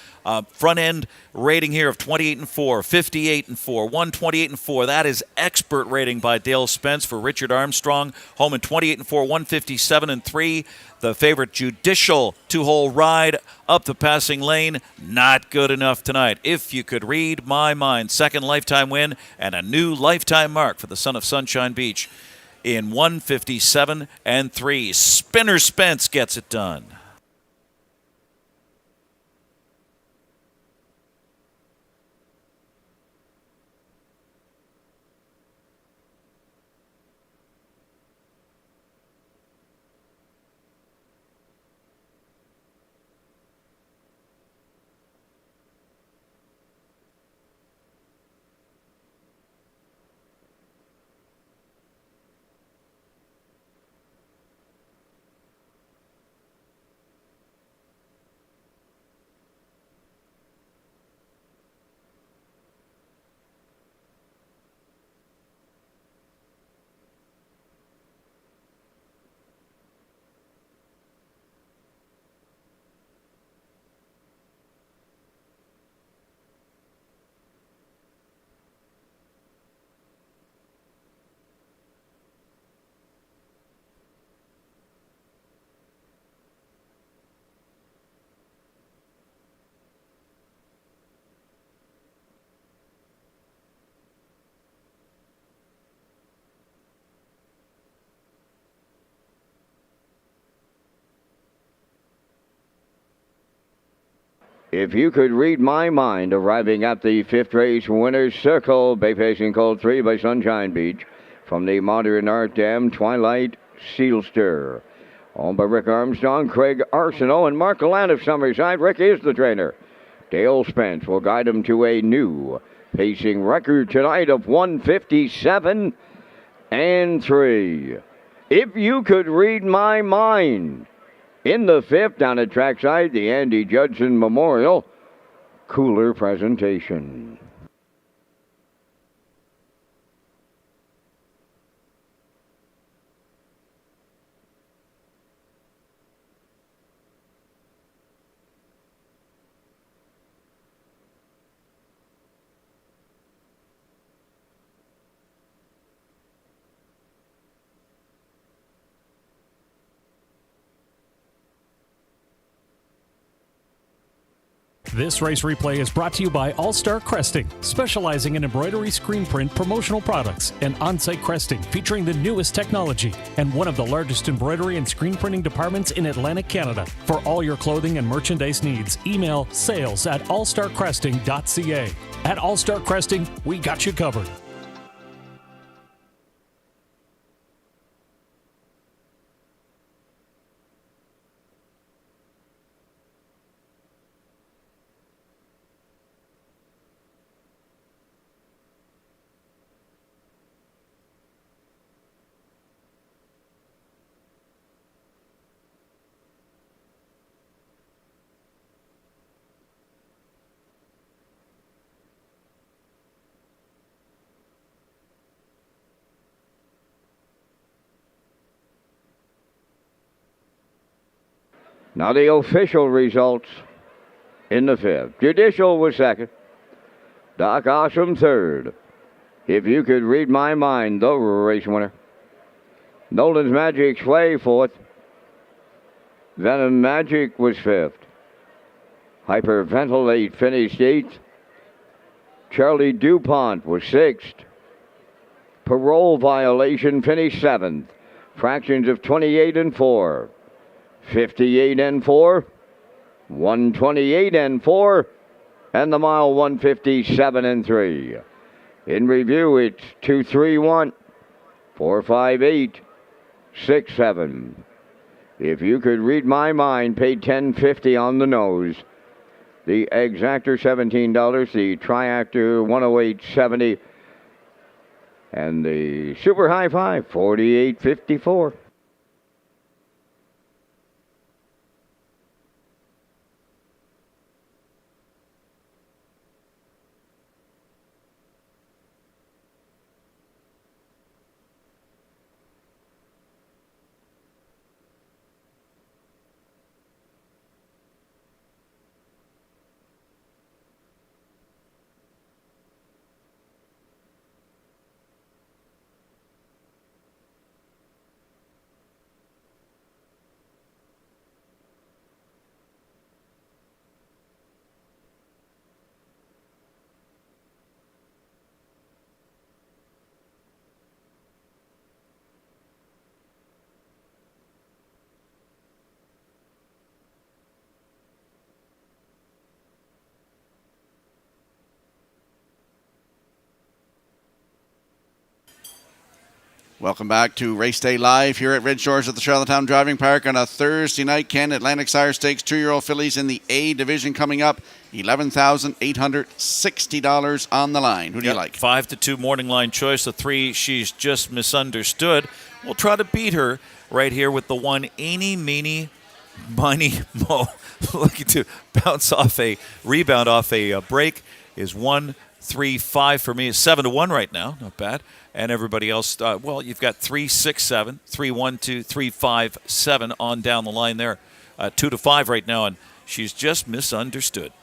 front-end rating here of 28 and 4, 58 and 4, 128 and 4. That is expert rating by Dale Spence for Richard Armstrong. Home in 28 and 4, 157 and 3. The favorite Judicial 2-hole ride up the passing lane, not good enough tonight. If You Could Read My Mind, 2nd lifetime win and a new lifetime mark for the son of Sunshine Beach in 157 and 3. Spinner Spence gets it done. If You Could Read My Mind, arriving at the 5th race winner's circle. Bay Pacing called 3 by Sunshine Beach. From the Modern Art Dam, Twilight Sealster. Owned by Rick Armstrong, Craig Arsenault, and Mark Gallant of Summerside. Rick is the trainer. Dale Spence will guide him to a new pacing record tonight of 157 and 3. If You Could Read My Mind. In the 5th, down at trackside, the Andy Judson Memorial Cooler presentation. This race replay is brought to you by All Star Cresting, specializing in embroidery, screen print, promotional products, and on-site cresting featuring the newest technology, and one of the largest embroidery and screen printing departments in Atlantic Canada. For all your clothing and merchandise needs, email sales@allstarcresting.ca. At All Star Cresting, we got you covered. Now the official results in the fifth. Judicial was second. Doc Awesome third. If You Could Read My Mind, the race winner. Nolan's Magic Sway fourth. Venom Magic was fifth. Hyperventilate finished eighth. Charlie DuPont was sixth. Parole Violation finished seventh. Fractions of 28 and 4. 58 and 4, 128 and 4, and the mile 157 and 3. In review, it's 231, 458, 67. If You Could Read My Mind, paid $10.50 on the nose. The exactor $17, the triactor $108.70, and the super high five $48.54. Welcome back to Race Day Live here at Redshores at the Charlottetown Driving Park on a Thursday night. Ken, Atlantic Sire Stakes 2-year-old fillies in the A division coming up. $11,860 on the line. Who do you like? 5-2 morning line choice. The 3, She's Just Misunderstood. We'll try to beat her right here with the 1, Eeny, Meeny, Miny, Mo. Looking to rebound off a break is 1-3-5 for me. It's 7-1 right now. Not bad. And everybody else, you've got 3-6-7, 3-1-2, 3-5-7 on down the line there. 2-5 right now, and She's Just Misunderstood.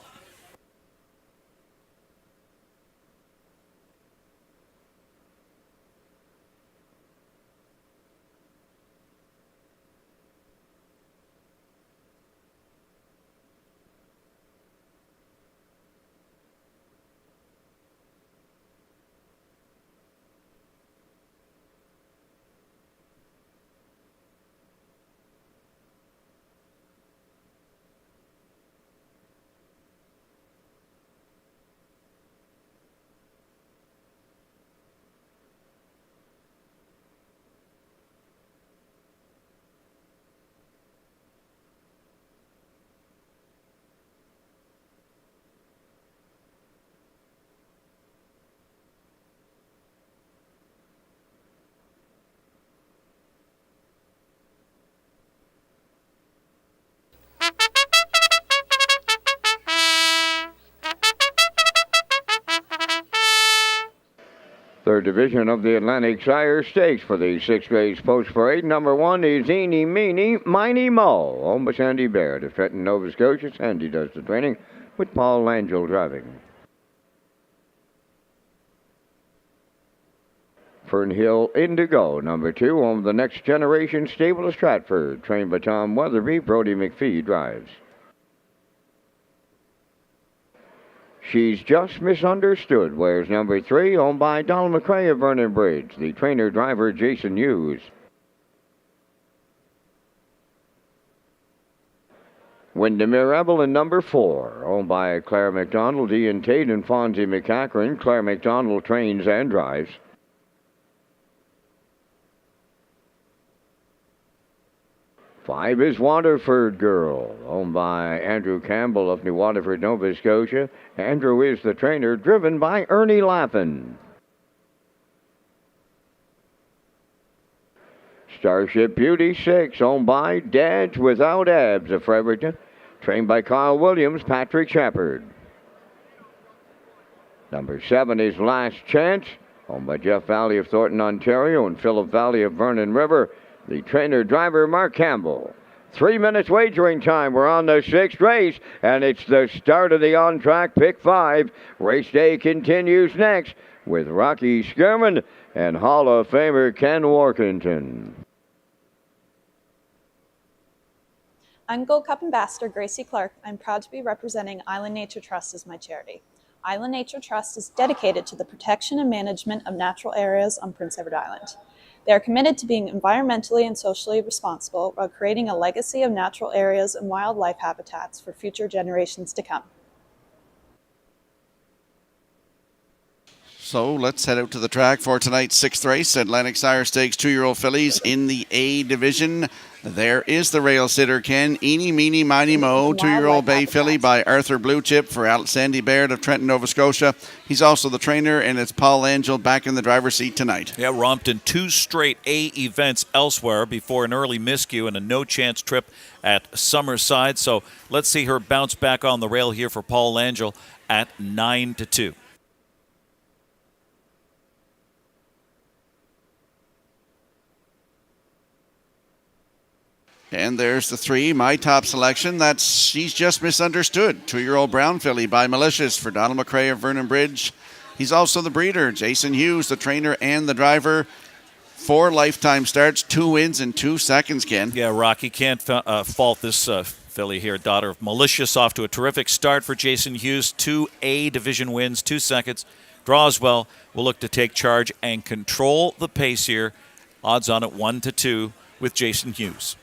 Third division of the Atlantic Sire Stakes for the 6th race post parade. Number 1 is Eeny, Meeny, Miny, Mo. Owned by Sandy Baird of Trenton, Nova Scotia. Sandy does the training with Paul Langell driving. Fernhill Indigo, number 2, owned the Next Generation Stable of Stratford. Trained by Tom Weatherby, Brody McPhee drives. She's Just Misunderstood wears number 3, owned by Donald McCrae of Vernon Bridge, the trainer-driver Jason Hughes. Windermere Rebel in number 4, owned by Claire McDonald, Ian Tate, and Fonzie McCachran. Claire McDonald trains and drives. Five is Waterford Girl, owned by Andrew Campbell of New Waterford, Nova Scotia. Andrew is the trainer, driven by Ernie Lappin. Starship Beauty 6, owned by Dads Without Abs of Fredericton, trained by Carl Williams, Patrick Shepard. Number 7 is Last Chance, owned by Jeff Valley of Thornton, Ontario, and Philip Valley of Vernon River, the trainer-driver Mark Campbell. 3 minutes wagering time. We're on the 6th race, and it's the start of the on-track Pick 5. Race day continues next with Rocky Skirman and Hall of Famer Ken Workington. I'm Gold Cup Ambassador Gracie Clark. I'm proud to be representing Island Nature Trust as my charity. Island Nature Trust is dedicated to the protection and management of natural areas on Prince Edward Island. They are committed to being environmentally and socially responsible while creating a legacy of natural areas and wildlife habitats for future generations to come. So let's head out to the track for tonight's 6th race. Atlantic Sire Stakes 2-year-old fillies in the A division. There is the rail sitter, Ken. Eeny, meeny, miny, mo. 2-year-old bay filly by Arthur Blue Chip for Sandy Baird of Trenton, Nova Scotia. He's also the trainer, and it's Paul Angel back in the driver's seat tonight. Yeah, romped in 2 straight A events elsewhere before an early miscue and a no-chance trip at Summerside. So let's see her bounce back on the rail here for Paul Angel at 9-2. And there's the 3, my top selection. That's She's Just Misunderstood. 2-year-old brown filly by Malicious for Donald McCrae of Vernon Bridge. He's also the breeder. Jason Hughes, the trainer and the driver. 4 lifetime starts, 2 wins in 2 seconds, Ken. Yeah, Rocky can't fault this filly here. Daughter of Malicious, off to a terrific start for Jason Hughes. 2 A division wins, 2 seconds. Draws well. Will look to take charge and control the pace here. Odds on it 1-2 with Jason Hughes.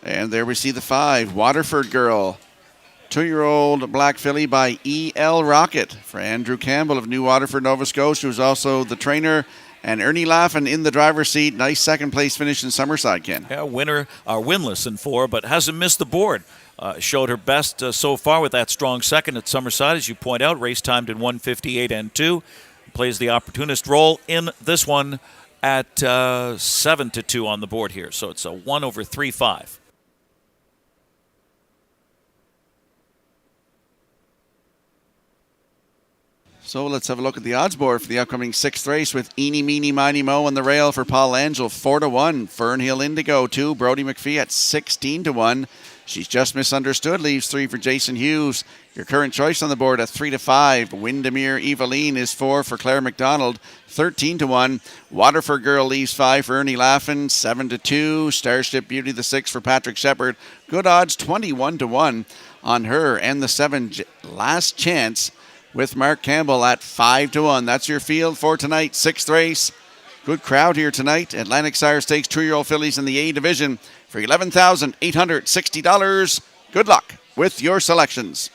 And there we see the 5, Waterford Girl. 2-year-old black filly by E.L. Rocket for Andrew Campbell of New Waterford, Nova Scotia, who's also the trainer. And Ernie Laffin in the driver's seat. Nice second-place finish in Summerside, Ken. Yeah, winless in 4, but hasn't missed the board. Showed her best so far with that strong second at Summerside, as you point out. Race timed in 1:58 and 2. Plays the opportunist role in this one at 7-2 on the board here. So it's a 1/3-5. So let's have a look at the odds board for the upcoming 6th race with Eeny, Meeny, Miny, Mo on the rail for Paul Angel, 4-1. Fernhill Indigo, 2. Brody McPhee at 16-1. She's Just Misunderstood leaves 3 for Jason Hughes. Your current choice on the board at 3-5. Windermere Eveline is 4 for Claire McDonald, 13-1. Waterford Girl leaves 5 for Ernie Laffin, 7-2. Starship Beauty, the 6 for Patrick Shepard. Good odds, 21-1 on her. And the 7, Last Chance, with Mark Campbell at 5-1. That's your field for tonight's 6th race. Good crowd here tonight. Atlantic Sire Stakes 2-year-old fillies in the A division for $11,860. Good luck with your selections.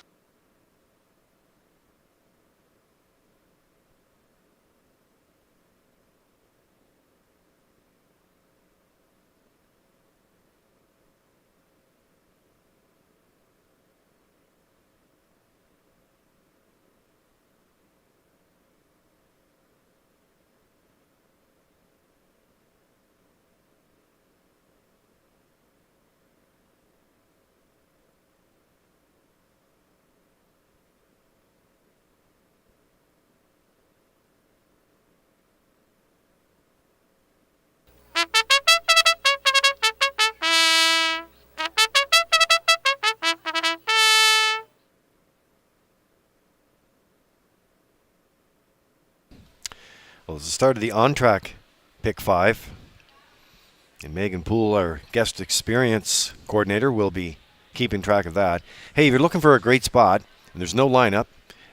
it's the start of the on-track Pick 5. And Megan Poole, our guest experience coordinator, will be keeping track of that. Hey, if you're looking for a great spot, and there's no lineup,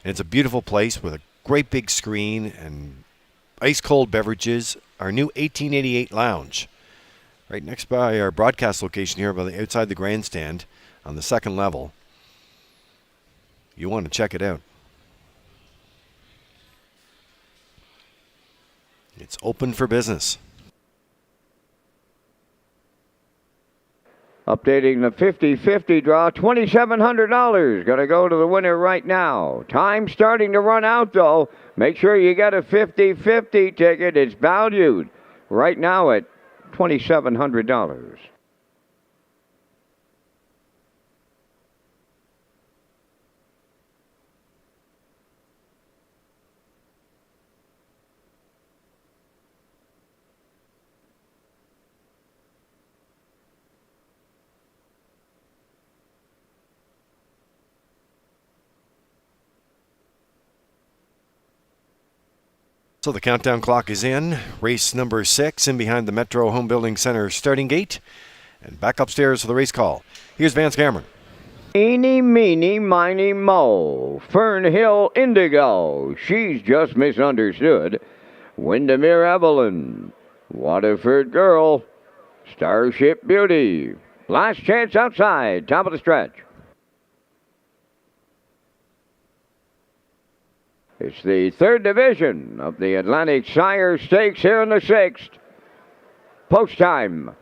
and it's a beautiful place with a great big screen and ice-cold beverages, our new 1888 Lounge, right next by our broadcast location here outside the grandstand on the second level. You want to check it out. It's open for business. Updating the 50-50 draw, $2,700. Going to go to the winner right now. Time starting to run out, though. Make sure you get a 50-50 ticket. It's valued right now at $2,700. So the countdown clock is in. Race number 6 in behind the Metro Home Building Center starting gate. And back upstairs for the race call. Here's Vance Cameron. Eeny, meeny, miny, mo. Fern Hill Indigo. She's just misunderstood. Windermere Evelyn. Waterford Girl. Starship Beauty. Last chance outside. Top of the stretch. It's the third division of the Atlantic Sire Stakes here in the 6th. Post time.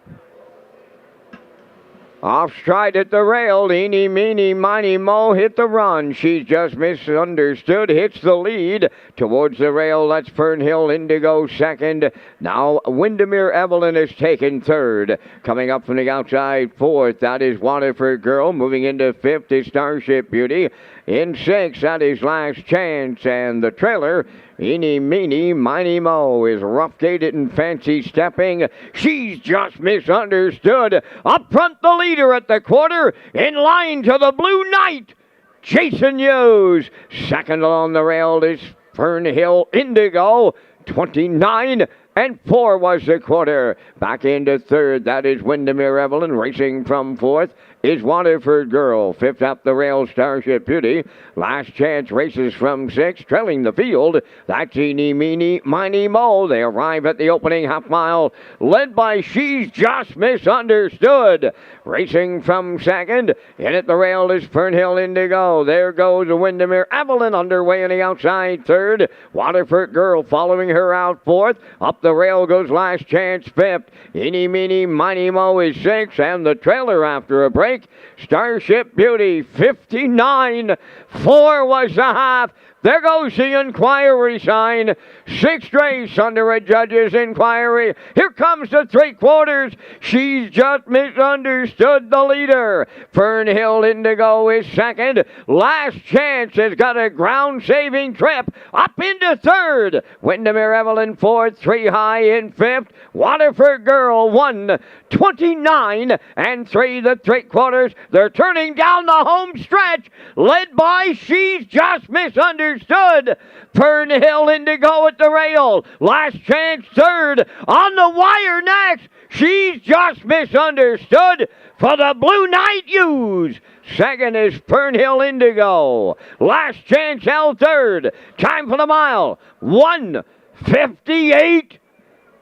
Off stride at the rail. Eeny, meeny, miny, mo hit the run. She's just misunderstood. Hits the lead. Towards the rail, that's Fern Hill Indigo second. Now Windermere Evelyn is taken third. Coming up from the outside fourth, that is Waterford Girl. Moving into fifth is Starship Beauty. In sixth, that is Last Chance. And the trailer, Eeny, meeny, miny, mo, is rough-gated and fancy stepping. She's just misunderstood. Up front, the leader at the quarter. In line to the Blue Knight, Jason Hughes. Second along the rail is Fern Hill Indigo. 29 and 4 was the quarter. Back into third, that is Windermere Evelyn. Racing from fourth is Waterford Girl. Fifth up the rail, Starship Beauty. Last Chance races from sixth, trailing the field. That's Eeny, meeny, miny, mo. They arrive at the opening half mile, led by She's Just Misunderstood. Racing from second, in at the rail is Fern Hill Indigo. There goes Windermere Evelyn underway in the outside third. Waterford Girl following her out fourth. Up the rail goes Last Chance fifth. Eeny, meeny, miny, mo is sixth, and the trailer after a break. Starship Beauty 59. 4 was the half. There goes the inquiry sign. Sixth race under a judge's inquiry. Here comes the three quarters. She's Just Misunderstood, the leader. Fern Hill Indigo is second. Last Chance has got a ground-saving trip up into third. Windermere Evelyn fourth. 3 high in fifth. Waterford Girl 1. 29 and 3, the three quarters. They're turning down the home stretch, led by She's Just Misunderstood. Fern Hill Indigo at the rail. Last Chance third. On the wire next, She's Just Misunderstood for the Blue Knight Hughes. Second is Fern Hill Indigo. Last Chance held third. Time for the mile, 1:58.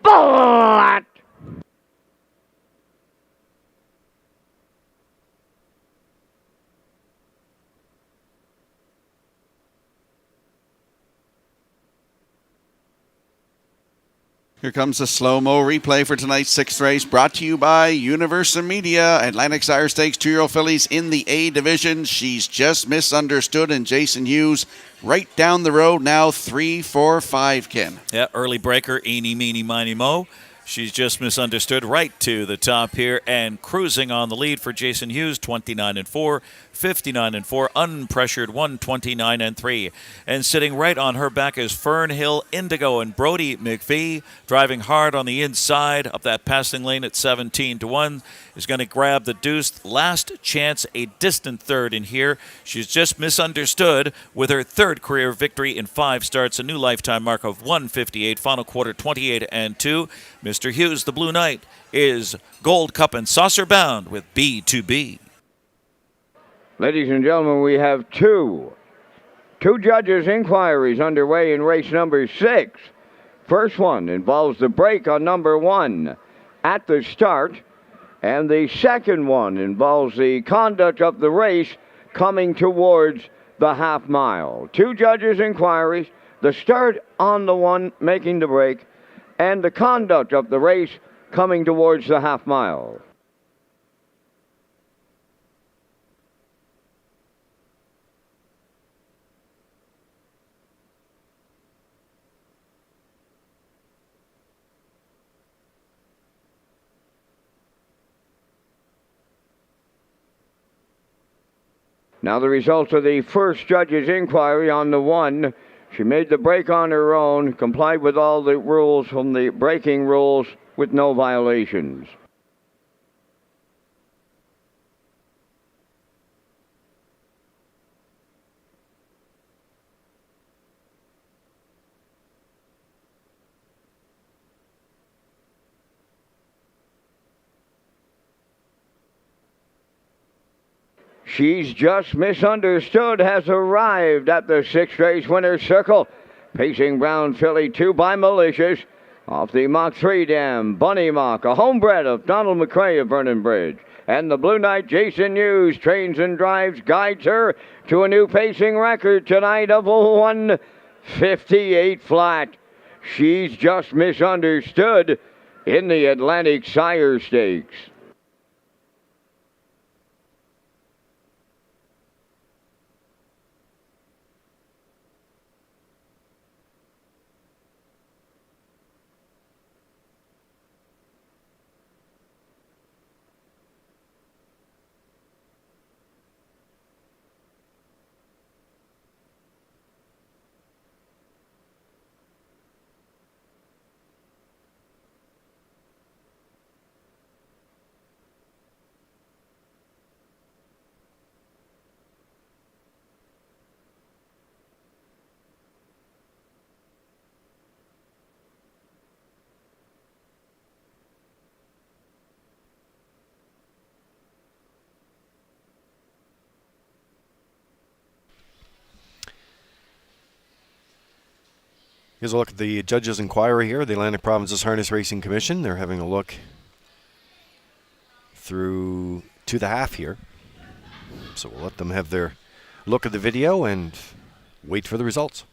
But Here comes the slow-mo replay for tonight's 6th race, brought to you by Universal Media. Atlantic Sire Stakes 2-year-old fillies in the A division. She's Just Misunderstood, and Jason Hughes right down the road now, 3-4-5, Ken. Yeah, early breaker, Eeny, Meeny, Miny, Mo. She's just misunderstood right to the top here and cruising on the lead for Jason Hughes, 29-4, 59-4, unpressured 129-3. And sitting right on her back is Fernhill Indigo and Brody McVie, driving hard on the inside up that passing lane at 17-1. Is going to grab the deuce. Last chance, a distant third in here. She's just misunderstood with her third career victory in 5 starts, a new lifetime mark of 158, final quarter 28-2. Mr. Hughes, the Blue Knight, is Gold Cup and Saucer bound with B2B. Ladies and gentlemen, we have two judges' inquiries underway in race number 6. First one involves the break on number 1 at the start, and the second one involves the conduct of the race coming towards the half mile. 2 judges' inquiries, the start on the one making the break, and the conduct of the race coming towards the half mile. Now the results of the first judge's inquiry on the one. She made the break on her own, complied with all the rules from the braking rules with no violations. She's just misunderstood, has arrived at the 6th race winner's circle. Pacing Brown Filly 2 by Malicious. Off the Mach 3 dam, Bunny Mach, a homebred of Donald McRae of Vernon Bridge. And the Blue Knight Jason Hughes trains and drives, guides her to a new pacing record tonight of 158 flat. She's just misunderstood in the Atlantic Sire Stakes. Here's a look at the judges' inquiry here, the Atlantic Provinces Harness Racing Commission. They're having a look through to the half here. So we'll let them have their look at the video and wait for the results.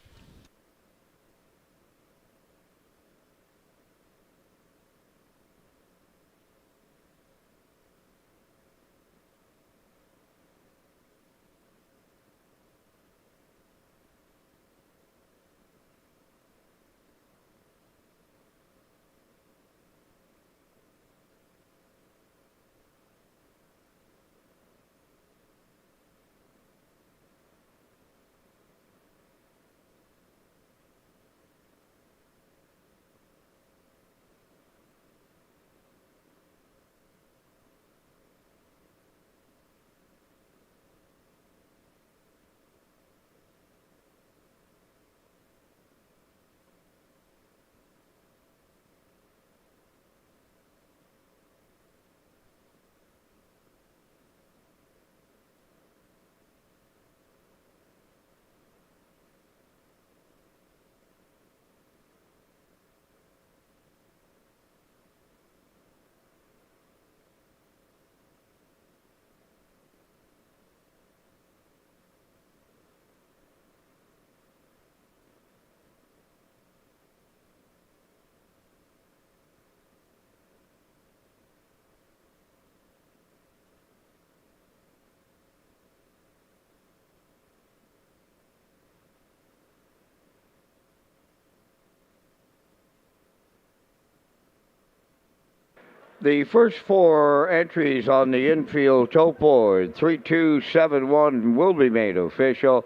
The first four entries on the infield tote board, 3271, will be made official.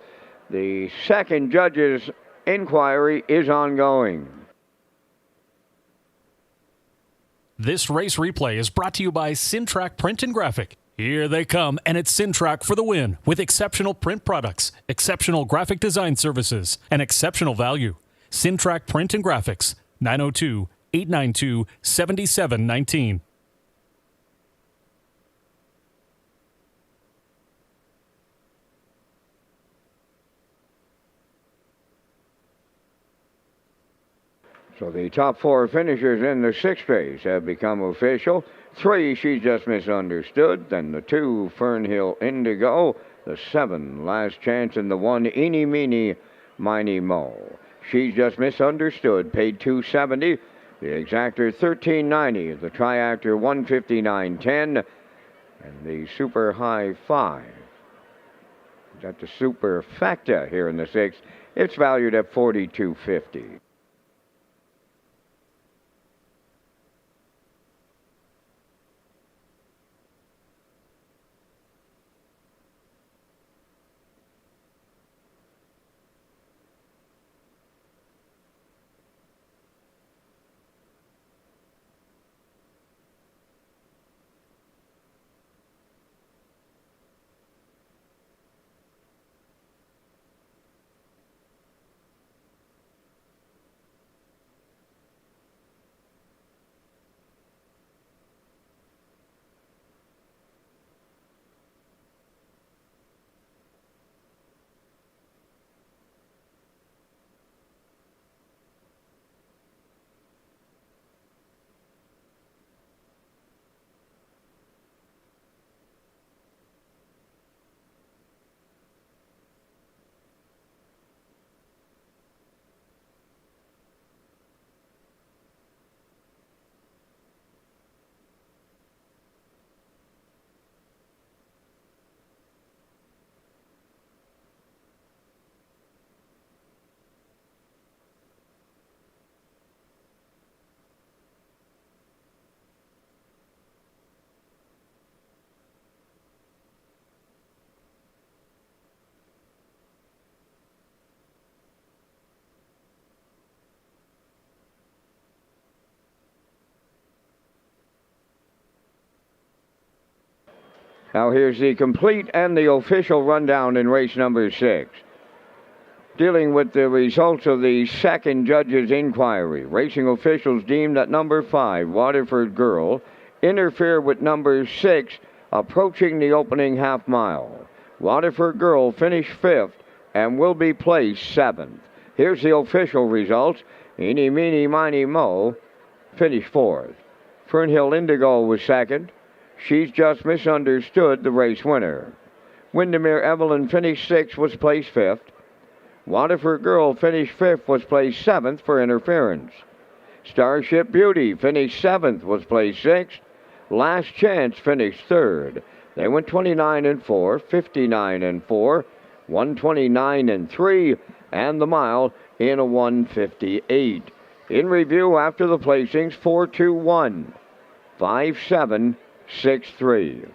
The second judge's inquiry is ongoing. This race replay is brought to you by Syntrack Print and Graphic. Here they come, and it's Syntrack for the win with exceptional print products, exceptional graphic design services, and exceptional value. Syntrack Print and Graphics, 902-892-7719. So the top four finishers in the sixth race have become official. 3, She Just Misunderstood. Then the 2, Fernhill Indigo. The 7, Last Chance. And the 1, Eeny, Meeny, Miny, Mo. She's Just Misunderstood, paid $270. The exactor $13.90. The triactor $159.10. And the super high 5. Is that the superfecta here in the sixth? It's valued at $42.50. Now here's the complete and the official rundown in race number 6. Dealing with the results of the second judge's inquiry, racing officials deemed that number 5, Waterford Girl, interfered with number 6, approaching the opening half mile. Waterford Girl finished 5th and will be placed 7th. Here's the official results. Eeny, Meeny, Miny, Mo finished 4th. Fernhill Indigo was 2nd. She's Just Misunderstood, the race winner. Windermere Evelyn finished 6th, was placed 5th. Waterford Girl finished 5th, was placed 7th for interference. Starship Beauty finished 7th, was placed 6th. Last Chance finished 3rd. They went 29-4, 59-4, 129-3, and the mile in a 158. In review after the placings, 4-2-1, 5-7, 6-3.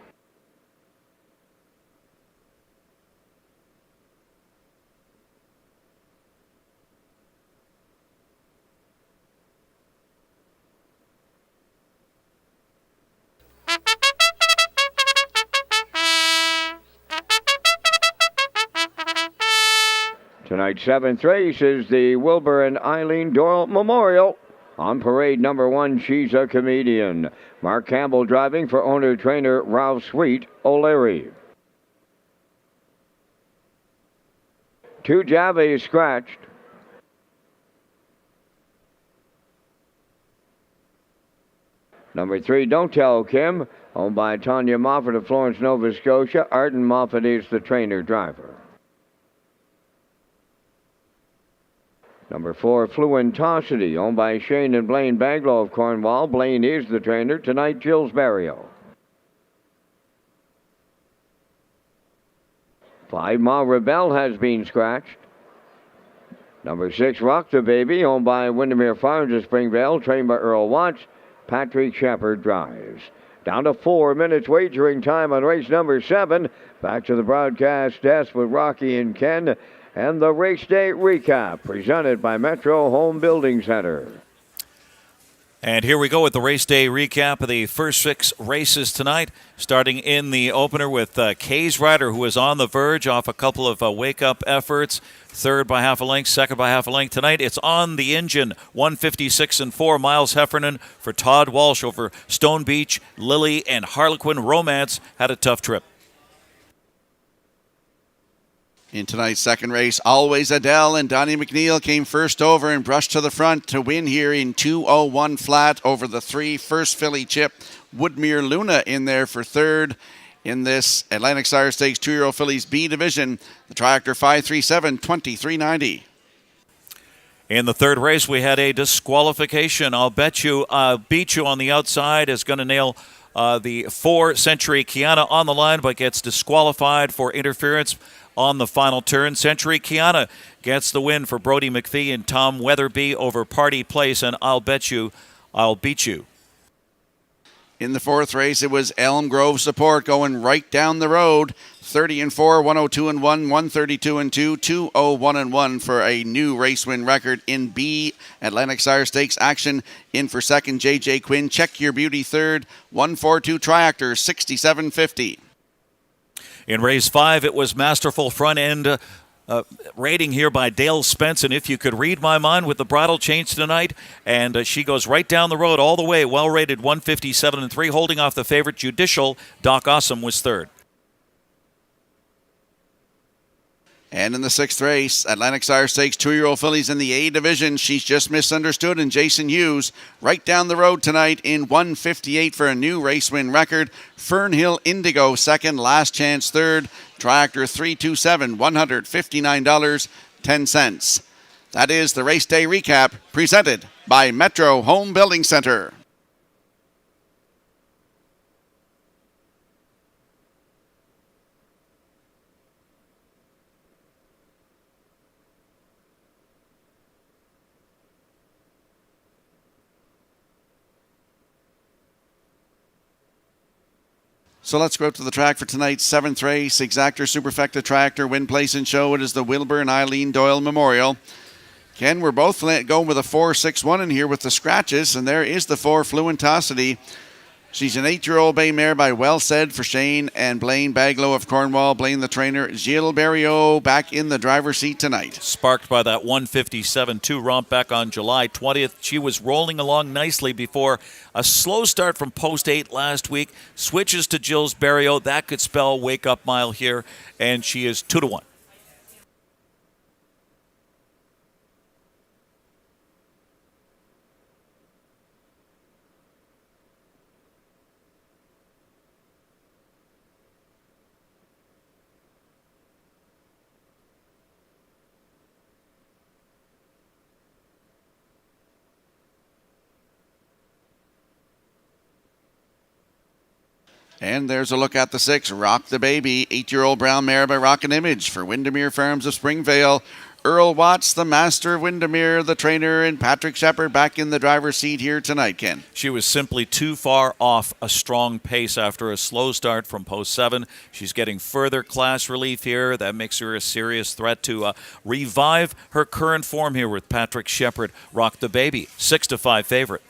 Tonight's 7th race is the Wilbur and Eileen Doyle Memorial. On parade number 1, She's a Comedian. Mark Campbell driving for owner-trainer Ralph Sweet O'Leary. 2 Javes scratched. Number 3, Don't Tell Kim, owned by Tanya Moffat of Florence, Nova Scotia. Arden Moffat is the trainer-driver. Number 4, Fluentosity, owned by Shane and Blaine Baglow of Cornwall. Blaine is the trainer. Tonight, Jill's Barrio. 5, Ma Rebel has been scratched. Number 6, Rock the Baby, owned by Windermere Farms of Springvale, trained by Earl Watts. Patrick Shepard drives. Down to 4 minutes wagering time on race number 7. Back to the broadcast desk with Rocky and Ken and the race day recap presented by Metro Home Building Center. And here we go with the race day recap of the first 6 races tonight, starting in the opener with Kay's Rider, who is on the verge off a couple of wake-up efforts. Third by half a length, second by half a length. Tonight it's on the engine, 156 and 4. Miles Heffernan for Todd Walsh over Stone Beach. Lily and Harlequin Romance had a tough trip. In tonight's second race, Always Adele and Donnie McNeil came first over and brushed to the front to win here in 2:01 flat over the 3 first filly chip. Woodmere Luna in there for third. In this Atlantic Sire Stakes 2-year-old fillies B division, the tractor 537, 23.90. In the third race, we had a disqualification. I'll Beat You on the outside is going to nail the 4 Century Kiana on the line, but gets disqualified for interference on the final turn. Century Kiana gets the win for Brody McPhee and Tom Weatherby over Party Place and I'll Beat You. In the fourth race, it was Elm Grove Support going right down the road. 30 and 4, 102 and 1, 132 and 2, 201 and 1 for a new race win record in B Atlantic Sire Stakes action. In for second, JJ Quinn. Check Your Beauty third. 142 Triactor, 67.50. In race 5, it was Masterful Front End rating here by Dale Spence, and If You Could Read My Mind with the bridle change tonight, and she goes right down the road all the way, well rated 157 and 3, holding off the favorite Judicial. Doc Awesome was third. And in the sixth race, Atlantic Sire Stakes 2-year-old fillies in the A division. She's Just Misunderstood and Jason Hughes right down the road tonight in 158 for a new race win record. Fernhill Indigo second, Last Chance third. Tractor 327, $159.10. That is the race day recap presented by Metro Home Building Center. So let's go out to the track for tonight's seventh race. Exactor Superfecta Tractor, win, place, and show. It is the Wilbur and Eileen Doyle Memorial. Ken, we're both going with a 4-6-1 in here with the scratches, and there is the 4 Fluentosity. She's an 8-year-old bay mare by Well Said for Shane and Blaine Baglow of Cornwall. Blaine the trainer. Gilles Barriot back in the driver's seat tonight. Sparked by that 157-2 romp back on July 20th. She was rolling along nicely before a slow start from post 8 last week. Switches to Gilles Barriot. That could spell wake-up mile here, and she is 2-1. And there's a look at the 6, Rock the Baby, 8-year-old brown mare by Rockin' Image for Windermere Farms of Springvale. Earl Watts, the master of Windermere, the trainer, and Patrick Shepard back in the driver's seat here tonight, Ken. She was simply too far off a strong pace after a slow start from post 7. She's getting further class relief here. That makes her a serious threat to revive her current form here with Patrick Shepard. Rock the Baby, 6-5 favorite.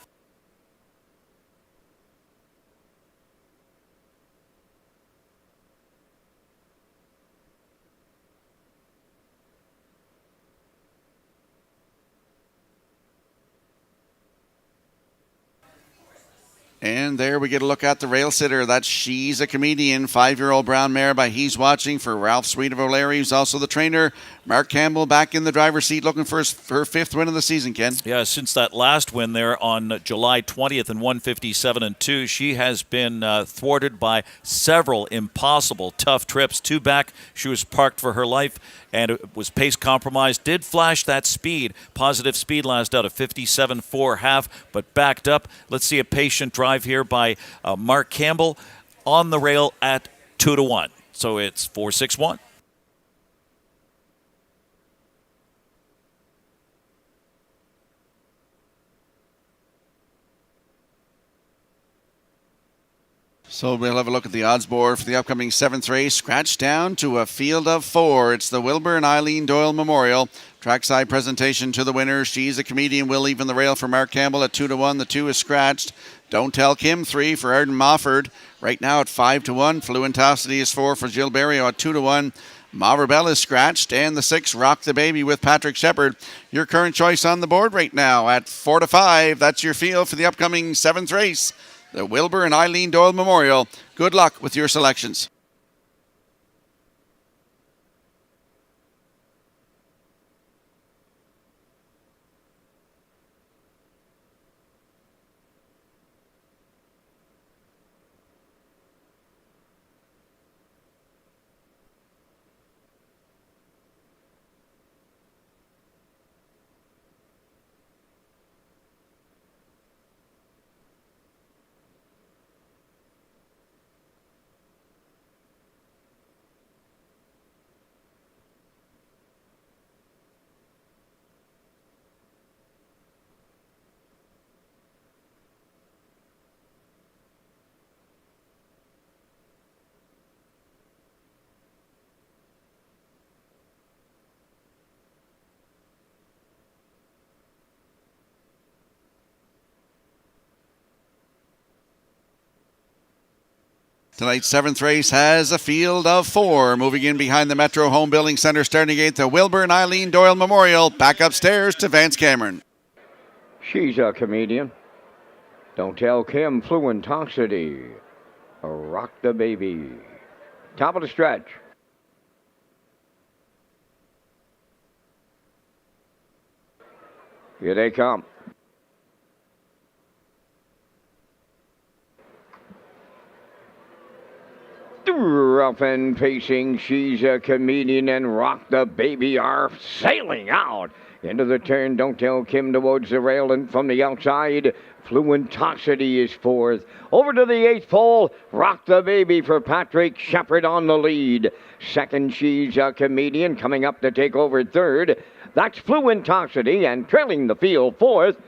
And there we get a look at the rail sitter. That's She's a Comedian, 5-year-old brown mare by He's Watching for Ralph Sweet of O'Leary, who's also the trainer. Mark Campbell back in the driver's seat looking for her 5th win of the season, Ken. Yeah, since that last win there on July 20th in 157-2, she has been thwarted by several impossible tough trips. 2 back, she was parked for her life, and it was pace compromised. Did flash that speed, positive speed last out of 57.4 half, but backed up. Let's see a patient drive here by Mark Campbell on the rail at 2-1. So it's 4-6-1. So we'll have a look at the odds board for the upcoming 7th race. Scratched down to a field of 4. It's the Wilbur and Eileen Doyle Memorial. Trackside presentation to the winner. She's a Comedian. Will even the rail for Mark Campbell at 2-1. The 2 is scratched. Don't Tell Kim 3 for Arden Mofford. Right now at 5-1. Fluentosity is 4 for Jill Berrio at 2-1. Maribel is scratched, and the 6, Rock the Baby with Patrick Shepard. Your current choice on the board right now at 4-5. That's your field for the upcoming 7th race, the Wilbur and Eileen Doyle Memorial. Good luck with your selections. Tonight's 7th race has a field of 4. Moving in behind the Metro Home Building Center starting gate, the Wilbur and Eileen Doyle Memorial. Back upstairs to Vance Cameron. She's a Comedian. Don't Tell Kim, Fluentosity. Rock the Baby. Top of the stretch. Here they come. Rough and pacing, She's a Comedian and Rock the Baby are sailing out into the turn. Don't Tell Kim towards the rail, and from the outside, Fluentosity is 4th. Over to the 8th pole, Rock the Baby for Patrick Shepard on the lead. 2nd, She's a Comedian coming up to take over 3rd. That's Fluentosity, and trailing the field 4th,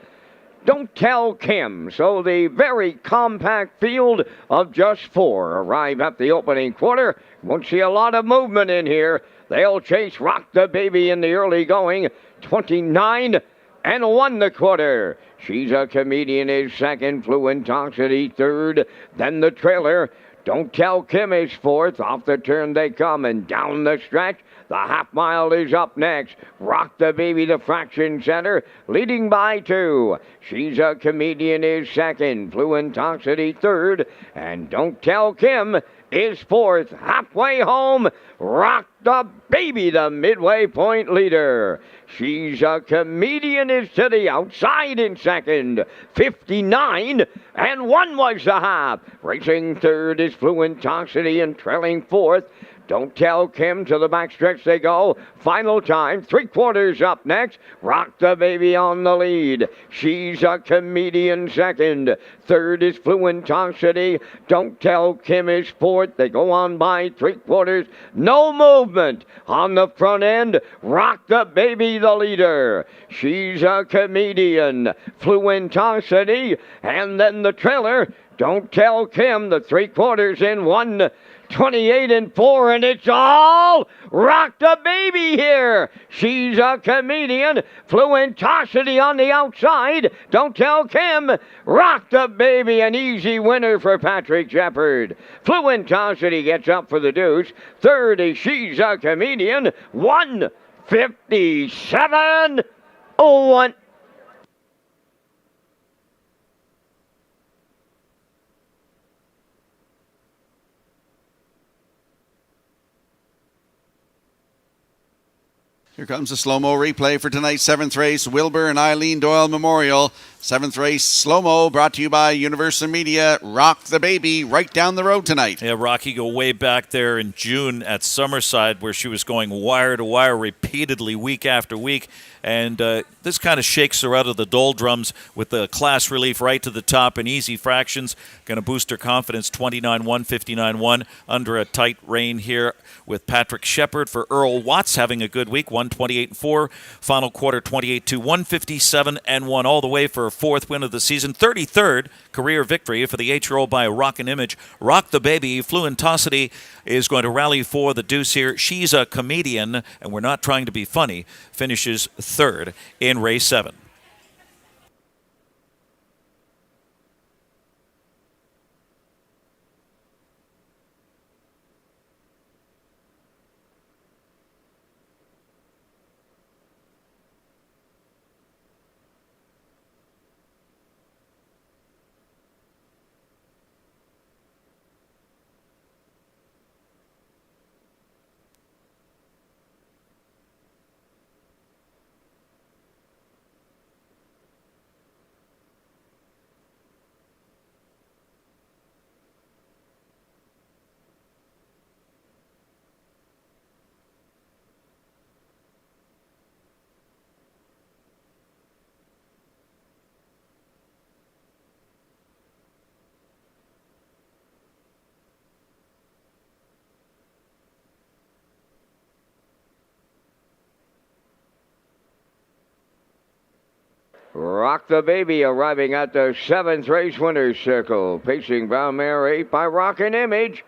Don't Tell Kim. So the very compact field of just 4 arrive at the opening quarter. Won't see a lot of movement in here. They'll chase Rock the Baby in the early going. 29 and 1 the quarter. She's a Comedian is 2nd, Fluentosity 3rd. Then the trailer, Don't Tell Kim is 4th. Off the turn they come and down the stretch. The half mile is up next. Rock the Baby, the fraction center, leading by 2. She's a Comedian is 2nd, Fluentosity 3rd, and Don't Tell Kim is 4th. Halfway home, Rock the Baby, the midway point leader. She's a Comedian is to the outside in 2nd. 59 and 1 was the half. Racing 3rd is Fluentosity, and trailing 4th, Don't Tell Kim. To the backstretch they go. Final time, 3/4 up next. Rock the Baby on the lead. She's a Comedian 2nd. 3rd is Fluentosity. Don't Tell Kim is 4th. They go on by 3/4. No movement on the front end. Rock the Baby the leader. She's a Comedian. Fluentosity. And then the trailer, Don't Tell Kim, the 3/4 in 1:28 and 4, and it's all Rock the Baby here. She's a Comedian. Fluentosity on the outside. Don't Tell Kim. Rock the Baby, an easy winner for Patrick Shepard. Fluentosity gets up for the deuce. 3rd is She's a Comedian. 1:57.01. Here comes a slow-mo replay for tonight's 7th race, Wilbur and Eileen Doyle Memorial. 7th race slow-mo brought to you by Universal Media. Rock the Baby right down the road tonight. Yeah, Rocky go way back there in June at Summerside, where she was going wire to wire repeatedly week after week. And this kind of shakes her out of the doldrums with the class relief right to the top in easy fractions. Going to boost her confidence. 29-1, 59-1 under a tight rein here with Patrick Shepard. For Earl Watts having a good week. 128-4. Final quarter 28-2, 157-1 all the way for 4th win of the season, 33rd career victory for the 8-year-old by Rockin' Image. Rock the Baby, Fluentosity, is going to rally for the deuce here. She's a comedian, and we're not trying to be funny, finishes 3rd in race 7. Rock the Baby arriving at the 7th race winner's circle. Pacing Brown Mare 8 by Rockin' Image.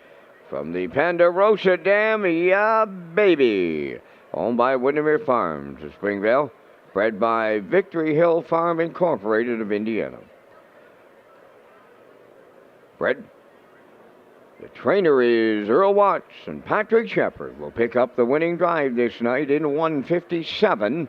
From the Ponderosa Dam, Yeah Baby. Owned by Windermere Farms of Springvale. Bred by Victory Hill Farm Incorporated of Indiana. Bred. The trainer is Earl Watts, and Patrick Shepard will pick up the winning drive this night in 1:57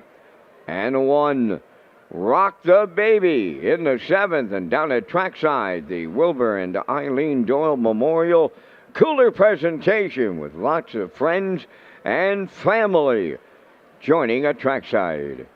and 1. Rock the Baby in the 7th, and down at trackside, the Wilbur and Eileen Doyle Memorial Cooler presentation with lots of friends and family joining at trackside.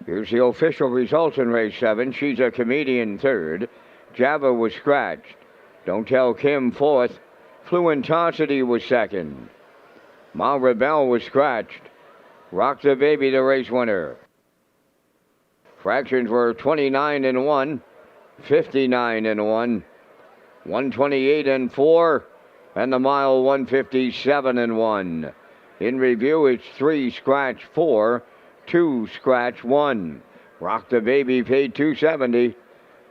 Here's the official results in race 7. She's a Comedian 3rd. Java was scratched. Don't Tell Kim 4th. Fluentosity was 2nd. Ma Rebel was scratched. Rock the Baby, the race winner. Fractions were 29 and 1, 59 and 1, 128 and 4, and the mile 157 and 1. In review, it's 3 scratch 4. 2 scratch 1. Rock the Baby paid $270.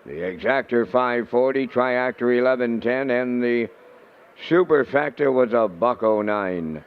The Exactor $540, Triactor $1110, and the Super Factor was $109.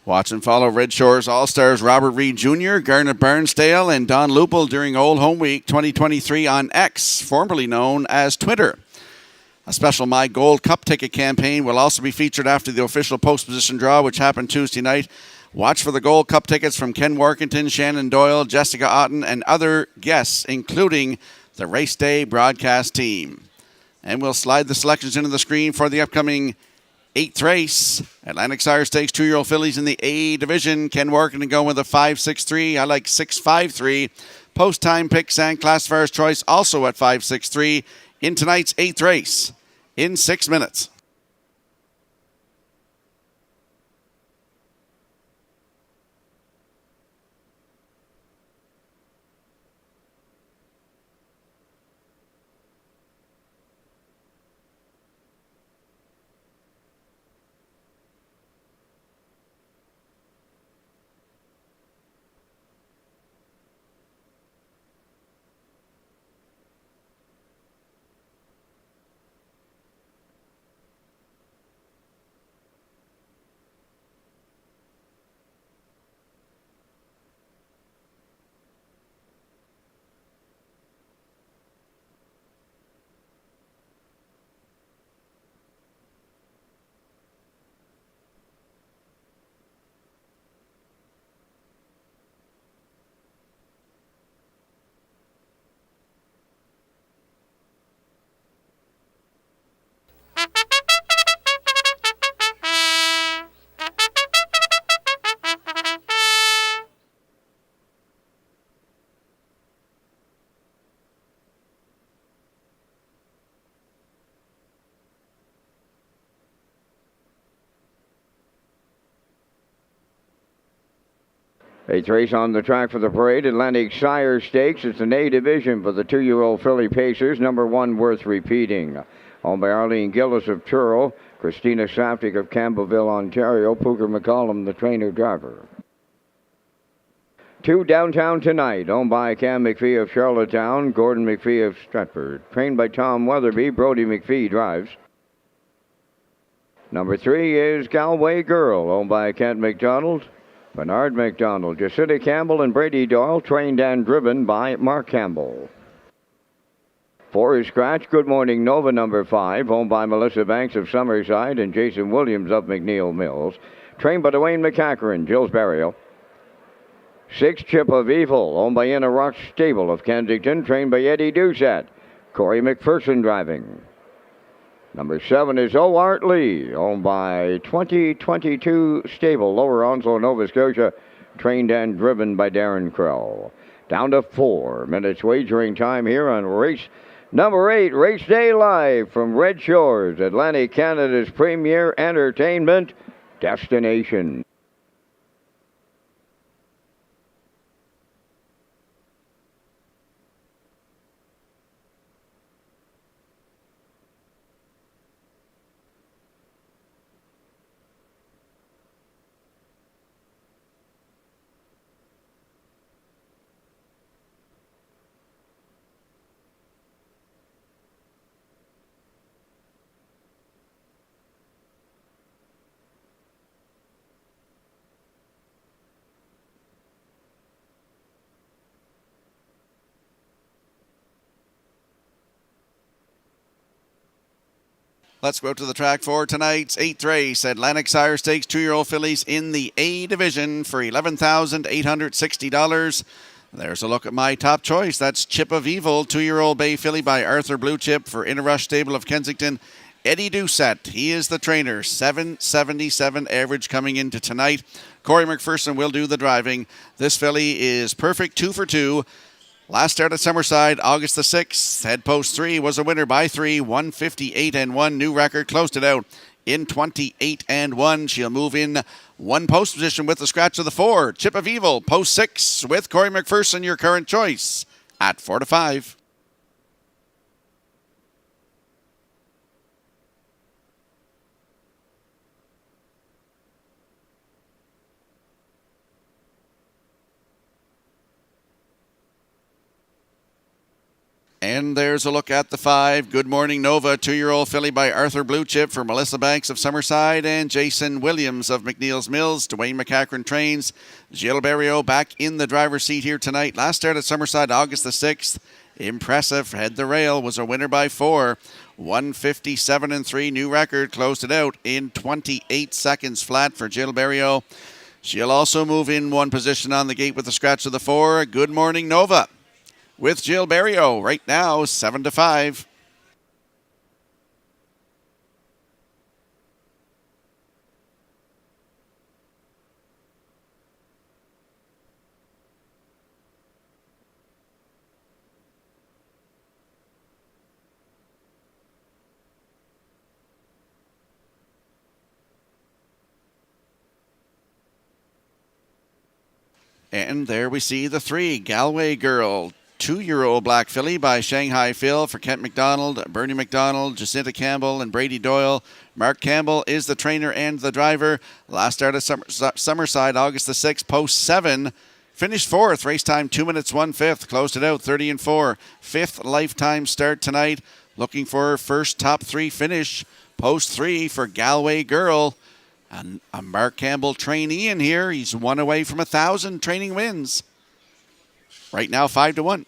Watch and follow Red Shores All-Stars Robert Reed Jr., Garnet Barnsdale, and Don Lupel during Old Home Week 2023 on X, formerly known as Twitter. A special My Gold Cup ticket campaign will also be featured after the official post-position draw, which happened Tuesday night. Watch for the Gold Cup tickets from Ken Workington, Shannon Doyle, Jessica Otten, and other guests, including the race day broadcast team. And we'll slide the selections into the screen for the upcoming 8th race. Atlantic Sire Stakes 2-year-old fillies in the A division. Ken Workin going with a 5-6-3. I like 6-5-3. Post time picks and classifier's choice also at 5-6-3 in tonight's 8th race in 6 minutes. Eighth race on the track for the parade, Atlantic Sire Stakes. It's an A division for the 2-year-old filly Pacers. Number 1 worth repeating. Owned by Arlene Gillis of Truro, Christina Saftik of Campbellville, Ontario, Pooker McCollum, the trainer-driver. 2 downtown tonight, owned by Cam McPhee of Charlottetown, Gordon McPhee of Stratford. Trained by Tom Weatherby, Brody McPhee drives. Number 3 is Galway Girl, owned by Kent McDonald, Bernard McDonald, Jacinta Campbell, and Brady Doyle, trained and driven by Mark Campbell. 4 is Scratch, Good Morning Nova, number 5, owned by Melissa Banks of Summerside and Jason Williams of McNeil Mills. Trained by Dwayne McCacherin, Jill's Burial. 6, Chip of Evil, owned by Inner Rock Stable of Kensington, trained by Eddie Doucette, Corey McPherson driving. Number 7 is O. Art Lee, owned by 2022 Stable, Lower Onslow, Nova Scotia, trained and driven by Darren Krell. Down to 4 minutes wagering time here on race number 8, Race Day Live from Red Shores, Atlantic Canada's premier entertainment destination. Let's go to the track for tonight's 8th race. Atlantic Sire Stakes 2-year-old fillies in the A division for $11,860. There's a look at my top choice. That's Chip of Evil, 2-year-old bay filly by Arthur Blue Chip for Inner Rush Stable of Kensington. Eddie Doucette, he is the trainer. 777 average coming into tonight. Corey McPherson will do the driving. This filly is perfect 2 for 2. Last start at Summerside, August the 6th. Head post 3 was a winner by 3, 158-1. New record, closed it out in 28-1. She'll move in 1 post position with the scratch of the 4. Chip of Evil, post 6 with Corey McPherson, your current choice at 4-5. And there's a look at the 5. Good Morning Nova, 2-year-old filly by Arthur Blue Chip for Melissa Banks of Summerside and Jason Williams of McNeil's Mills. Dwayne McCacherin trains. Gilles Barrio back in the driver's seat here tonight. Last start at Summerside, August the 6th. Impressive. Head the rail. Was a winner by 4. 157-3. New record. Closed it out in 28 seconds flat for Gilles Barrio. She'll also move in 1 position on the gate with the scratch of the 4. Good Morning Nova with Gilles Barrio right now, 7-5. And there we see the 3, Galway Girl. 2-year-old black filly by Shanghai Phil for Kent McDonald, Bernie McDonald, Jacinta Campbell, and Brady Doyle. Mark Campbell is the trainer and the driver. Last start at Summerside, August the 6th, post 7. Finished 4th, race time 2 minutes 1/5. Closed it out 30-4. 5th lifetime start tonight. Looking for her first top 3 finish. Post 3 for Galway Girl. And a Mark Campbell trainee in here. He's 1 away from 1,000 training wins. Right now, 5-1.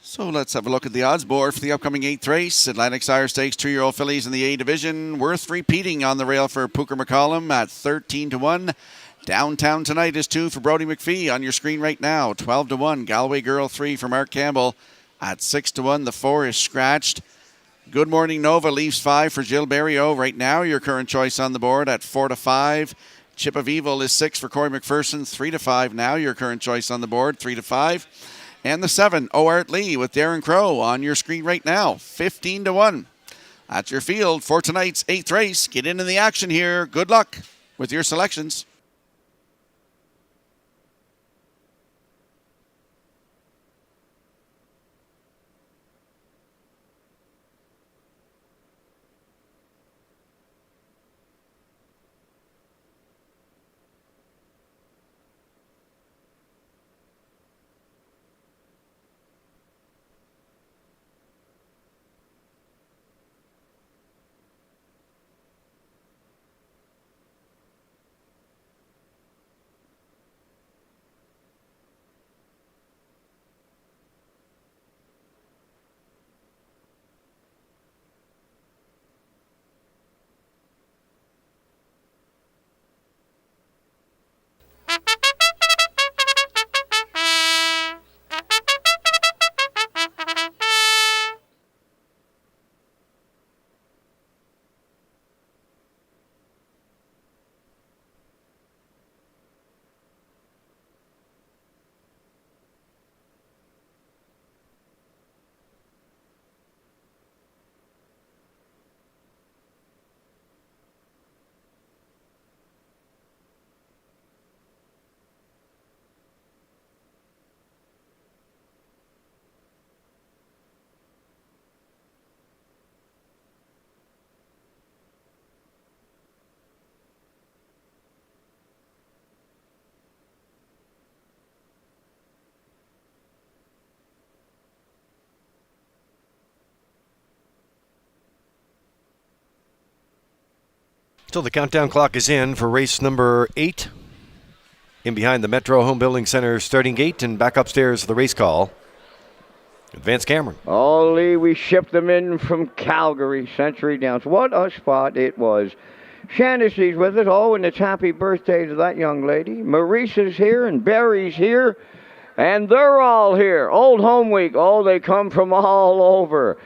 So let's have a look at the odds board for the upcoming 8th race. Atlantic Sire Stakes 2-year-old fillies in the A division. Worth repeating on the rail for Pooker McCollum at 13-1. Downtown Tonight is 2 for Brody McPhee on your screen right now. 12-1. Galway Girl 3 for Mark Campbell at 6-1. The 4 is scratched. Good Morning Nova leaves 5 for Jill Berrio. Right now, your current choice on the board at 4-5. Chip of Evil is 6 for Corey McPherson. 3-5 now, your current choice on the board. 3-5. And the 7, O'Art Lee with Darren Crow on your screen right now, 15-1. That's your field for tonight's 8th race. Get into the action here. Good luck with your selections. So the countdown clock is in for race number 8. In behind the Metro Home Building Center starting gate and back upstairs for the race call. Advance Cameron. Oh, Lee, we shipped them in from Calgary, Century Downs. What a spot it was. Shanice's with it. Oh, and it's happy birthday to that young lady. Maurice is here and Barry's here. And they're all here. Old Home Week. Oh, they come from all over.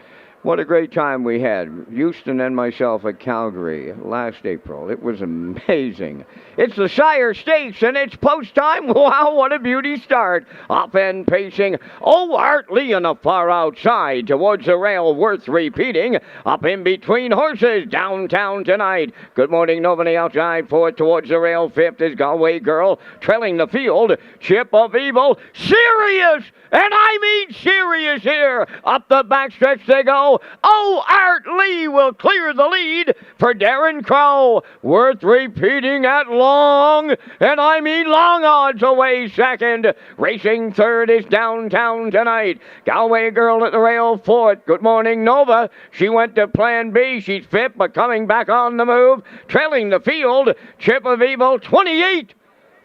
What a great time we had. Houston and myself at Calgary last April. It was amazing. It's the Sire Stakes, and it's post time. Wow, what a beauty start. Up and pacing. Oh, Art Lee on the far outside towards the rail, worth repeating. Up in between horses, Downtown Tonight. Good Morning Nova on the outside, 4th towards the rail. 5th is Galway Girl, trailing the field. Chip of Evil, serious, and I mean serious here. Up the backstretch they go. Oh, Art Lee will clear the lead for Darren Crow. Worth repeating at long, and I mean long odds away second. Racing 3rd is Downtown Tonight. Galway Girl at the rail 4th. Good Morning Nova. She went to Plan B. She's 5th, but coming back on the move. Trailing the field, Chip of Evil 28.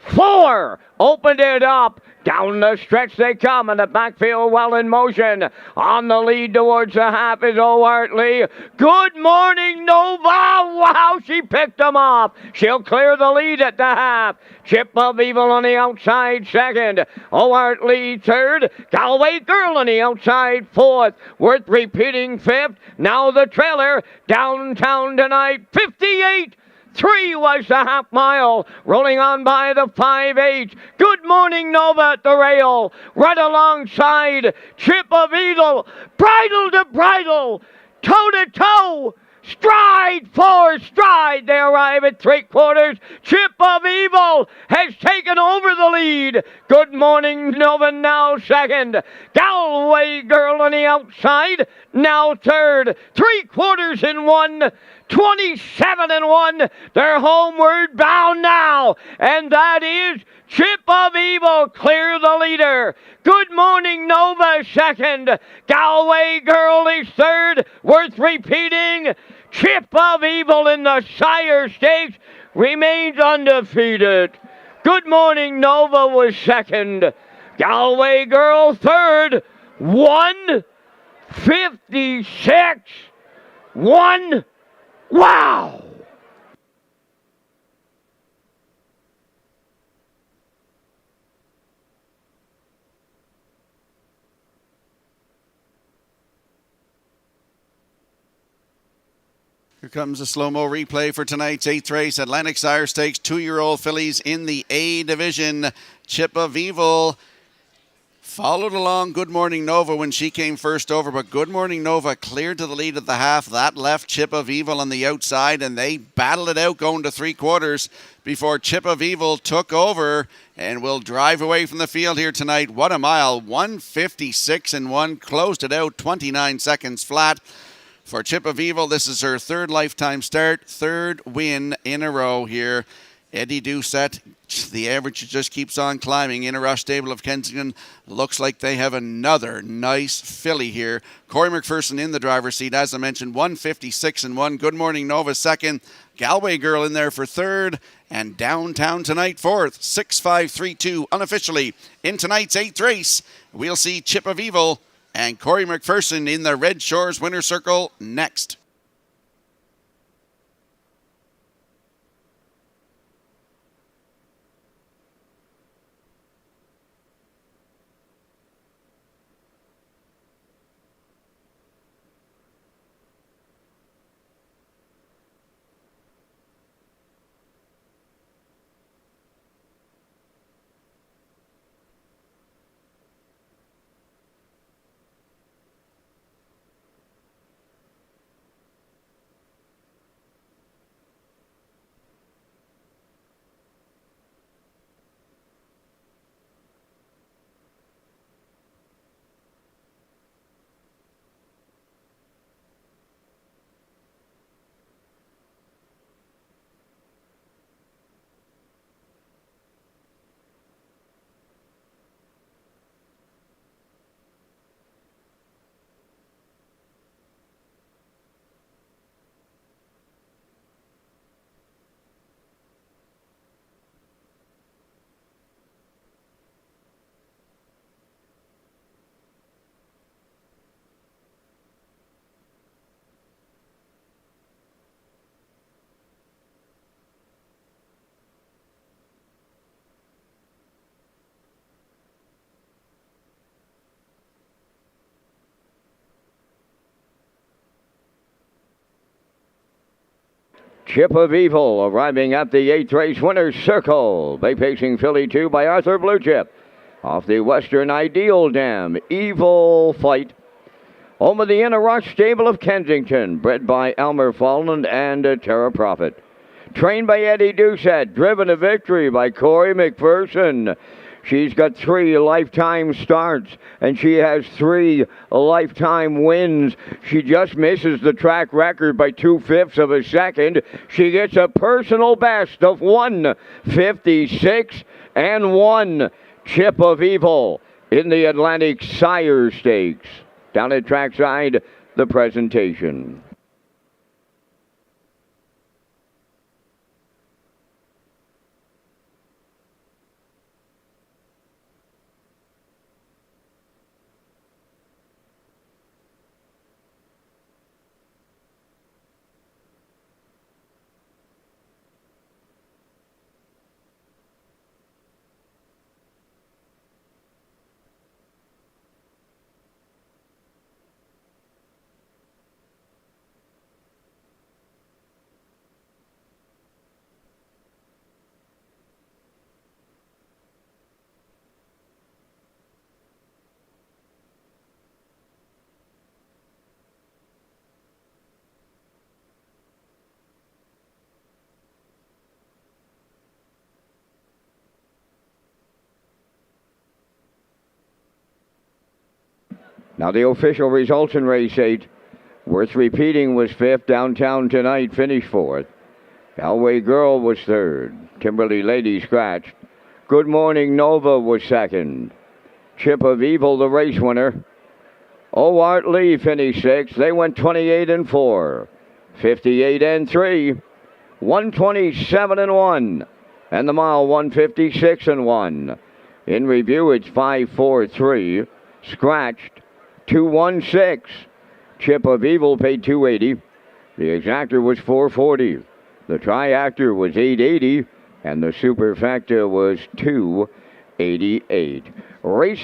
4. Opened it up. Down the stretch they come, and the backfield well in motion. On the lead towards the half is O'Hartley. Good morning, Nova. Wow, she picked him off. She'll clear the lead at the half. Chip of Evil on the outside second. O'Hartley third. Galway Girl on the outside fourth. Worth repeating fifth. Now the trailer. Downtown tonight, 58. 3 was the half mile, rolling on by the 5-8. Good morning, Nova at the rail. Right alongside Chip of Evil, bridle to bridle, toe to toe. Stride for stride, they arrive at 3/4. Chip of Evil has taken over the lead. Good morning, Nova now second. Galway Girl on the outside, now third. 3/4 in 1. 27 and 1. They're homeward bound now. And that is Chip of Evil clear the leader. Good morning, Nova second. Galway Girl is third. Worth repeating. Chip of Evil in the Sire Stakes remains undefeated. Good morning, Nova was second. Galway Girl third. 1:56. 1. Wow! Here comes a slow-mo replay for tonight's 8th race. Atlantic Sire Stakes, 2-year-old fillies in the A division. Chip of Evil followed along Good Morning Nova when she came first over, but Good Morning Nova cleared to the lead at the half. That left Chip of Evil on the outside, and they battled it out going to 3/4 before Chip of Evil took over and will drive away from the field here tonight. What a mile, 1:56 and 1, closed it out 29 seconds flat. For Chip of Evil, this is her third lifetime start, third win in a row here. Eddie Doucette, the average just keeps on climbing. In a Rush stable of Kensington, looks like they have another nice filly here. Corey McPherson in the driver's seat, as I mentioned, 1:56 and 1. Good Morning Nova second. Galway Girl in there for third. And Downtown tonight fourth. 6-5-3-2 unofficially in tonight's 8th race. We'll see Chip of Evil and Corey McPherson in the Red Shores winner's circle next. Chip of Evil arriving at the 8th race winner's circle. Bay Pacing filly 2 by Arthur Blue Chip. Off the Western Ideal Dam, Evil Fight. Home of the Inner Rush stable of Kensington, bred by Elmer Folland and Terra Prophet. Trained by Eddie Doucette, driven to victory by Corey McPherson. She's got 3 lifetime starts, and she has 3 lifetime wins. She just misses the track record by 2/5 of a second. She gets a personal best of 1:56 and 1. Chip of Evil in the Atlantic Sire Stakes. Down at trackside, the presentation. Now the official results in race 8. Worth repeating was 5th. Downtown Tonight finished 4th. Galway Girl was 3rd. Kimberly Lady scratched. Good Morning Nova was 2nd. Chip of Evil, the race winner. Owart Lee finished 6th. They went 28-4. 58-3. 127-1. And the mile 156-1. In review, it's 5-4-3. Scratched 2-1-6. Chip of Evil paid $280. The exactor was $440. The triactor was $880. And the superfecta was $288. Race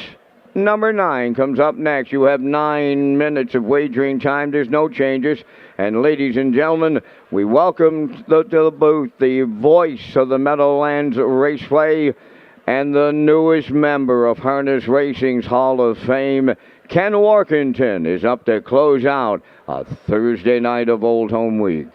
number 9 comes up next. You have 9 minutes of wagering time. There's no changes. And ladies and gentlemen, we welcome to the booth the voice of the Meadowlands Raceway and the newest member of Harness Racing's Hall of Fame. Ken Workington is up to close out a Thursday night of Old Home Week.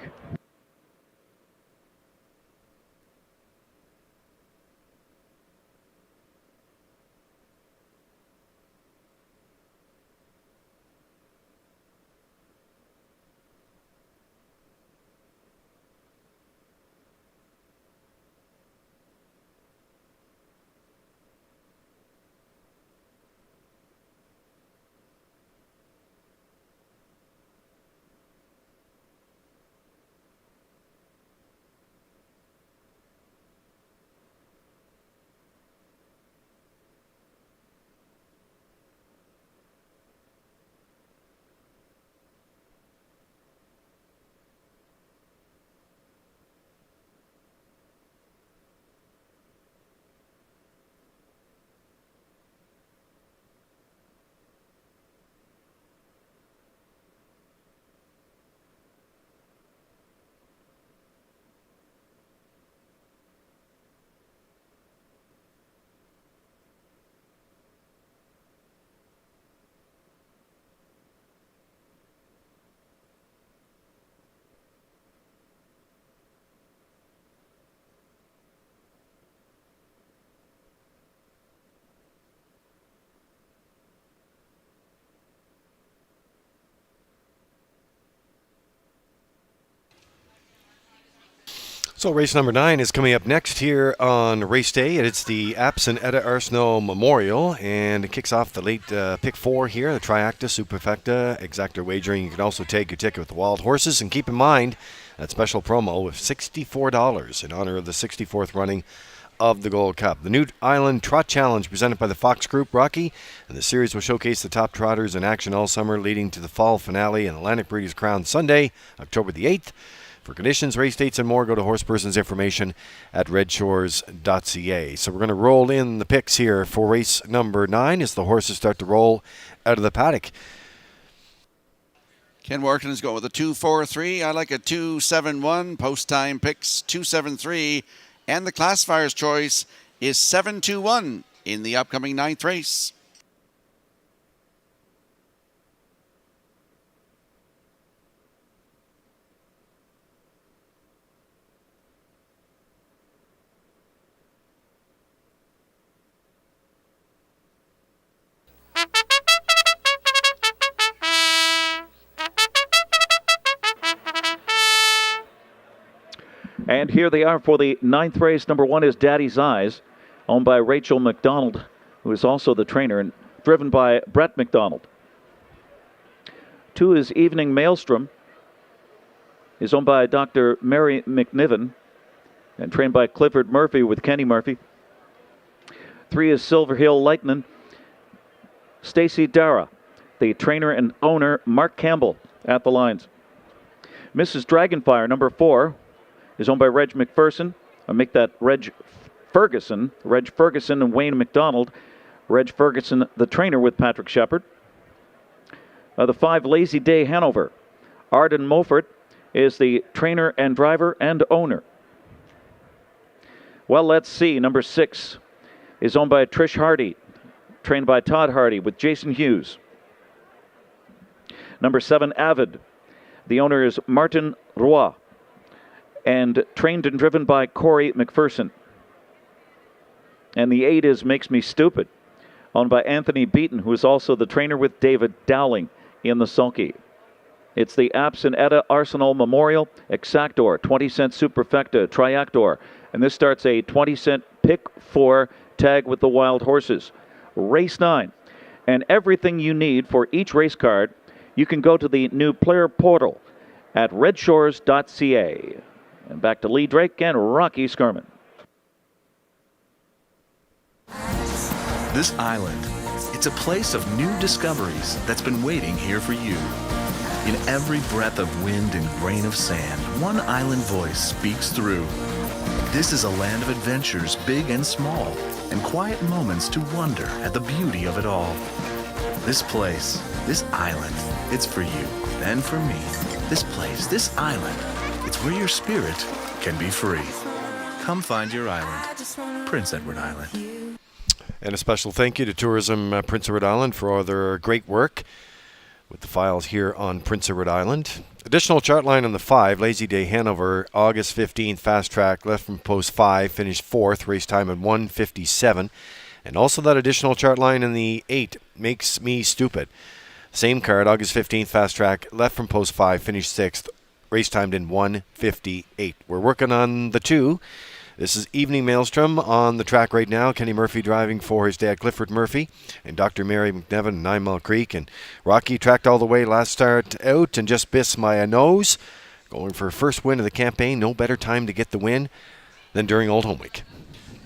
So race number 9 is coming up next here on race day. It's the Apson Etta Arsenault Memorial, and it kicks off the late pick 4 here, the Triacta, Superfecta, Exactor Wagering. You can also take your ticket with the Wild Horses, and keep in mind that special promo with $64 in honor of the 64th running of the Gold Cup. The New Island Trot Challenge presented by the Fox Group, Rocky, and the series will showcase the top trotters in action all summer, leading to the fall finale and Atlantic Breeders' Crown Sunday, October the 8th. For conditions, race dates, and more, go to horseperson's information at Redshores.ca. So we're going to roll in the picks here for race number 9 as the horses start to roll out of the paddock. Ken Workington is going with a 2-4-3. I like a 2-7-1. Post time picks 2-7-3. And the classifier's choice is 7-2-1 in the upcoming 9th race. And here they are for the 9th race. Number 1 is Daddy's Eyes, owned by Rachel McDonald, who is also the trainer, and driven by Brett McDonald. 2 is Evening Maelstrom, is owned by Dr. Mary McNiven, and trained by Clifford Murphy with Kenny Murphy. 3 is Silver Hill Lightning, Stacy Dara, the trainer and owner, Mark Campbell, at the lines. Mrs. Dragonfire, number 4, is owned by Reg McPherson. I make that Reg Ferguson and Wayne McDonald. Reg Ferguson, the trainer with Patrick Shepard. The 5, Lazy Day Hanover. Arden Mofert is the trainer and driver and owner. Well, let's see. Number 6 is owned by Trish Hardy, trained by Todd Hardy with Jason Hughes. Number 7, Avid. The owner is Martin Roy, and trained and driven by Corey McPherson. And the 8 is Makes Me Stupid, owned by Anthony Beaton, who is also the trainer with David Dowling in the sulky. It's the Absent Etta Arsenal Memorial Exactor 20-cent Superfecta Triactor. And this starts a 20-cent pick 4 tag with the wild horses. Race 9. And everything you need for each race card, you can go to the new player portal at Redshores.ca. And back to Lee Drake and Rocky Skirman. This island, it's a place of new discoveries that's been waiting here for you. In every breath of wind and grain of sand, one island voice speaks through. This is a land of adventures, big and small, and quiet moments to wonder at the beauty of it all. This place, this island, it's for you and for me. This place, this island, it's where your spirit can be free. Come find your island, Prince Edward Island. And a special thank you to Tourism Prince Edward Island for all their great work with the files here on Prince Edward Island. Additional chart line on the 5, Lazy Day Hanover, August 15th, fast track, left from post 5, finished 4th, race time at 1:57. And also that additional chart line in the 8, Makes Me Stupid. Same card, August 15th, fast track, left from post 5, finished 6th, race timed in 1:58. We're working on the 2. This is Evening Maelstrom on the track right now. Kenny Murphy driving for his dad, Clifford Murphy, and Dr. Mary McNevin, 9 Mile Creek. And Rocky tracked all the way last start out and just missed my nose. Going for first win of the campaign. No better time to get the win than during Old Home Week.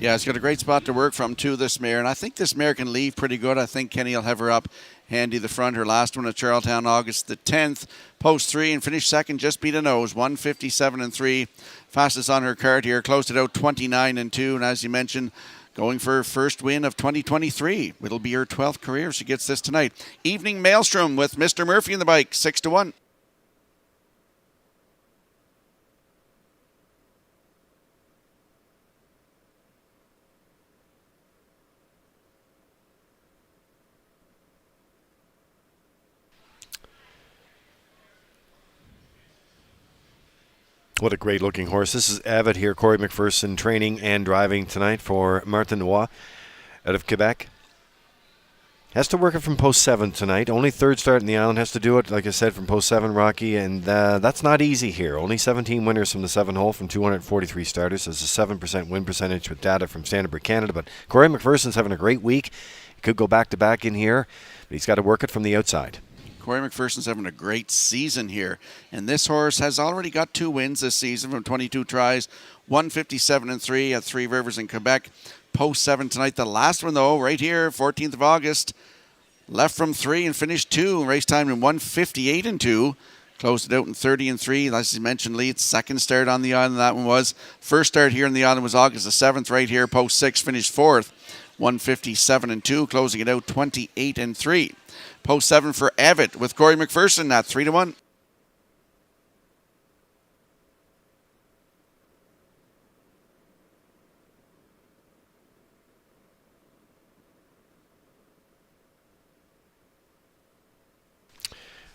Yeah, it's got a great spot to work from, too, this mare. And I think this mare can leave pretty good. I think Kenny will have her up handy the front. Her last one at Charlottetown, August the 10th. Post 3 and finished second, just beat a nose, 1:57.3. Fastest on her card here, closed it out 29-2. And as you mentioned, going for her first win of 2023. It'll be her 12th career if she gets this tonight. Evening Maelstrom with Mr. Murphy in the bike, 6-1. What a great looking horse. This is Avid here. Corey McPherson training and driving tonight for Martin Noir out of Quebec. Has to work it from post 7 tonight. Only third start in the island. Has to do it, like I said, from post 7, Rocky. And that's not easy here. Only 17 winners from the 7 hole from 243 starters. There's a 7% win percentage with data from Standard Canada. But Corey McPherson's having a great week. He could go back-to-back in here. But he's got to work it from the outside. Corey McPherson's having a great season here. And this horse has already got 2 wins this season from 22 tries. 1:57.3 at Three Rivers in Quebec. Post 7 tonight. The last one, though, right here, 14th of August. Left from 3 and finished 2. Race time in 1:58.2. Closed it out in 30-3. As you mentioned, Lee, it's second start on the island. That one was. First start here on the island was August the 7th, right here. Post 6, finished 4th. 1:57.2. Closing it out 28-3. Post 7 for Avid with Corey McPherson at 3-1.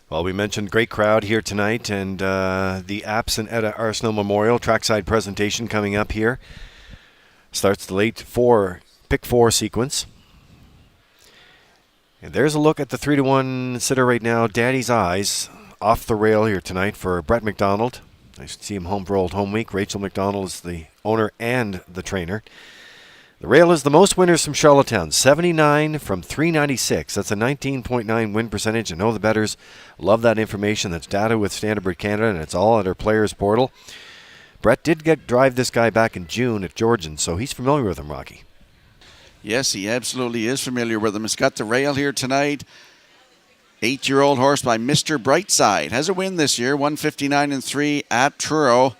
Well, we mentioned great crowd here tonight, and the Absent Etta Arsenal Memorial trackside presentation coming up here. Starts the late pick 4 sequence. And there's a look at the 3-1 sitter right now. Daddy's Eyes off the rail here tonight for Brett McDonald. Nice to see him home for Old Home Week. Rachel McDonald is the owner and the trainer. The rail is the most winners from Charlottetown, 79 from 396. That's a 19.9 win percentage. I know the bettors love that information. That's data with Standard Canada, and it's all at our players portal. Brett did drive this guy back in June at Georgian, so he's familiar with him, Rocky. Yes, he absolutely is familiar with him. He's got the rail here tonight. 8-year-old horse by Mr. Brightside. Has a win this year, 1:59.3 at Truro.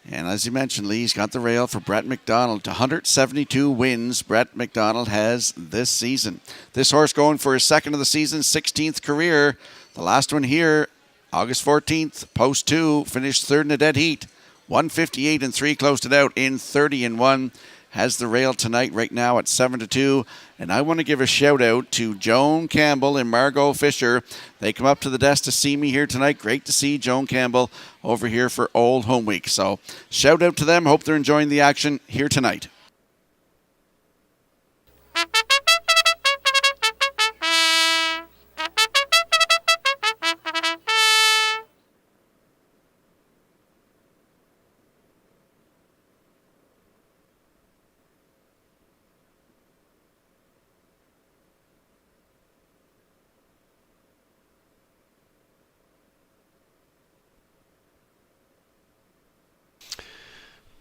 And as you mentioned, Lee's got the rail for Brett McDonald. 172 wins Brett McDonald has this season. This horse going for his second of the season, 16th career. The last one here, August 14th, post 2, finished third in a dead heat. 1:58.3, closed it out in 30-1. Has the rail tonight right now at 7-2. And I want to give a shout out to Joan Campbell and Margot Fisher. They come up to the desk to see me here tonight. Great to see Joan Campbell over here for Old Home Week. So shout out to them. Hope they're enjoying the action here tonight.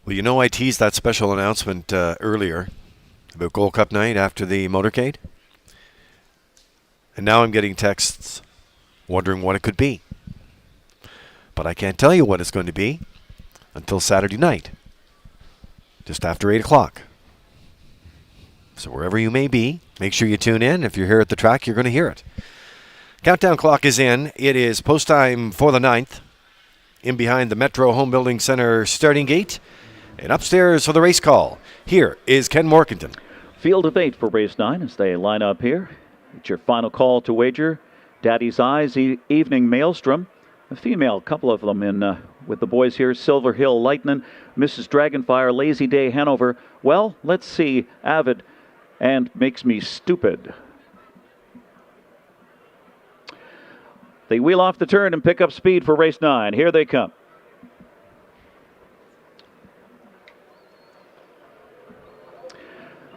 Well, you know, I teased that special announcement earlier about Gold Cup night after the motorcade. And now I'm getting texts wondering what it could be. But I can't tell you what it's going to be until Saturday night, just after 8 o'clock. So wherever you may be, make sure you tune in. If you're here at the track, you're going to hear it. Countdown clock is in. It is post time for the 9th. In behind the Metro Home Building Center starting gate. And upstairs for the race call. Here is Ken Morkington. Field of 8 for race 9 as they line up here. It's your final call to wager. Daddy's Eyes, Evening Maelstrom. A female, couple of them in with the boys here. Silver Hill Lightning, Mrs. Dragonfire, Lazy Day Hanover. Well, let's see. Avid and Makes Me Stupid. They wheel off the turn and pick up speed for race 9. Here they come.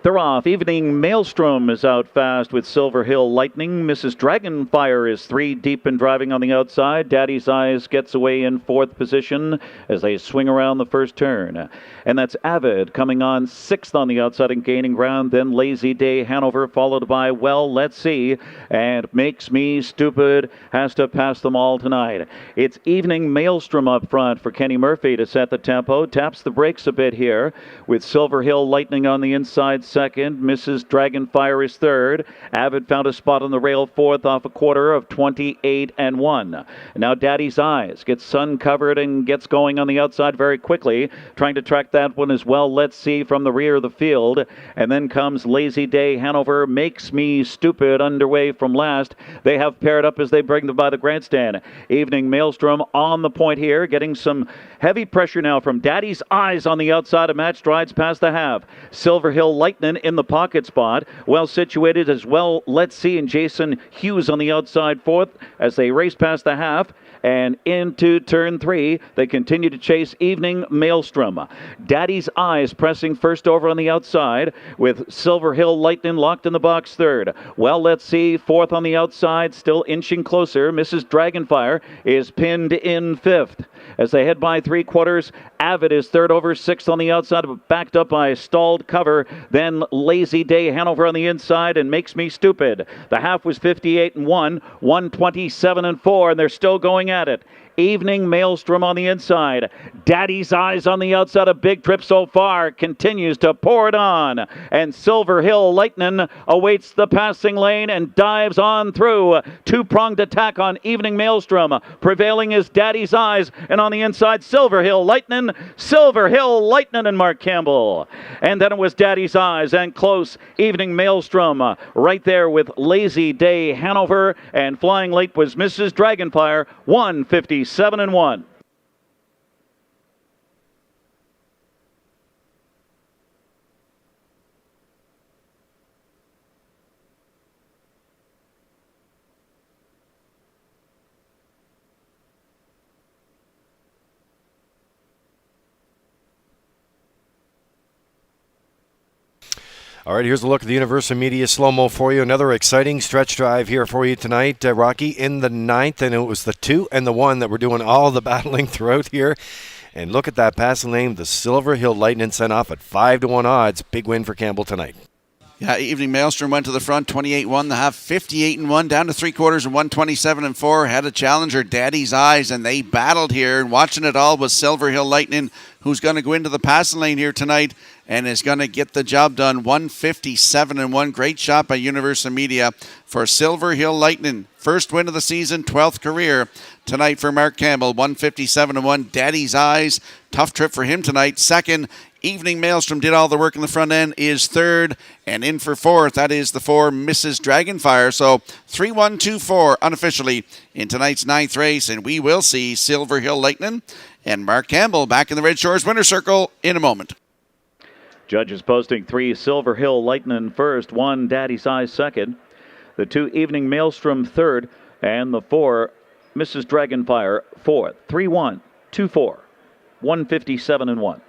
They're off. Evening Maelstrom is out fast with Silver Hill Lightning. Mrs. Dragonfire is 3 deep and driving on the outside. Daddy's Eyes gets away in 4th position as they swing around the first turn. And that's Avid coming on 6th on the outside and gaining ground. Then Lazy Day Hanover followed by Well, Let's See. And Makes Me Stupid has to pass them all tonight. It's Evening Maelstrom up front for Kenny Murphy to set the tempo. Taps the brakes a bit here with Silver Hill Lightning on the inside second. Mrs. Dragonfire is third. Avid found a spot on the rail 4th off a quarter of 28 and 1. Now Daddy's Eyes gets sun covered and gets going on the outside very quickly. Trying to track that one as well. Let's See from the rear of the field. And then comes Lazy Day Hanover. Makes Me Stupid underway from last. They have paired up as they bring them by the grandstand. Evening Maelstrom on the point here. Getting some heavy pressure now from Daddy's Eyes on the outside of match strides past the half. Silver Hill Lightning in the pocket spot. Well situated as well. Let's See and Jason Hughes on the outside 4th as they race past the half. And into turn 3, they continue to chase Evening Maelstrom. Daddy's Eyes pressing first over on the outside with Silver Hill Lightning locked in the box 3rd. Well, Let's See 4th on the outside, still inching closer. Mrs. Dragonfire is pinned in 5th. As they head by 3/4, Avid is 3rd over 6th on the outside, but backed up by a stalled cover. Then Lazy Day Hanover on the inside and Makes Me Stupid. The half was 58 and 1, 127 and 4, and they're still going at it. Evening Maelstrom on the inside. Daddy's Eyes on the outside. A big trip so far. Continues to pour it on. And Silver Hill Lightning awaits the passing lane and dives on through. 2-pronged attack on Evening Maelstrom. Prevailing is Daddy's Eyes. And on the inside, Silver Hill Lightning. Silver Hill Lightning and Mark Campbell. And then it was Daddy's Eyes and close. Evening Maelstrom right there with Lazy Day Hanover. And flying late was Mrs. Dragonfire. 157 and 1. All right, here's a look at the Universal Media slow-mo for you. Another exciting stretch drive here for you tonight, Rocky, in the 9th, and it was the 2 and the 1 that were doing all the battling throughout here. And look at that passing lane. The Silver Hill Lightning sent off at 5-1 odds. Big win for Campbell tonight. Yeah, Evening Maelstrom went to the front, 28-1. The half, 58-1, down to 3/4 and 127-4. Had a challenger, Daddy's Eyes, and they battled here. And watching it all was Silver Hill Lightning, who's going to go into the passing lane here tonight and is going to get the job done. 157-1. Great shot by Universal Media for Silver Hill Lightning. First win of the season, 12th career tonight for Mark Campbell. 157-1. Daddy's Eyes, tough trip for him tonight. Second, Evening Maelstrom did all the work in the front end, is 3rd, and in for 4th. That is the 4, Mrs. Dragonfire. So 3-1-2-4 unofficially in tonight's 9th race, and we will see Silver Hill Lightning and Mark Campbell back in the Red Shores winner circle in a moment. Judges posting 3, Silver Hill Lightning first, 1, Daddy's Eyes second, the 2, Evening Maelstrom third, and the 4, Mrs. Dragonfire fourth. 3-1-2-4, 157-1.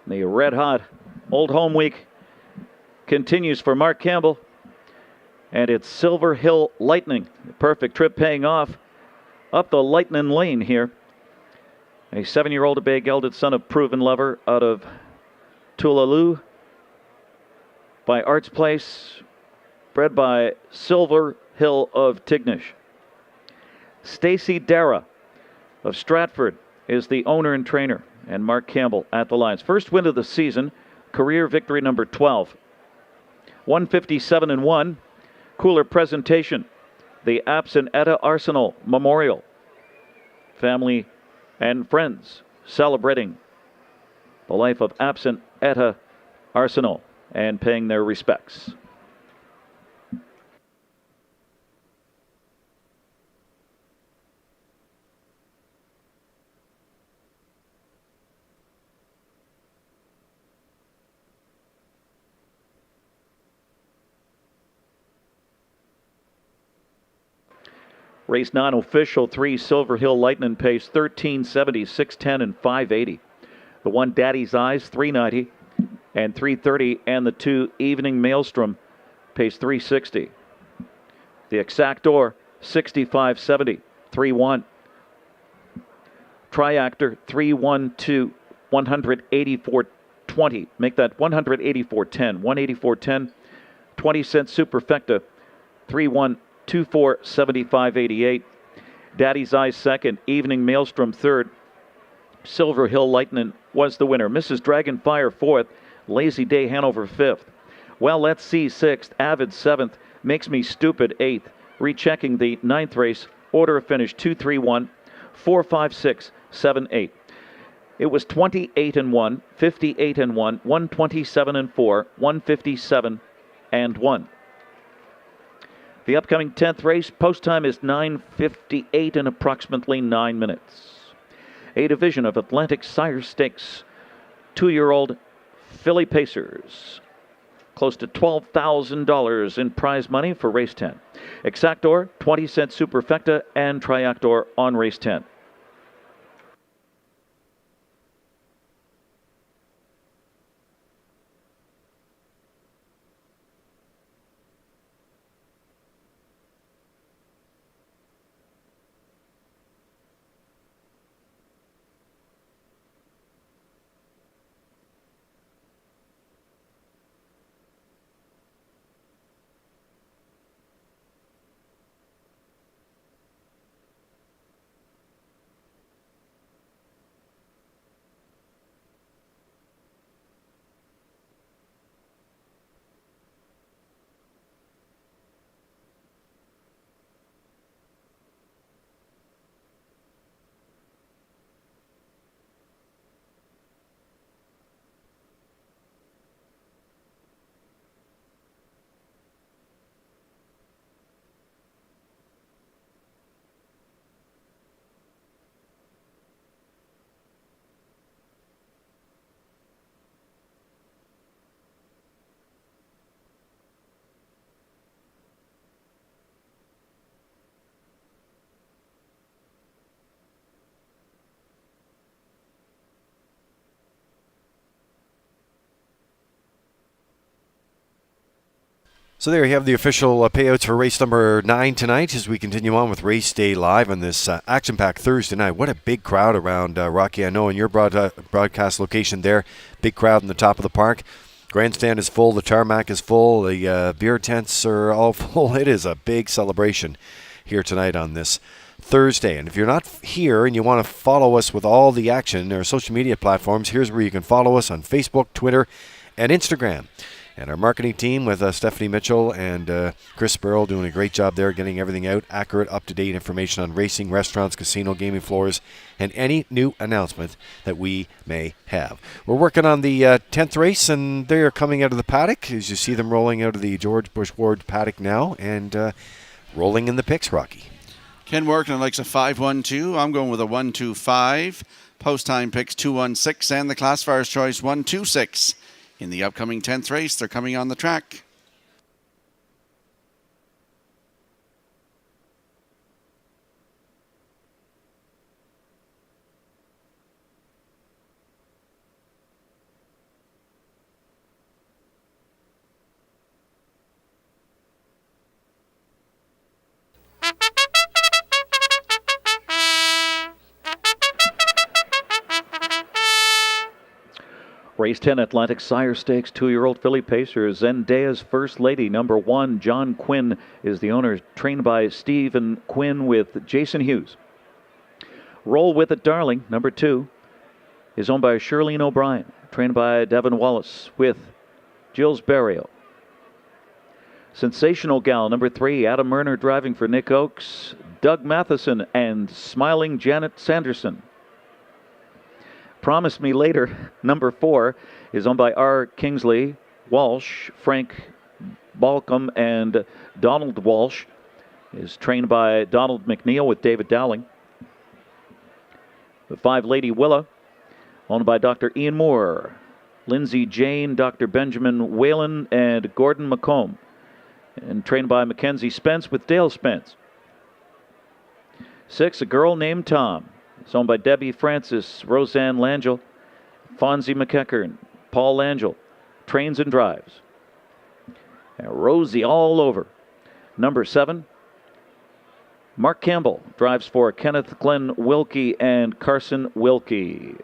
The red-hot Old Home Week continues for Mark Campbell. And it's Silver Hill Lightning. The perfect trip paying off up the Lightning Lane here. A 7-year-old bay gelded son of Proven Lover out of Tulaloo by Arts Place, bred by Silver Hill of Tignish. Stacy Dara of Stratford is the owner and trainer, and Mark Campbell at the lines. First win of the season, career victory number 12. 157-1. Cooler presentation. The Absent Etta Arsenal Memorial. Family and friends celebrating the life of Absent Etta Arsenal and paying their respects. Race 9 official 3 Silver Hill Lightning pace 1370, 610, and 580. The 1 Daddy's Eyes 390 and 330, and the 2 Evening Maelstrom pace 360. The Exactor 6570, 3-1. Triactor 312, 184.20. Make that 184.10. 184.10. 20-cent Superfecta 3-1. 2-4-75-88. Daddy's Eyes second. Evening Maelstrom third. Silver Hill Lightning was the winner. Mrs. Dragonfire fourth. Lazy Day Hanover fifth. Well, let's see sixth. Avid seventh. Makes Me Stupid eighth. Rechecking the ninth race. Order of finish 2-3-1, 4-5-6, 7-8. It was 28-1, 58-1, 127-4, 157-1. The upcoming 10th race, post time is 9:58 in approximately 9 minutes. A division of Atlantic Sire Stakes 2-year-old filly pacers. Close to $12,000 in prize money for race 10. Exactor, 20-cent Superfecta, and Triactor on race 10. So there you have the official payouts for race number 9 tonight as we continue on with Race Day Live on this action-packed Thursday night. What a big crowd around Rocky. I know in your broadcast location there, big crowd in the top of the park. Grandstand is full, the tarmac is full, the beer tents are all full. It is a big celebration here tonight on this Thursday. And if you're not here and you want to follow us with all the action, our social media platforms, here's where you can follow us on Facebook, Twitter, and Instagram. And our marketing team with Stephanie Mitchell and Chris Burrell doing a great job there, getting everything out, accurate, up-to-date information on racing, restaurants, casino, gaming floors, and any new announcement that we may have. We're working on the 10th race, and they are coming out of the paddock, as you see them rolling out of the George Bush Ward paddock now, and rolling in the picks, Rocky. Ken Workman likes a 5-1-2. I'm going with a 1-2-5. Post time picks 2-1-6, and the classifier's choice 1-2-6. In the upcoming 10th race, they're coming on the track. Race 10 Atlantic Sire Stakes, 2-year-old filly pacer. Zendaya's First Lady, number 1, John Quinn is the owner, trained by Stephen Quinn with Jason Hughes. Roll With It Darling, number 2, is owned by Shirlene O'Brien, trained by Devin Wallace with Gilles Barrio. Sensational Gal, number 3, Adam Murner driving for Nick Oakes, Doug Matheson, and Smiling Janet Sanderson. Promise Me Later, number 4, is owned by R. Kingsley Walsh, Frank Balcom, and Donald Walsh. Is trained by Donald McNeil with David Dowling. The 5 Lady Willa, owned by Dr. Ian Moore, Lindsay Jane, Dr. Benjamin Whalen, and Gordon McComb, and trained by Mackenzie Spence with Dale Spence. 6, A Girl Named Tom. It's owned by Debbie Francis, Roseanne Langell, Fonzie McEachern, Paul Langell. Trains and drives. And Rosie all over. Number 7, Mark Campbell drives for Kenneth Glenn Wilkie and Carson Wilkie.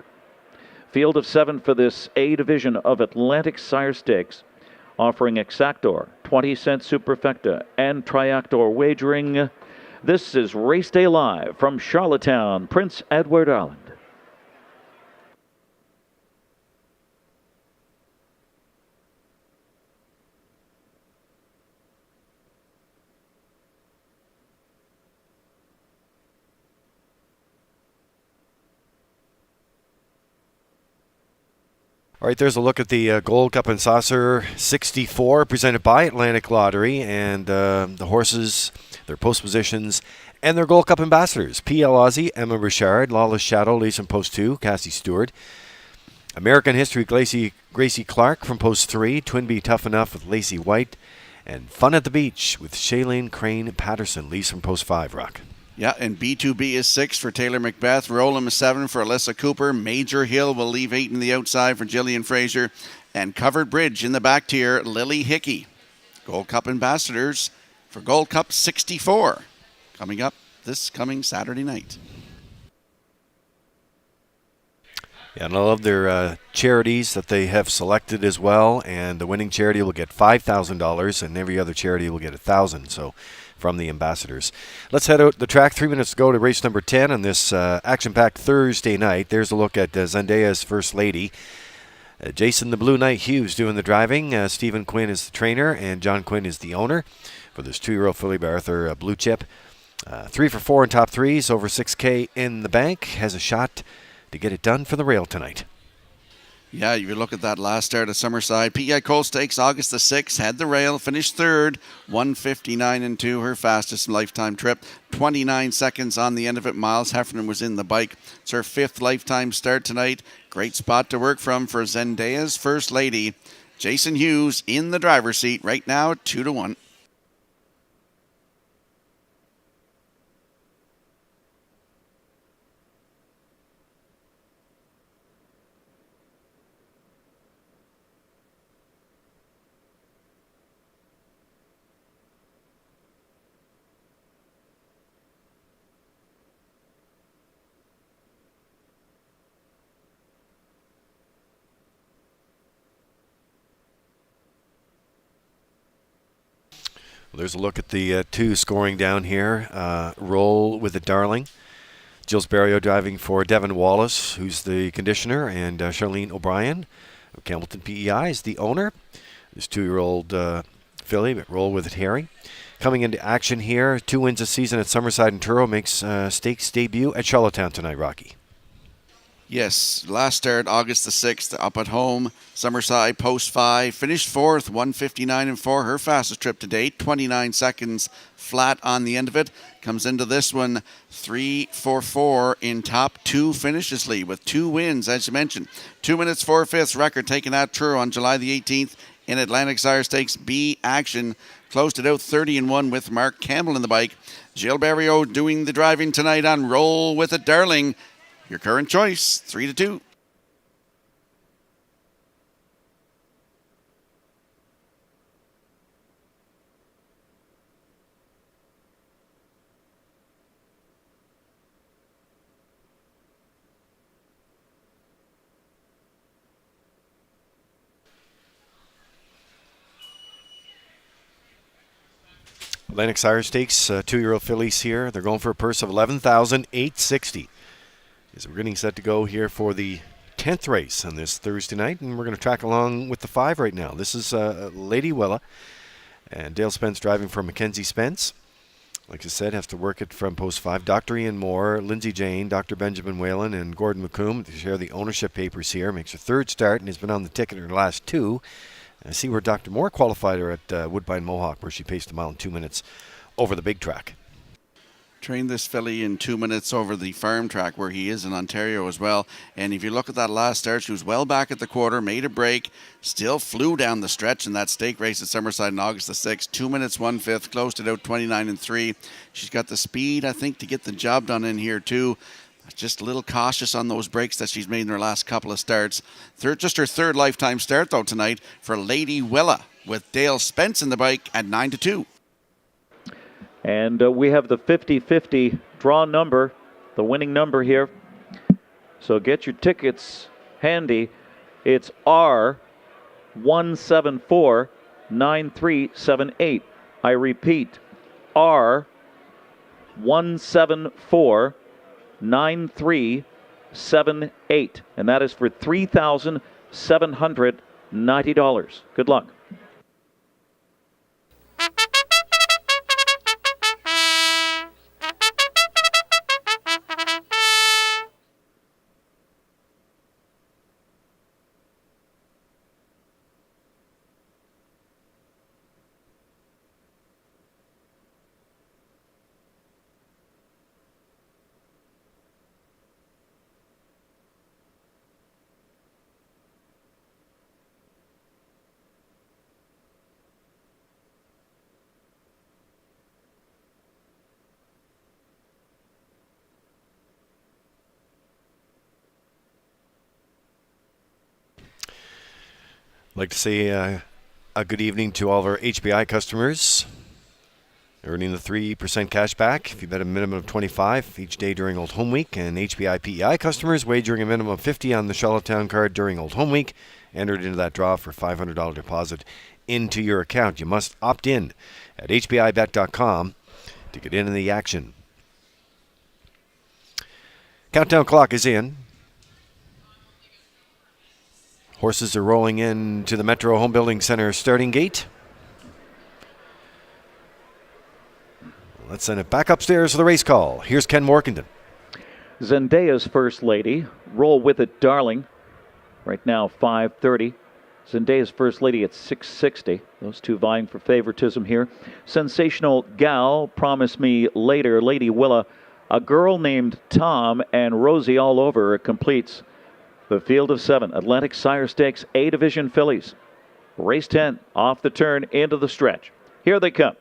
Field of 7 for this A division of Atlantic Sire Stakes, offering Exactor, 20-cent Superfecta, and Triactor wagering. This is Race Day Live from Charlottetown, Prince Edward Island. All right, there's a look at the Gold Cup and Saucer 64 presented by Atlantic Lottery, and the horses, their post positions, and their Gold Cup ambassadors. PL Aussie, Emma Richard, Lawless Shadow, leads from post 2, Cassie Stewart. American History, Gracie Clark from post 3, Twinbee Tough Enough with Lacey White, and Fun at the Beach with Shailene Crane Patterson, leads from post 5, Rock. Yeah, and B2B is 6 for Taylor Macbeth. Roll'em is 7 for Alyssa Cooper. Major Hill will leave 8 in the outside for Jillian Fraser. And Covered Bridge in the back tier, Lily Hickey. Gold Cup ambassadors for Gold Cup 64. Coming up this coming Saturday night. Yeah, and I love their charities that they have selected as well. And the winning charity will get $5,000, and every other charity will get $1,000. So, from the ambassadors. Let's head out the track. 3 minutes to go to race number 10 on this action-packed Thursday night. There's a look at Zendaya's First Lady. Jason the Blue Knight Hughes doing the driving. Stephen Quinn is the trainer, and John Quinn is the owner for this 2-year-old filly by Arthur Blue Chip. 3 for 4 in top threes, over $6K in the bank. Has a shot to get it done for the rail tonight. Yeah, you look at that last start at Summerside. PEI Coal Stakes, August the 6th, had the rail, finished third, 1:59.2, her fastest lifetime trip. 29 seconds on the end of it. Miles Heffernan was in the bike. It's her 5th lifetime start tonight. Great spot to work from for Zendaya's First Lady. Jason Hughes in the driver's seat right now, 2-1. Well, there's a look at the 2 scoring down here. Roll With It Darling. Gilles Barrio driving for Devin Wallace, who's the conditioner, and Charlene O'Brien of Campbellton PEI is the owner. This 2-year-old filly, but Roll With It Harry. Coming into action here, 2 wins this season at Summerside and Truro, makes stakes debut at Charlottetown tonight, Rocky. Yes, last start August the 6th, up at home. Summerside, post 5, finished 4th, 1:59.4, her fastest trip to date. 29 seconds flat on the end of it. Comes into this one 3-4-4 in top 2 finishes, Lee, with 2 wins, as you mentioned. 2 minutes 4/5 record taken at Truro on July the 18th in Atlantic Sire Stakes B action. Closed it out 30-1 with Mark Campbell in the bike. Gilles Barrio doing the driving tonight on Roll With It Darling. Your current choice, 3-2. Atlantic Sire Stakes, 2-year-old fillies here. They're going for a purse of $11,860. We're getting set to go here for the 10th race on this Thursday night, and we're going to track along with the 5 right now. This is Lady Willa, and Dale Spence driving for Mackenzie Spence. Like I said, has to work it from post 5. Dr. Ian Moore, Lindsay Jane, Dr. Benjamin Whalen, and Gordon McComb to share the ownership papers here. Makes her 3rd start and has been on the ticket in her last 2. I see where Dr. Moore qualified her at Woodbine Mohawk, where she paced a mile in 2 minutes over the big track. Trained this filly in 2 minutes over the farm track where he is in Ontario as well. And if you look at that last start, she was well back at the quarter, made a break, still flew down the stretch in that stake race at Summerside on August the 6th. 2 minutes, 1/5, closed it out 29-3. She's got the speed, I think, to get the job done in here too. Just a little cautious on those breaks that she's made in her last couple of starts. Just her 3rd lifetime start, though, tonight for Lady Willa, with Dale Spence in the bike at 9-2. And we have the 50-50 draw number, the winning number here. So get your tickets handy. It's R1749378. I repeat, R1749378. And that is for $3,790. Good luck. I'd like to say a good evening to all of our HBI customers, earning the 3% cash back if you bet a minimum of 25 each day during Old Home Week, and HBI PEI customers wagering a minimum of 50 on the Charlottetown card during Old Home Week entered into that draw for $500 deposit into your account. You must opt in at hbibet.com to get in the action. Countdown clock is in. Horses are rolling in to the Metro Home Building Center starting gate. Let's send it back upstairs for the race call. Here's Ken Morkington. Zendaya's First Lady. Roll with it, darling. Right now, 5:30. Zendaya's First Lady at 6:60. Those two vying for favoritism here. Sensational Gal, Promise Me Later, Lady Willa, A Girl Named Tom, and Rosie All Over completes the field of 7 Atlantic Sire Stakes A Division fillies. Race 10 off the turn into the stretch. Here they come.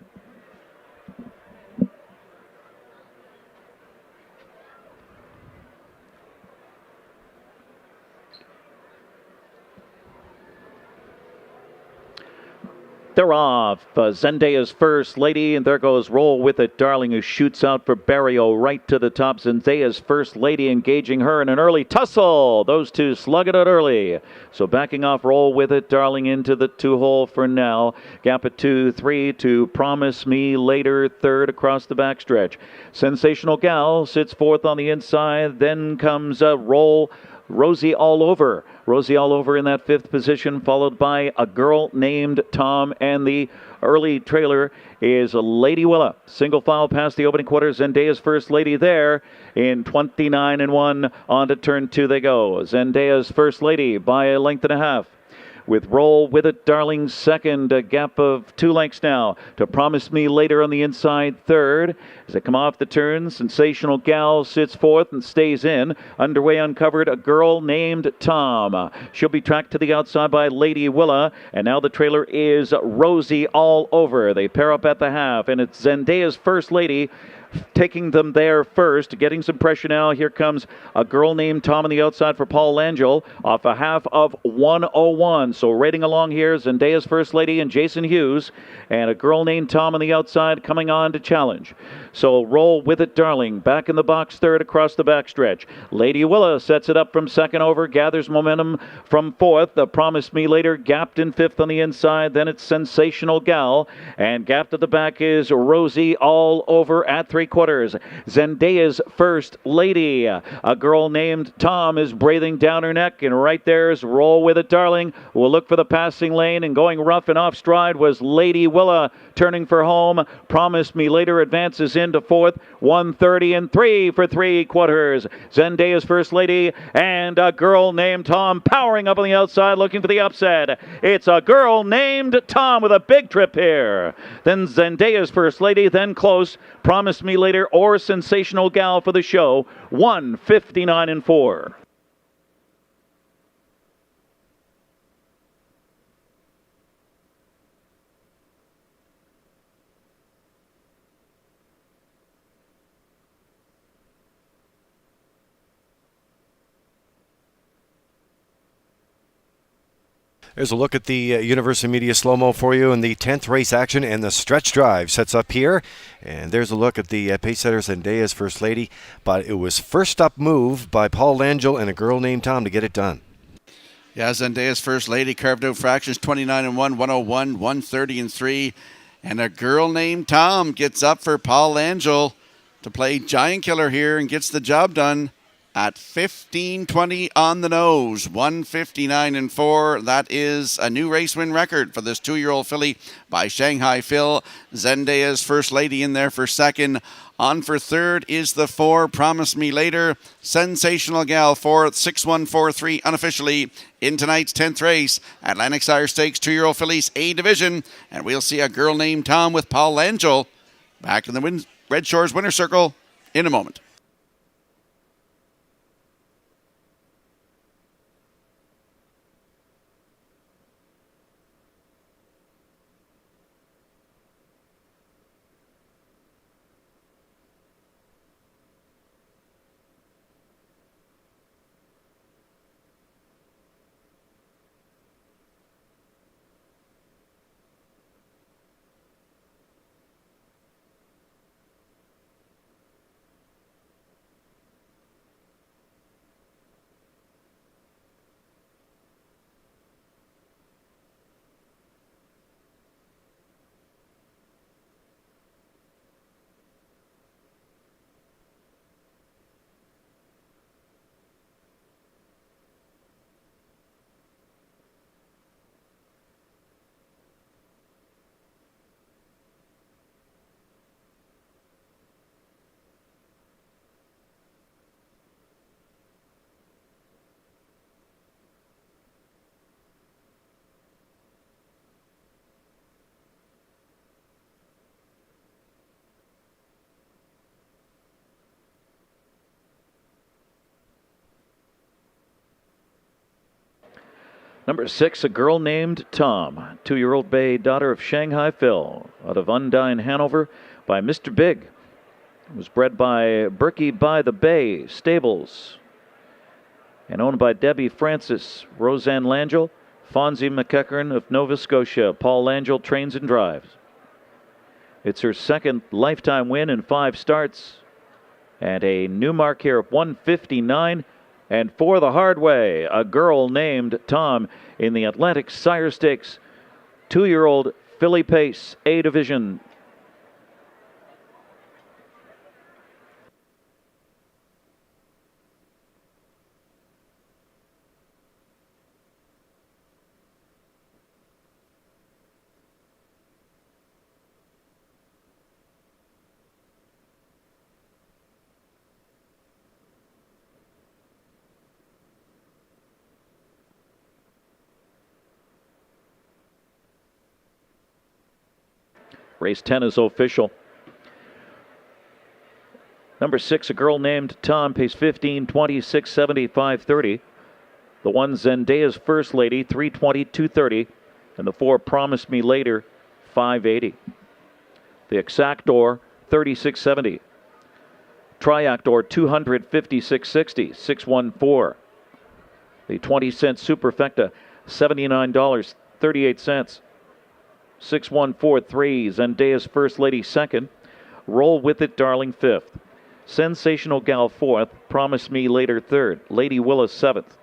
They're off. Zendaya's First Lady, and there goes Roll With It, Darling, who shoots out for Barrio right to the top. Zendaya's First Lady engaging her in an early tussle. Those two slug it out early. So backing off Roll With It, Darling into the 2-hole for now. Gap at 2-3 to Promise Me Later, 3rd across the backstretch. Sensational Gal sits 4th on the inside. Then comes Rosie All Over. Rosie All Over in that 5th position, followed by A Girl Named Tom, and the early trailer is Lady Willa. Single file past the opening quarter. Zendaya's First Lady there in 29-1. On to turn 2 they go. Zendaya's First Lady by a length and a half, with Roll With It, Darling second, a gap of 2 lengths now to Promise Me Later on the inside 3rd. As they come off the turn, Sensational Gal sits 4th and stays in. Underway uncovered, A Girl Named Tom. She'll be tracked to the outside by Lady Willa, and now the trailer is Rosie All Over. They pair up at the half, and it's Zendaya's First Lady taking them there first, getting some pressure now. Here comes a girl named Tom on the outside for Paul Langell off a half of 101. So rating along here, Zendaya's First Lady and Jason Hughes, and a girl named Tom on the outside coming on to challenge. So Roll With It Darling back in the box third across the backstretch. Lady Willa sets it up from second over, gathers momentum from fourth. Promise Me Later gapped in fifth on the inside. Then it's Sensational Gal, and gapped at the back is Rosie All Over at three-quarters. Zendaya's First Lady, a girl named Tom, is breathing down her neck, and right there's Roll With It Darling. We'll look for the passing lane, and going rough and off stride was Lady Willa, turning for home. Promise Me Later advances into fourth, 130 and 3 for three-quarters. Zendaya's First Lady and a girl named Tom powering up on the outside looking for the upset. It's a girl named Tom with a big trip here. Then Zendaya's First Lady, then close, Promise Me Later or Sensational Gal for the show, 159 and 4. There's a look at the Universal Media slow-mo for you in the 10th race action, and the stretch drive sets up here. And there's a look at the pace setter Zendaya's First Lady, but it was first up move by Paul Langell and a girl named Tom to get it done. Yeah, Zendaya's First Lady carved out fractions 29 and 1, 101, 130 and 3. And a girl named Tom gets up for Paul Langell to play Giant Killer here and gets the job done at 15:20 on the nose, 159 and 4. That is a new race win record for this 2-year-old filly by Shanghai Phil. Zendaya's First Lady in there for second. On for third is the 4, Promise Me Later. Sensational Gal fourth, 6-1-4-3 unofficially in tonight's 10th race. Atlantic Sire Stakes 2-year-old fillies A division. And we'll see a girl named Tom with Paul Langell back in the Red Shores winner circle in a moment. Number 6, a girl named Tom, 2-year-old bay, daughter of Shanghai Phil, out of Undine, Hanover, by Mr. Big. It was bred by Berkey by the Bay Stables and owned by Debbie Francis, Roseanne Langell, Fonzie McEachern of Nova Scotia. Paul Langell trains and drives. It's her second lifetime win in 5 starts, and a new mark here of 159. And for the hard way, a girl named Tom in the Atlantic Sire Stakes, 2-year-old filly pace, A division. Race 10 is official. Number 6, a girl named Tom, pace 15, 26, 75, 30. The 1, Zendaya's First Lady, 320, 230. And the 4, Promise Me Later, 580. The Exactor, 36.70. Triactor 256.60, 614. The 20-cent Superfecta, $79.38. 614 threes. Zendaya's First Lady second. Roll With It Darling fifth. Sensational Gal fourth. Promise Me Later third. Lady Willis seventh.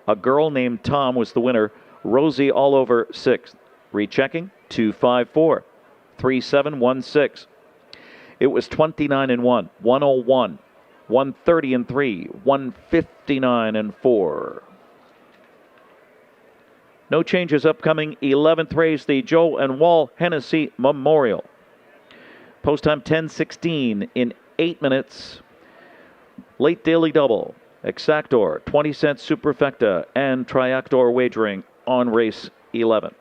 A Girl Named Tom was the winner. Rosie All Over sixth. Rechecking 254 3716. It was 29 and 1, 101, 130 and 3, 159 and 4. No changes upcoming. 11th race, the Joe and Wall Hennessy Memorial. Post time 10:16 in 8 minutes. Late daily double. Exactor, 20-cent Superfecta, and Triactor wagering on race 11.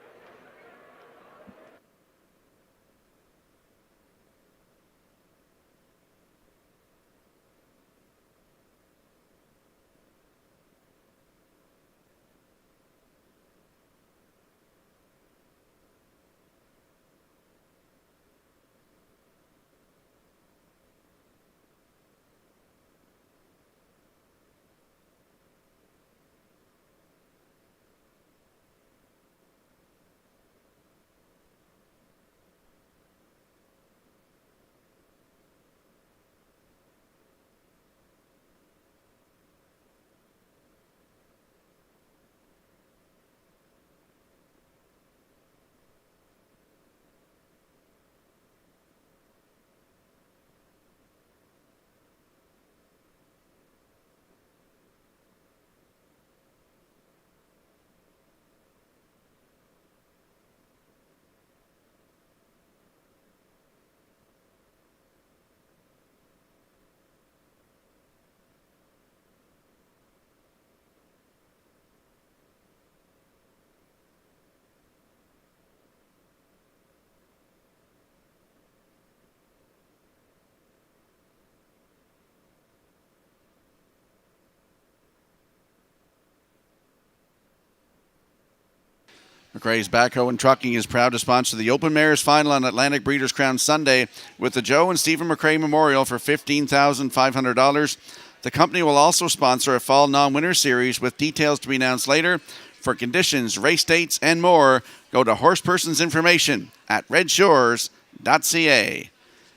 McRae's Backhoe and Trucking is proud to sponsor the Open Mares Final on Atlantic Breeders' Crown Sunday with the Joe and Stephen McRae Memorial for $15,500. The company will also sponsor a Fall Non-Winner Series with details to be announced later. For conditions, race dates, and more, go to horseperson's information at Redshores.ca.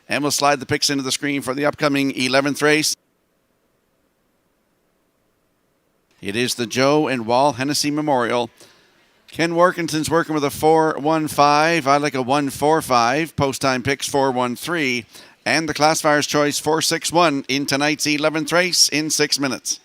And we'll slide the picks into the screen for the upcoming 11th race. It is the Joe and Wall Hennessy Memorial. Ken Workington's working with a 4-1-5. I like a 1-4-5. Post time picks 4-1-3. And the classifier's choice 4-6-1 in tonight's 11th race in 6 minutes.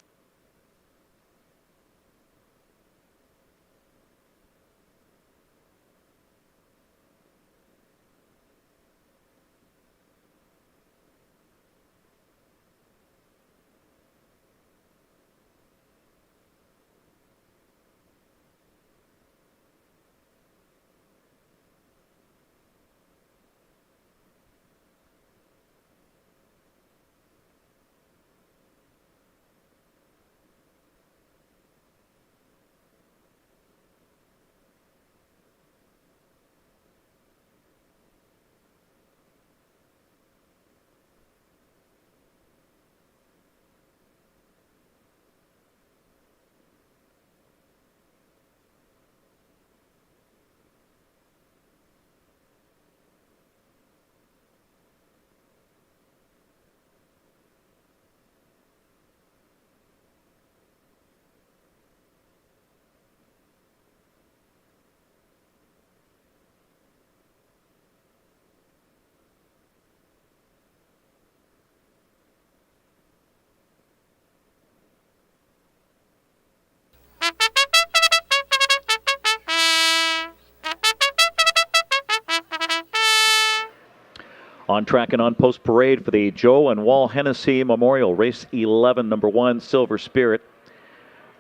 On track and on post parade for the Joe and Wall Hennessy Memorial, race 11, number 1, Silver Spirit,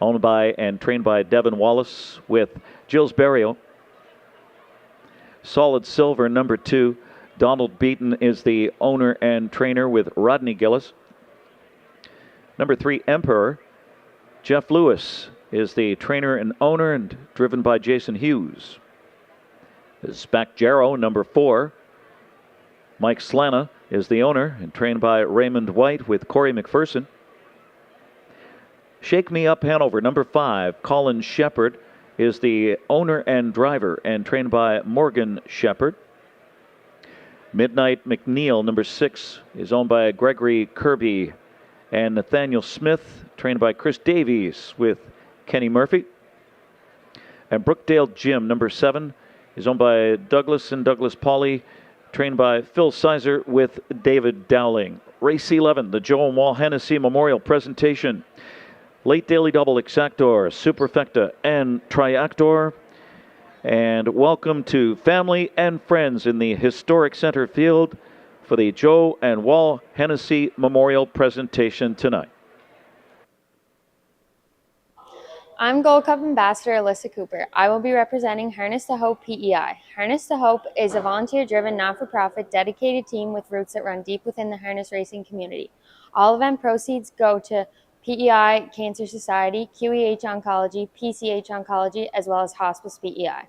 owned by and trained by Devin Wallace with Gilles Barrio. Solid Silver, number 2, Donald Beaton is the owner and trainer with Rodney Gillis. Number 3, Emperor, Jeff Lewis is the trainer and owner and driven by Jason Hughes. This is Spack Jarrow, number 4, Mike Slana is the owner and trained by Raymond White with Corey McPherson. Shake Me Up Hanover, number 5, Colin Shepard, is the owner and driver and trained by Morgan Shepard. Midnight McNeil, number 6, is owned by Gregory Kirby and Nathaniel Smith, trained by Chris Davies with Kenny Murphy. And Brookdale Jim, number 7, is owned by Douglas and Douglas Pauley, trained by Phil Sizer with David Dowling. Race 11, the Joe and Wall Hennessy Memorial Presentation. Late Daily Double, Exactor, Superfecta, and Triactor. And welcome to family and friends in the historic center field for the Joe and Wall Hennessy Memorial Presentation tonight. I'm Gold Cup Ambassador Alyssa Cooper. I will be representing Harness to Hope PEI. Harness to Hope is a volunteer-driven, not-for-profit, dedicated team with roots that run deep within the harness racing community. All event proceeds go to PEI Cancer Society, QEH Oncology, PCH Oncology, as well as Hospice PEI.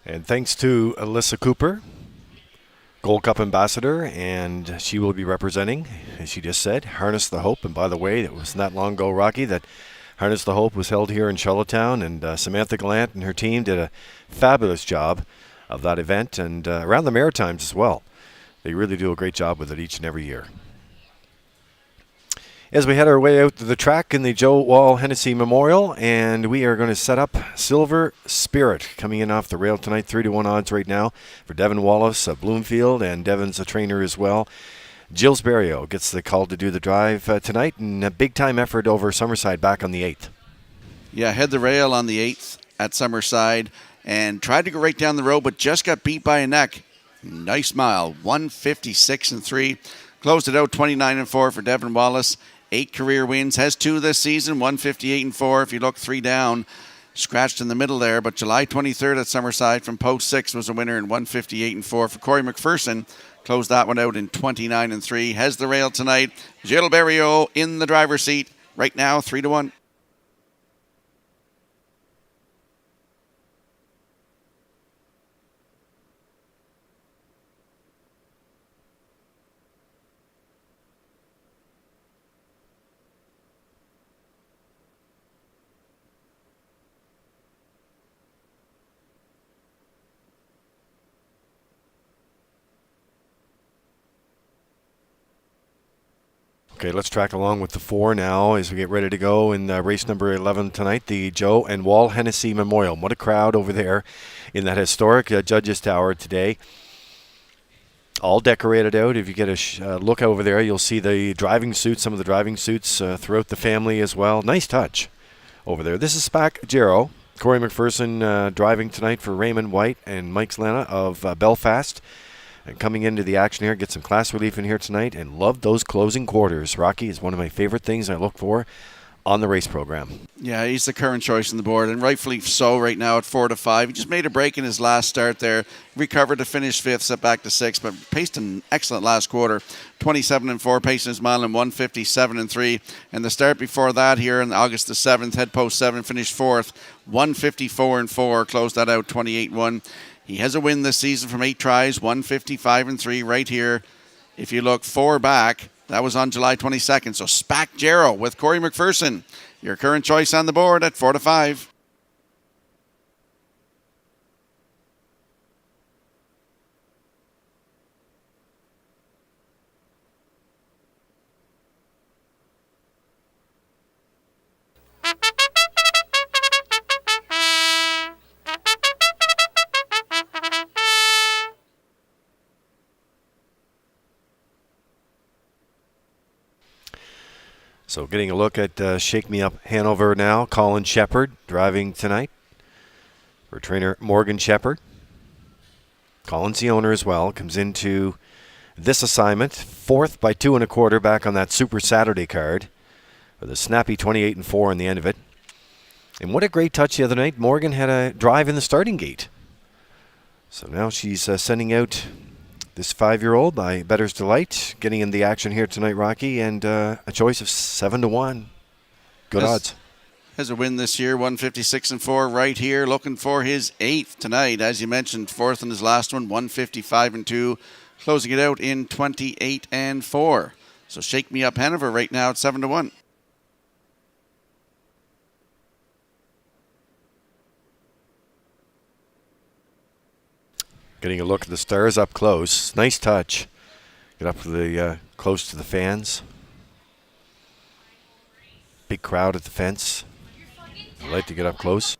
And thanks to Alyssa Cooper, Gold Cup Ambassador, and she will be representing, as she just said, Harness the Hope. And by the way, it wasn't that long ago, Rocky, that Harness the Hope was held here in Charlottetown, and Samantha Gallant and her team did a fabulous job of that event, and around the Maritimes as well. They really do a great job with it each and every year. As we head our way out to the track in the Joe Wall Hennessy Memorial, and we are going to set up Silver Spirit coming in off the rail tonight, 3-1 odds right now for Devin Wallace of Bloomfield, and Devin's a trainer as well. Gilles Berriot gets the call to do the drive tonight, and a big-time effort over Summerside back on the 8th. Yeah, head the rail on the 8th at Summerside and tried to go right down the road, but just got beat by a neck. Nice mile, 156-3. Closed it out 29-4 for Devin Wallace. 8 career wins, has 2 this season, 158-4. If you look 3 down, scratched in the middle there. But July 23rd at Summerside from post 6 was a winner in 158-4 for Corey McPherson. Closed that one out in 29-3. Has the rail tonight. Gilles Berriot in the driver's seat right now, 3-1. Okay, let's track along with the 4 now as we get ready to go in race number 11 tonight, the Joe and Wall Hennessy Memorial. What a crowd over there in that historic Judges Tower today. All decorated out. If you get a look over there, you'll see the driving suits, some of the driving suits throughout the family as well. Nice touch over there. This is Spac Gero. Corey McPherson driving tonight for Raymond White and Mike Slana of Belfast. And coming into the action here, get some class relief in here tonight, and love those closing quarters. Rocky is one of my favorite things I look for on the race program. Yeah, he's the current choice on the board, and rightfully so right now at 4-5. He just made a break in his last start there. Recovered to finish 5th, set back to 6th, but paced an excellent last quarter. 27-4, pacing his mile in 157-3. And the start before that here on August the 7th, head post 7, finished 4th, 154-4, closed that out 28-1. He has a win this season from 8 tries, 155-3 right here. If you look 4 back, that was on July 22nd. So Spac Gero with Corey McPherson, your current choice on the board at 4-5. So getting a look at Shake Me Up Hanover now. Colin Shepard driving tonight for trainer Morgan Shepard. Colin's the owner as well. Comes into this assignment 4th by 2 1/4 back on that Super Saturday card with a snappy 28-4 on the end of it. And what a great touch the other night. Morgan had a drive in the starting gate. So now she's sending out this 5-year-old by Better's Delight, getting in the action here tonight, Rocky, and a choice of 7-1. Good odds. has a win this year, 156-4 right here, looking for his 8th tonight. As you mentioned, 4th in his last one, 155-2, closing it out in 28-4. So Shake Me Up Hanover right now at 7-1. Getting a look at the stars up close. Nice touch. Get up to the close to the fans. Big crowd at the fence. I'd like to get up close.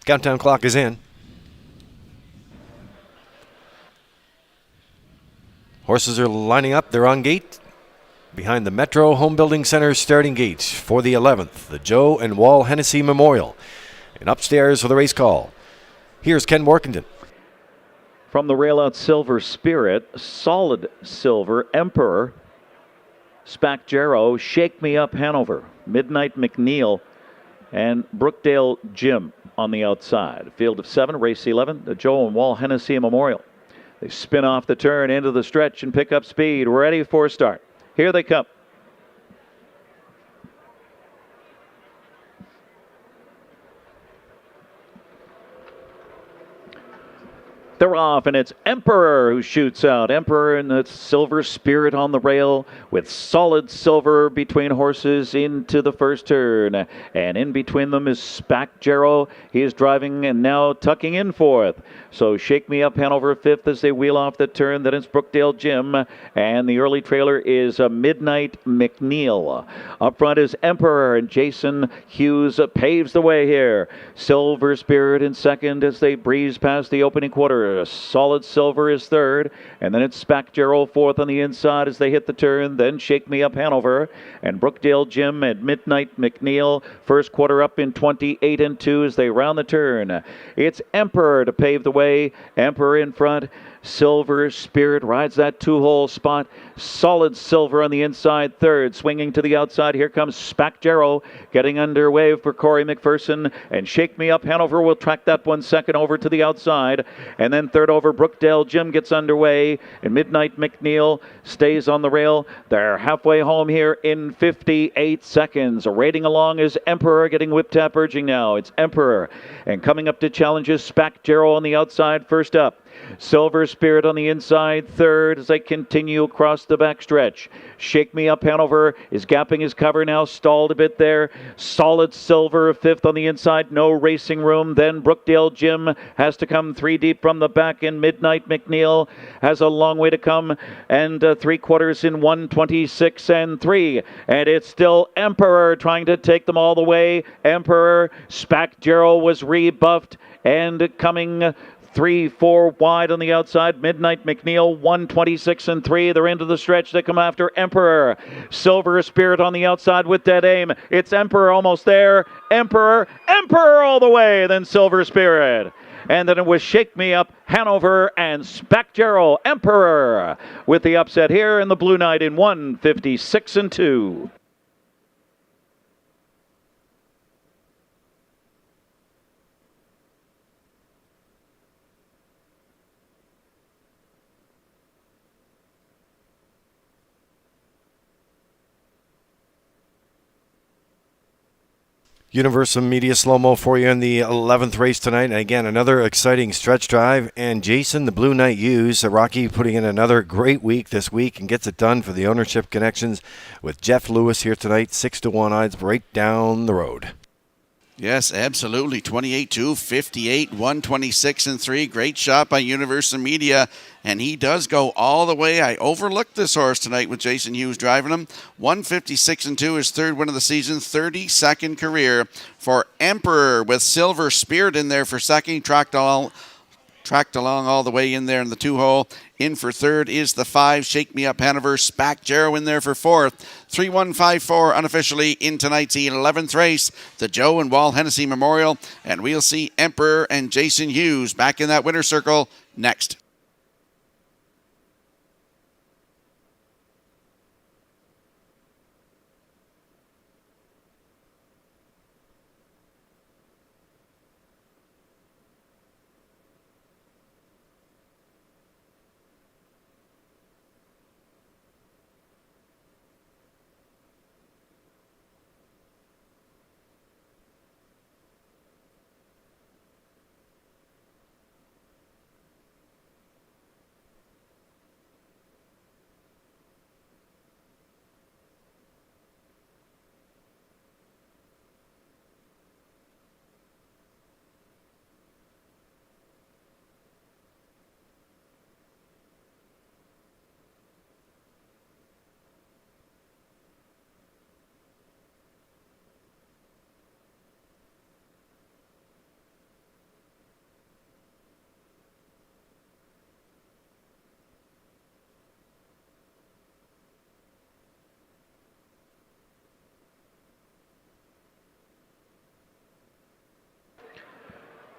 Countdown clock is in. Horses are lining up. They're on gate behind the Metro Home Building Center starting gate for the 11th, the Joe and Wall Hennessy Memorial. And upstairs for the race call, here's Ken Morkington. From the rail out, Silver Spirit, Solid Silver, Emperor, Spack Jarrow, Shake Me Up Hanover, Midnight McNeil, and Brookdale Jim on the outside. Field of 7, race 11, the Joe and Wall Hennessy Memorial. They spin off the turn into the stretch and pick up speed. Ready for start. Here they come. They're off, and it's Emperor who shoots out. Emperor and the Silver Spirit on the rail with Solid Silver between horses into the first turn. And in between them is Spack Jarrow. He is driving and now tucking in fourth. So Shake Me Up Hanover fifth as they wheel off the turn. Then it's Brookdale Jim. And the early trailer is Midnight McNeil. Up front is Emperor, and Jason Hughes paves the way here. Silver Spirit in second as they breeze past the opening quarter. Solid Silver is third, and then it's Spack Jarrow fourth on the inside as they hit the turn. Then Shake Me Up Hanover and Brookdale Jim and Midnight McNeil. First quarter up in 28-2 as they round the turn. It's Emperor to pave the way. Emperor in front. Silver Spirit rides that two-hole spot. Solid Silver on the inside third. Swinging to the outside. Here comes Spack Jarrow getting underway for Corey McPherson. And Shake Me Up Hanover will track that one second over to the outside. And then third over Brookdale Jim gets underway. And Midnight McNeil stays on the rail. They're halfway home here in 58 seconds. Raiding along is Emperor getting whip tap urging now. It's Emperor. And coming up to challenges Spack Jarrow on the outside first up. Silver Spirit on the inside third as they continue across the backstretch. Shake Me Up Hanover is gapping his cover now, stalled a bit there. Solid Silver fifth on the inside, no racing room. Then Brookdale Jim has to come three deep from the back, and Midnight McNeil has a long way to come, and three quarters in 1:26-3. And it's still Emperor trying to take them all the way. Emperor, Spack Jarrow was rebuffed and coming 3-4 wide on the outside. Midnight McNeil 1:26-3. They're into the stretch. They come after Emperor. Silver Spirit on the outside with dead aim. It's Emperor almost there. Emperor all the way. Then Silver Spirit. And then it was Shake Me Up Hanover and Spack Jarrow. Emperor with the upset here in the Blue Knight in 1:56-2. Universal Media slow-mo for you in the 11th race tonight. And again, another exciting stretch drive. And Jason, the Blue Knight Hughes, Rocky putting in another great week this week and gets it done for the ownership connections with Jeff Lewis here tonight. 6-1 odds right down the road. Yes, absolutely. 28-2, 58, 126 and 3. Great shot by Universal Media. And he does go all the way. I overlooked this horse tonight with Jason Hughes driving him. 156 and 2, his third win of the season, 32nd career for Emperor with Silver Spirit in there for second. He tracked along all the way in there in the 2-hole. In for third is the 5, Shake Me Up Hanover. Spack Jarrow in there for fourth. 3-1-5-4 unofficially in tonight's 11th race, the Joe and Wall Hennessy Memorial. And we'll see Emperor and Jason Hughes back in that winner's circle next.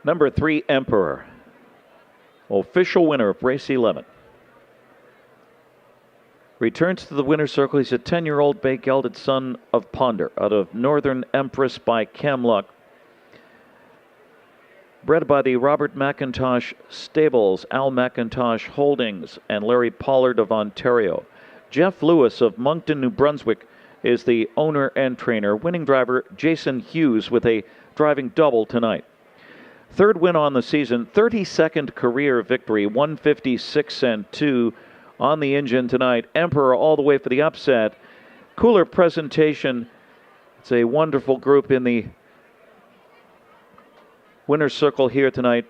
Number 3, Emperor. Official winner of race 11. Returns to the winner's circle. He's a 10-year-old bay gelded son of Ponder out of Northern Empress by Cam Luck. Bred by the Robert McIntosh Stables, Al McIntosh Holdings, and Larry Pollard of Ontario. Jeff Lewis of Moncton, New Brunswick is the owner and trainer. Winning driver Jason Hughes with a driving double tonight. Third win on the season, 32nd career victory, 156 and 2 on the engine tonight. Emperor all the way for the upset. Cooler presentation. It's a wonderful group in the winner's circle here tonight,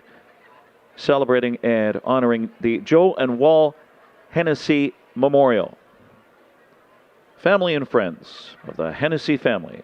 celebrating and honoring the Joe and Wall Hennessy Memorial. Family and friends of the Hennessy family.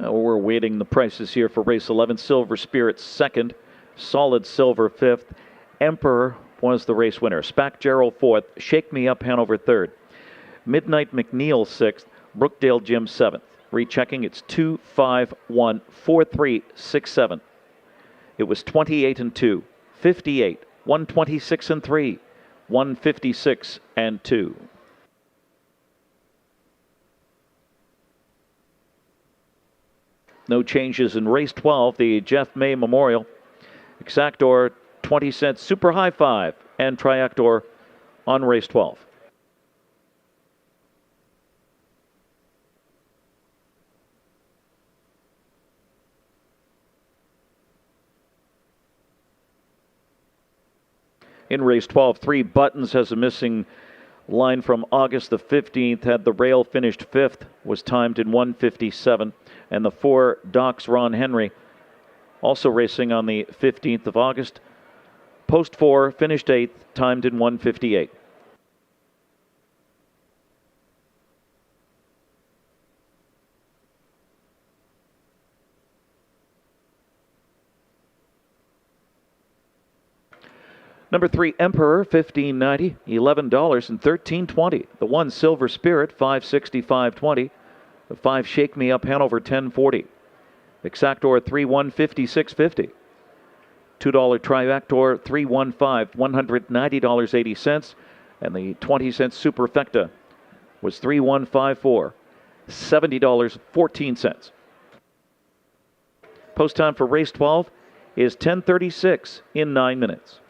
We're waiting the prices here for race 11. Silver Spirit second, Solid Silver fifth. Emperor was the race winner. Spack Jarrow fourth, Shake Me Up Hanover third. Midnight McNeil sixth, Brookdale Jim seventh. Rechecking, it's 2-5-1-4-3-6-7. It was 28 and 2, 58, 126 and 3, 156 and 2. No changes in race 12, the Jeff May Memorial. Exactor 20 cents, Super High Five, and Triactor on race 12. In race 12, 3 Buttons has a missing line from August the 15th. Had the rail finished 5th, was timed in 1:57. And the 4 Doc's Ron Henry, also racing on the 15th of August. Post 4, finished 8th, timed in 1:58. Number 3, Emperor, $15.90, $11 and $13.20. The 1 Silver Spirit, $565.20. The 5 Shake Me Up Hanover, $10.40. Exactor 3-1, $56.50. $2 Triactor 315, $190.80. And the 20-cent Superfecta was 3154, $70.14. Post time for race 12 is 10:36 in 9 minutes.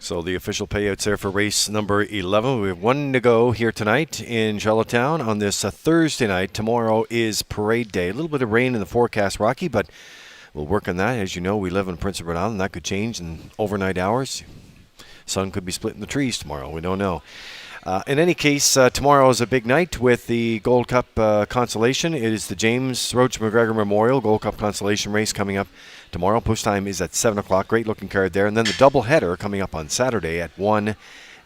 So the official payouts there for race number 11. We have one to go here tonight in Charlottetown on this Thursday night. Tomorrow is parade day. A little bit of rain in the forecast, Rocky, but we'll work on that. As you know, we live in Prince Edward Island. That could change in overnight hours. Sun could be splitting the trees tomorrow. We don't know. In any case, tomorrow is a big night with the Gold Cup Consolation. It is the James Roach McGregor Memorial Gold Cup Consolation race coming up tomorrow. Push time is at 7 o'clock. Great looking card there. And then the double header coming up on Saturday at 1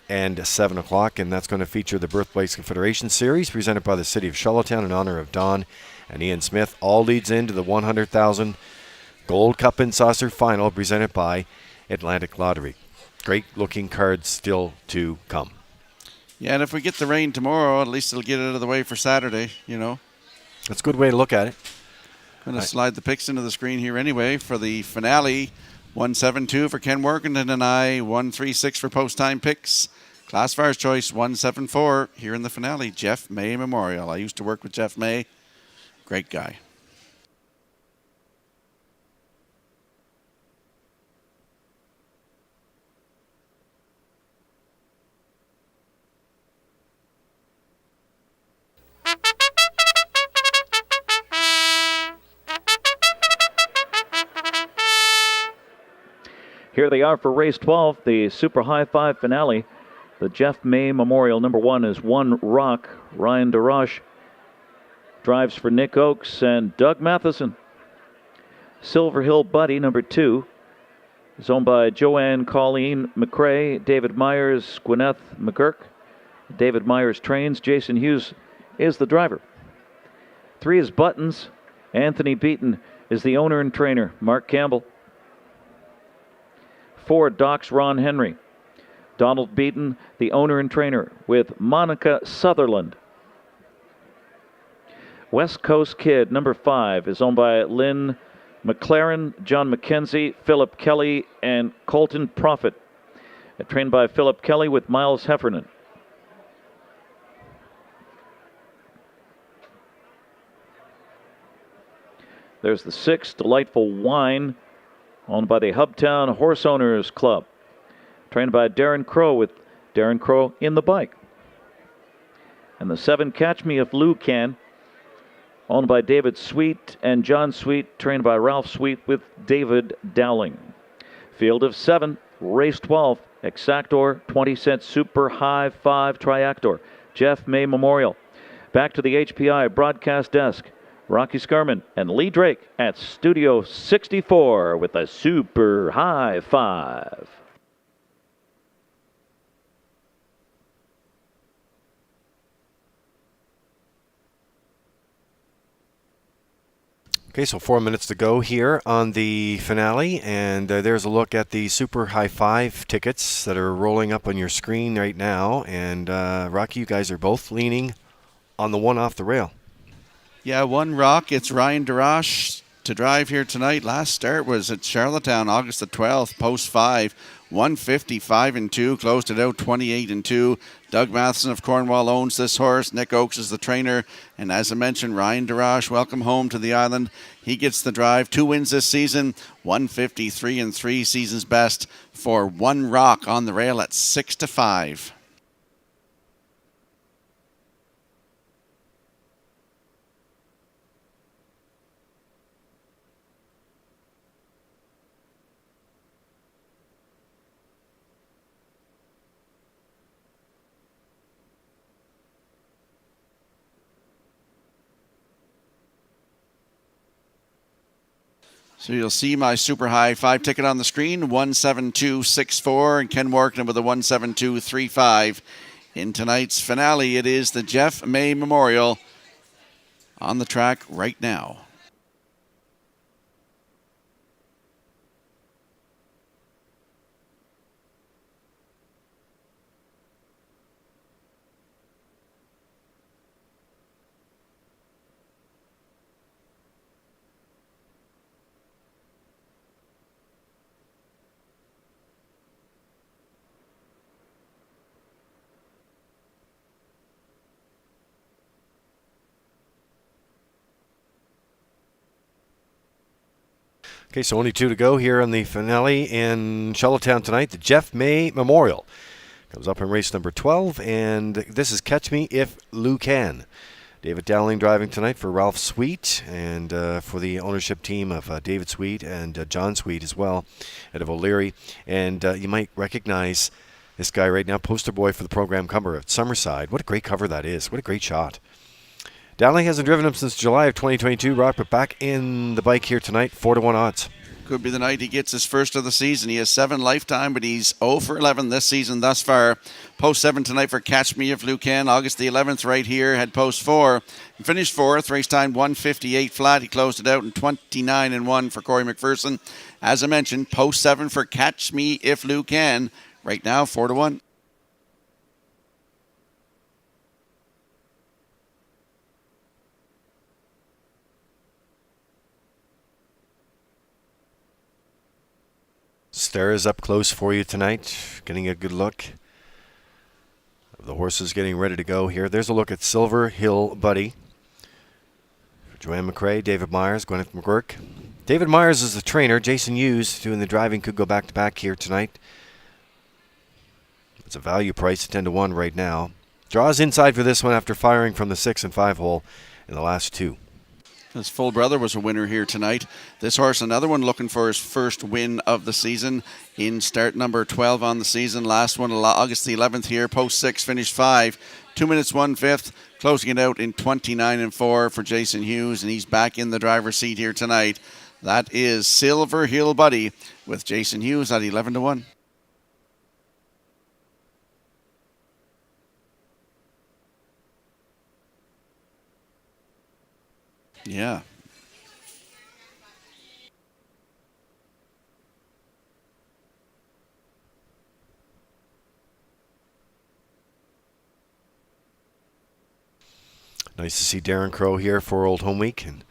and 7 o'clock. And that's going to feature the Birthplace Confederation Series presented by the City of Charlottetown in honor of Don and Ian Smith. All leads into the 100,000 Gold Cup and Saucer Final presented by Atlantic Lottery. Great looking cards still to come. Yeah, and if we get the rain tomorrow, at least it'll get it out of the way for Saturday, you know. That's a good way to look at it. I'm going to slide the picks into the screen here anyway for the finale. 172 for Ken Workington and I. 136 for post-time picks. Classifiers choice 174 here in the finale. Jeff May Memorial. I used to work with Jeff May. Great guy. Here they are for race 12, the Super High Five finale. The Jeff May Memorial. Number 1 is One Rock. Ryan DeRoche drives for Nick Oakes and Doug Matheson. Silver Hill Buddy, number 2, is owned by Joanne Colleen McCrae, David Myers, Gwyneth McGurk. David Myers trains. Jason Hughes is the driver. 3 is Buttons. Anthony Beaton is the owner and trainer. Mark Campbell. 4, Doc's Ron Henry. Donald Beaton, the owner and trainer, with Monica Sutherland. West Coast Kid, number 5, is owned by Lynn McLaren, John McKenzie, Philip Kelly, and Colton Profit. Trained by Philip Kelly with Miles Heffernan. There's the 6, Delightful Wine, owned by the Hubtown Horse Owners Club. Trained by Darren Crow with Darren Crow in the bike. And the 7, Catch Me If Lou Can, owned by David Sweet and John Sweet, trained by Ralph Sweet with David Dowling. Field of 7, race 12, Exactor, 20-cent Super High 5 Triactor, Jeff May Memorial. Back to the HPI broadcast desk. Rocky Scarman and Lee Drake at Studio 64 with a Super High 5. Okay, so 4 minutes to go here on the finale, and there's a look at the Super High 5 tickets that are rolling up on your screen right now. And Rocky, you guys are both leaning on the one off the rail. Yeah, One Rock. It's Ryan DeRoche to drive here tonight. Last start was at Charlottetown, August the 12th, post 5. 155-2, closed it out 28-2. Doug Matheson of Cornwall owns this horse. Nick Oakes is the trainer. And as I mentioned, Ryan DeRoche, welcome home to the island. He gets the drive. 2 wins this season. 153-3, season's best for One Rock on the rail at 6-5. So you'll see my Super High 5 ticket on the screen, 17264, and Ken Workington with a 17235. In tonight's finale, it is the Jeff May Memorial on the track right now. Okay, so only 2 to go here on the finale in Charlottetown tonight. The Jeff May Memorial comes up in race number 12, and this is Catch Me If Lou Can. David Dowling driving tonight for Ralph Sweet, and for the ownership team of David Sweet and John Sweet as well, out of O'Leary. And you might recognize this guy right now, poster boy for the program cover at Summerside. What a great cover that is. What a great shot. Dowling hasn't driven him since July of 2022, Rock, but back in the bike here tonight, 4-1 odds. Could be the night he gets his first of the season. He has 7 lifetime, but he's 0 for 11 this season thus far. Post 7 tonight for Catch Me If Lou Can. August the 11th right here. Had post 4. He finished 4th. Race time 1:58 flat. He closed it out in 29-1 for Corey McPherson. As I mentioned, post 7 for Catch Me If Lou Can. Right now, 4-1. Stars up close for you tonight, getting a good look of the horses getting ready to go here. There's a look at Silver Hill Buddy. Joanne McRae, David Myers, Gwyneth McGurk. David Myers is the trainer. Jason Hughes doing the driving, could go back-to-back here tonight. It's a value price, 10-1 right now. Draws inside for this one after firing from the 6 and 5 hole in the last 2. His full brother was a winner here tonight. This horse, another one looking for his first win of the season in start number 12 on the season. Last one, August the 11th here, post 6, finished 5. 2 minutes, 1/5, closing it out in 29-4 for Jason Hughes, and he's back in the driver's seat here tonight. That is Silver Hill Buddy with Jason Hughes at 11-1. Yeah. Nice to see Darren Crow here for Old Home Week, and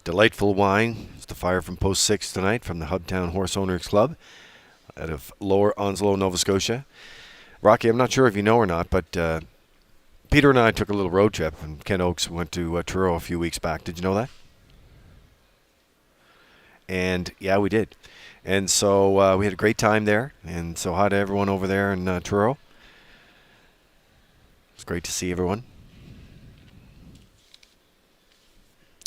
delightful wine. It's the fire from post 6 tonight from the Hubtown Horse Owners Club out of Lower Onslow, Nova Scotia. Rocky, I'm not sure if you know or not, but Peter and I took a little road trip, and Ken Oakes went to Truro a few weeks back. Did you know that? And yeah, we did. And so we had a great time there. And so hi to everyone over there in Truro. It's great to see everyone.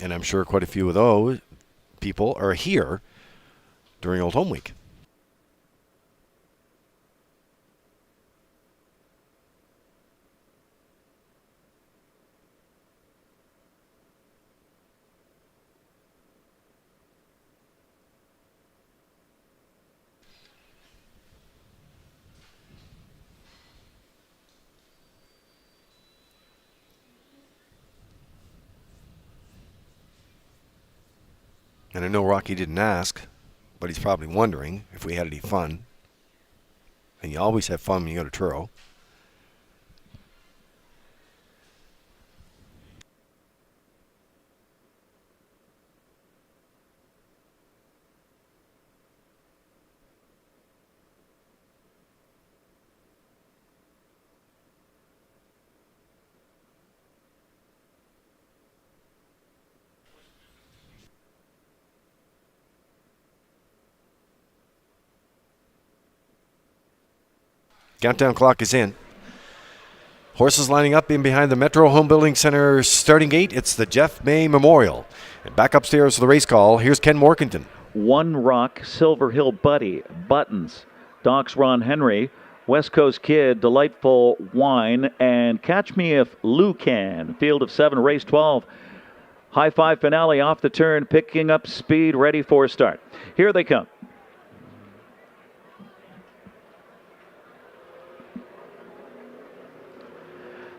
And I'm sure quite a few of those people are here during Old Home Week. And I know Rocky didn't ask, but he's probably wondering if we had any fun. And you always have fun when you go to Truro. Countdown clock is in. Horses lining up in behind the Metro Home Building Center starting gate. It's the Jeff May Memorial. And back upstairs for the race call, here's Ken Morkington. One Rock, Silver Hill Buddy, Buttons, Doc's Ron Henry, West Coast Kid, Delightful Wine, and Catch Me If Lou Can. Field of 7, race 12. High Five finale off the turn, picking up speed, ready for start. Here they come.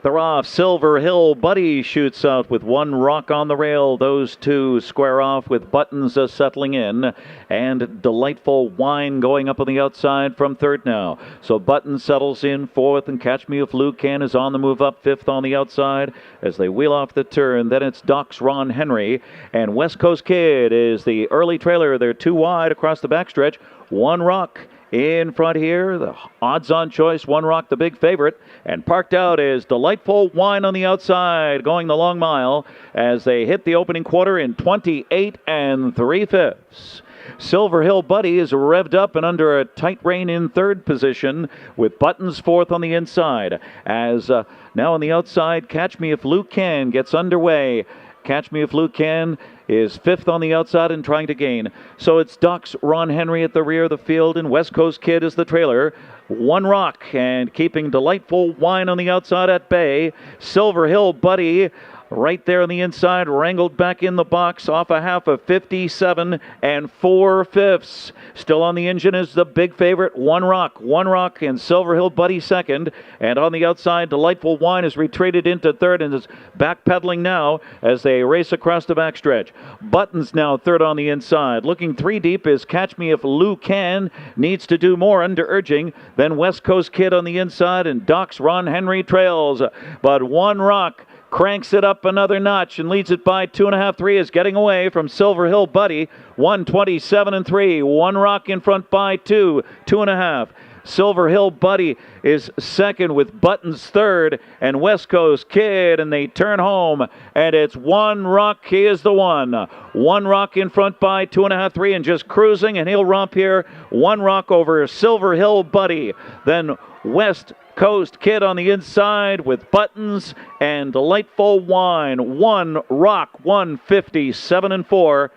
They're off. Silver Hill Buddy shoots out with One Rock on the rail. Those two square off with Buttons settling in. And Delightful Wine going up on the outside from third now. So Buttons settles in fourth, and Catch Me If Lou Can is on the move up fifth on the outside as they wheel off the turn. Then it's Doc's Ron Henry. And West Coast Kid is the early trailer. They're too wide across the backstretch. One Rock In front here, the odds-on choice, One Rock, the big favorite. And parked out is Delightful Wine on the outside, going the long mile as they hit the opening quarter in 28 3/5. Silver Hill Buddy is revved up and under a tight rein in third position with Buttons fourth on the inside. As now on the outside, Catch Me If Luke Can gets underway. Catch Me If Luke Can is fifth on the outside and trying to gain. So it's Ducks, Ron Henry at the rear of the field, and West Coast Kid is the trailer. One Rock and keeping Delightful Wine on the outside at bay. Silver Hill Buddy right there on the inside, wrangled back in the box off a half of 57 4/5. Still on the engine is the big favorite, One Rock. One Rock and Silver Hill Buddy second. And on the outside, Delightful Wine has retreated into third and is backpedaling now as they race across the backstretch. Buttons now third on the inside. Looking three deep is Catch Me If Lou Can. Needs to do more under urging. Then West Coast Kid on the inside, and Doc's Ron Henry trails. But One Rock cranks it up another notch and leads it by 2.5, 3 is getting away from Silver Hill Buddy. 1:27 3. One Rock in front by 2.5. Silver Hill Buddy is second with Buttons third and West Coast Kid, and they turn home, and it's One Rock. He is the one. One Rock in front by 2.5, 3 and just cruising, and he'll romp here. One Rock over Silver Hill Buddy. Then West Coast Kid on the inside with Buttons and Delightful Wine. One Rock, 157 4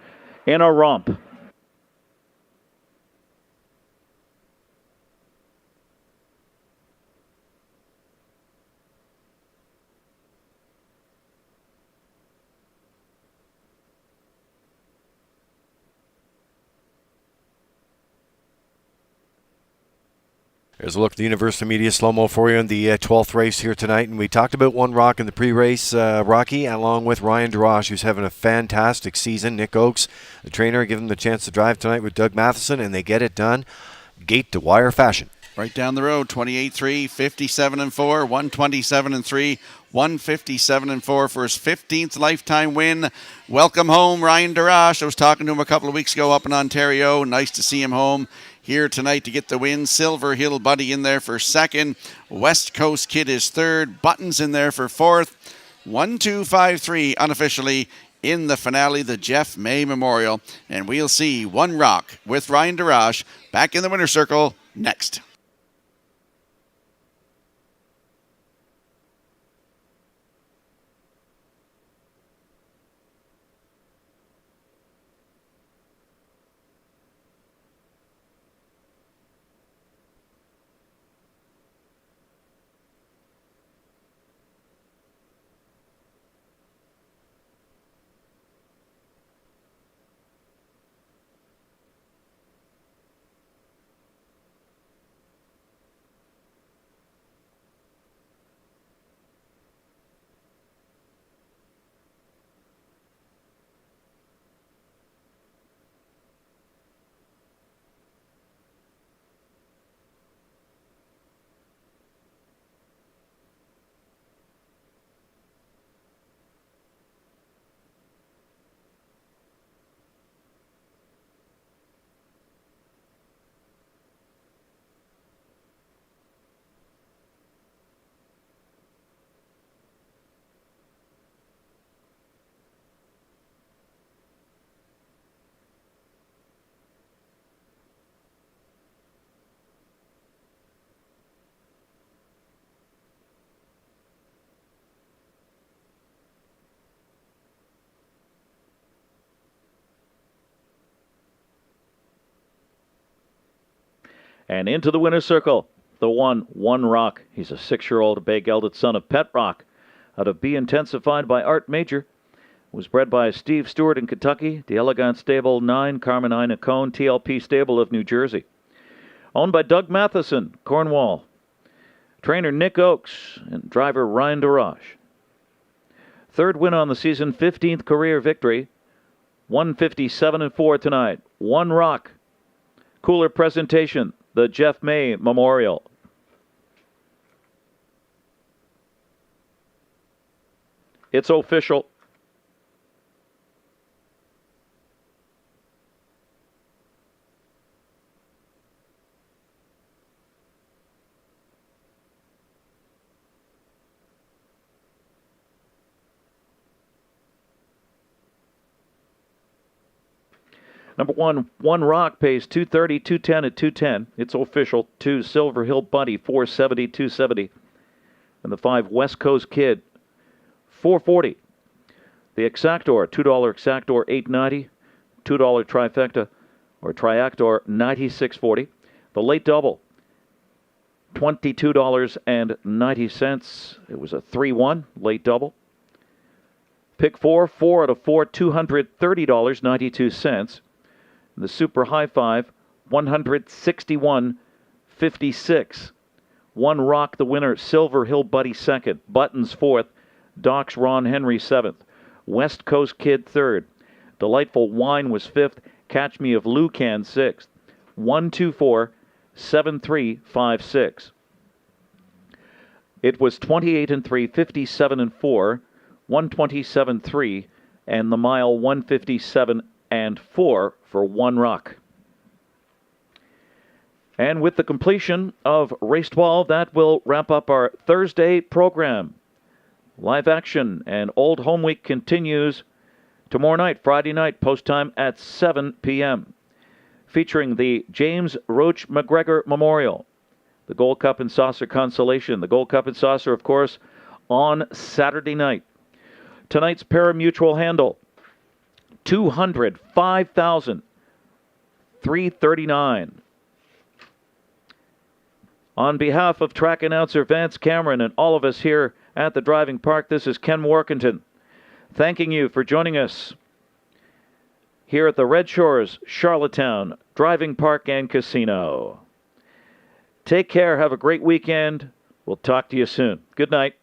in a romp. There's a look at the Universal Media slow-mo for you in the 12th race here tonight. And we talked about One Rock in the pre-race, Rocky, along with Ryan Durash, who's having a fantastic season. Nick Oakes, the trainer, giving him the chance to drive tonight with Doug Matheson, and they get it done gate-to-wire fashion. Right down the road, 28-3, 57-4, 127-3, 157-4 for his 15th lifetime win. Welcome home, Ryan Durash. I was talking to him a couple of weeks ago up in Ontario. Nice to see him home here tonight to get the win. Silver Hill Buddy in there for second. West Coast Kid is third. Buttons in there for fourth. 1, 2, 5, 3 unofficially in the finale, the Jeff May Memorial. And we'll see One Rock with Ryan Durash back in the winner's circle next. And into the winner's circle, the One Rock. He's a 6-year-old bay gelded son of Pet Rock, out of Be Intensified by Art Major. Was bred by Steve Stewart in Kentucky, the Elegant Stable 9, Carmenina Cone, TLP Stable of New Jersey. Owned by Doug Matheson, Cornwall. Trainer Nick Oakes and driver Ryan Durash. Third win on the season, 15th career victory. 157-4 tonight. One Rock. Cooler presentation, the Jeff May Memorial. It's official. Number 1 Rock pays $230, $210 at $210. It's official. 2 Silver Hill Buddy, $470, $270. And the 5 West Coast Kid, $440. The Exactor, $2 Exactor, $890. $2 Trifecta or Triactor, $96.40. The Late Double, $22.90. It was a 3-1 late double. Pick 4 out of 4, $230.92. The Super High Five, $161.56. 1 Rock, the winner. Silver Hill Buddy, second. Buttons, fourth. Doc's Ron Henry, seventh. West Coast Kid, third. Delightful Wine was fifth. Catch Me of Lucan, sixth. 124-7356. It was 28-3, 57-4, 127-3, and the mile 157-4 for 1 Rock. And with the completion of Race 12, that will wrap up our Thursday program. Live action and Old Home Week continues tomorrow night, Friday night, post time at 7 p.m. Featuring the James Roach McGregor Memorial, the Gold Cup and Saucer Consolation. The Gold Cup and Saucer, of course, on Saturday night. Tonight's pari-mutuel handle, $205,339. On behalf of track announcer Vance Cameron and all of us here at the driving park, this is Ken Workington, thanking you for joining us here at the Red Shores, Charlottetown Driving Park and Casino. Take care. Have a great weekend. We'll talk to you soon. Good night.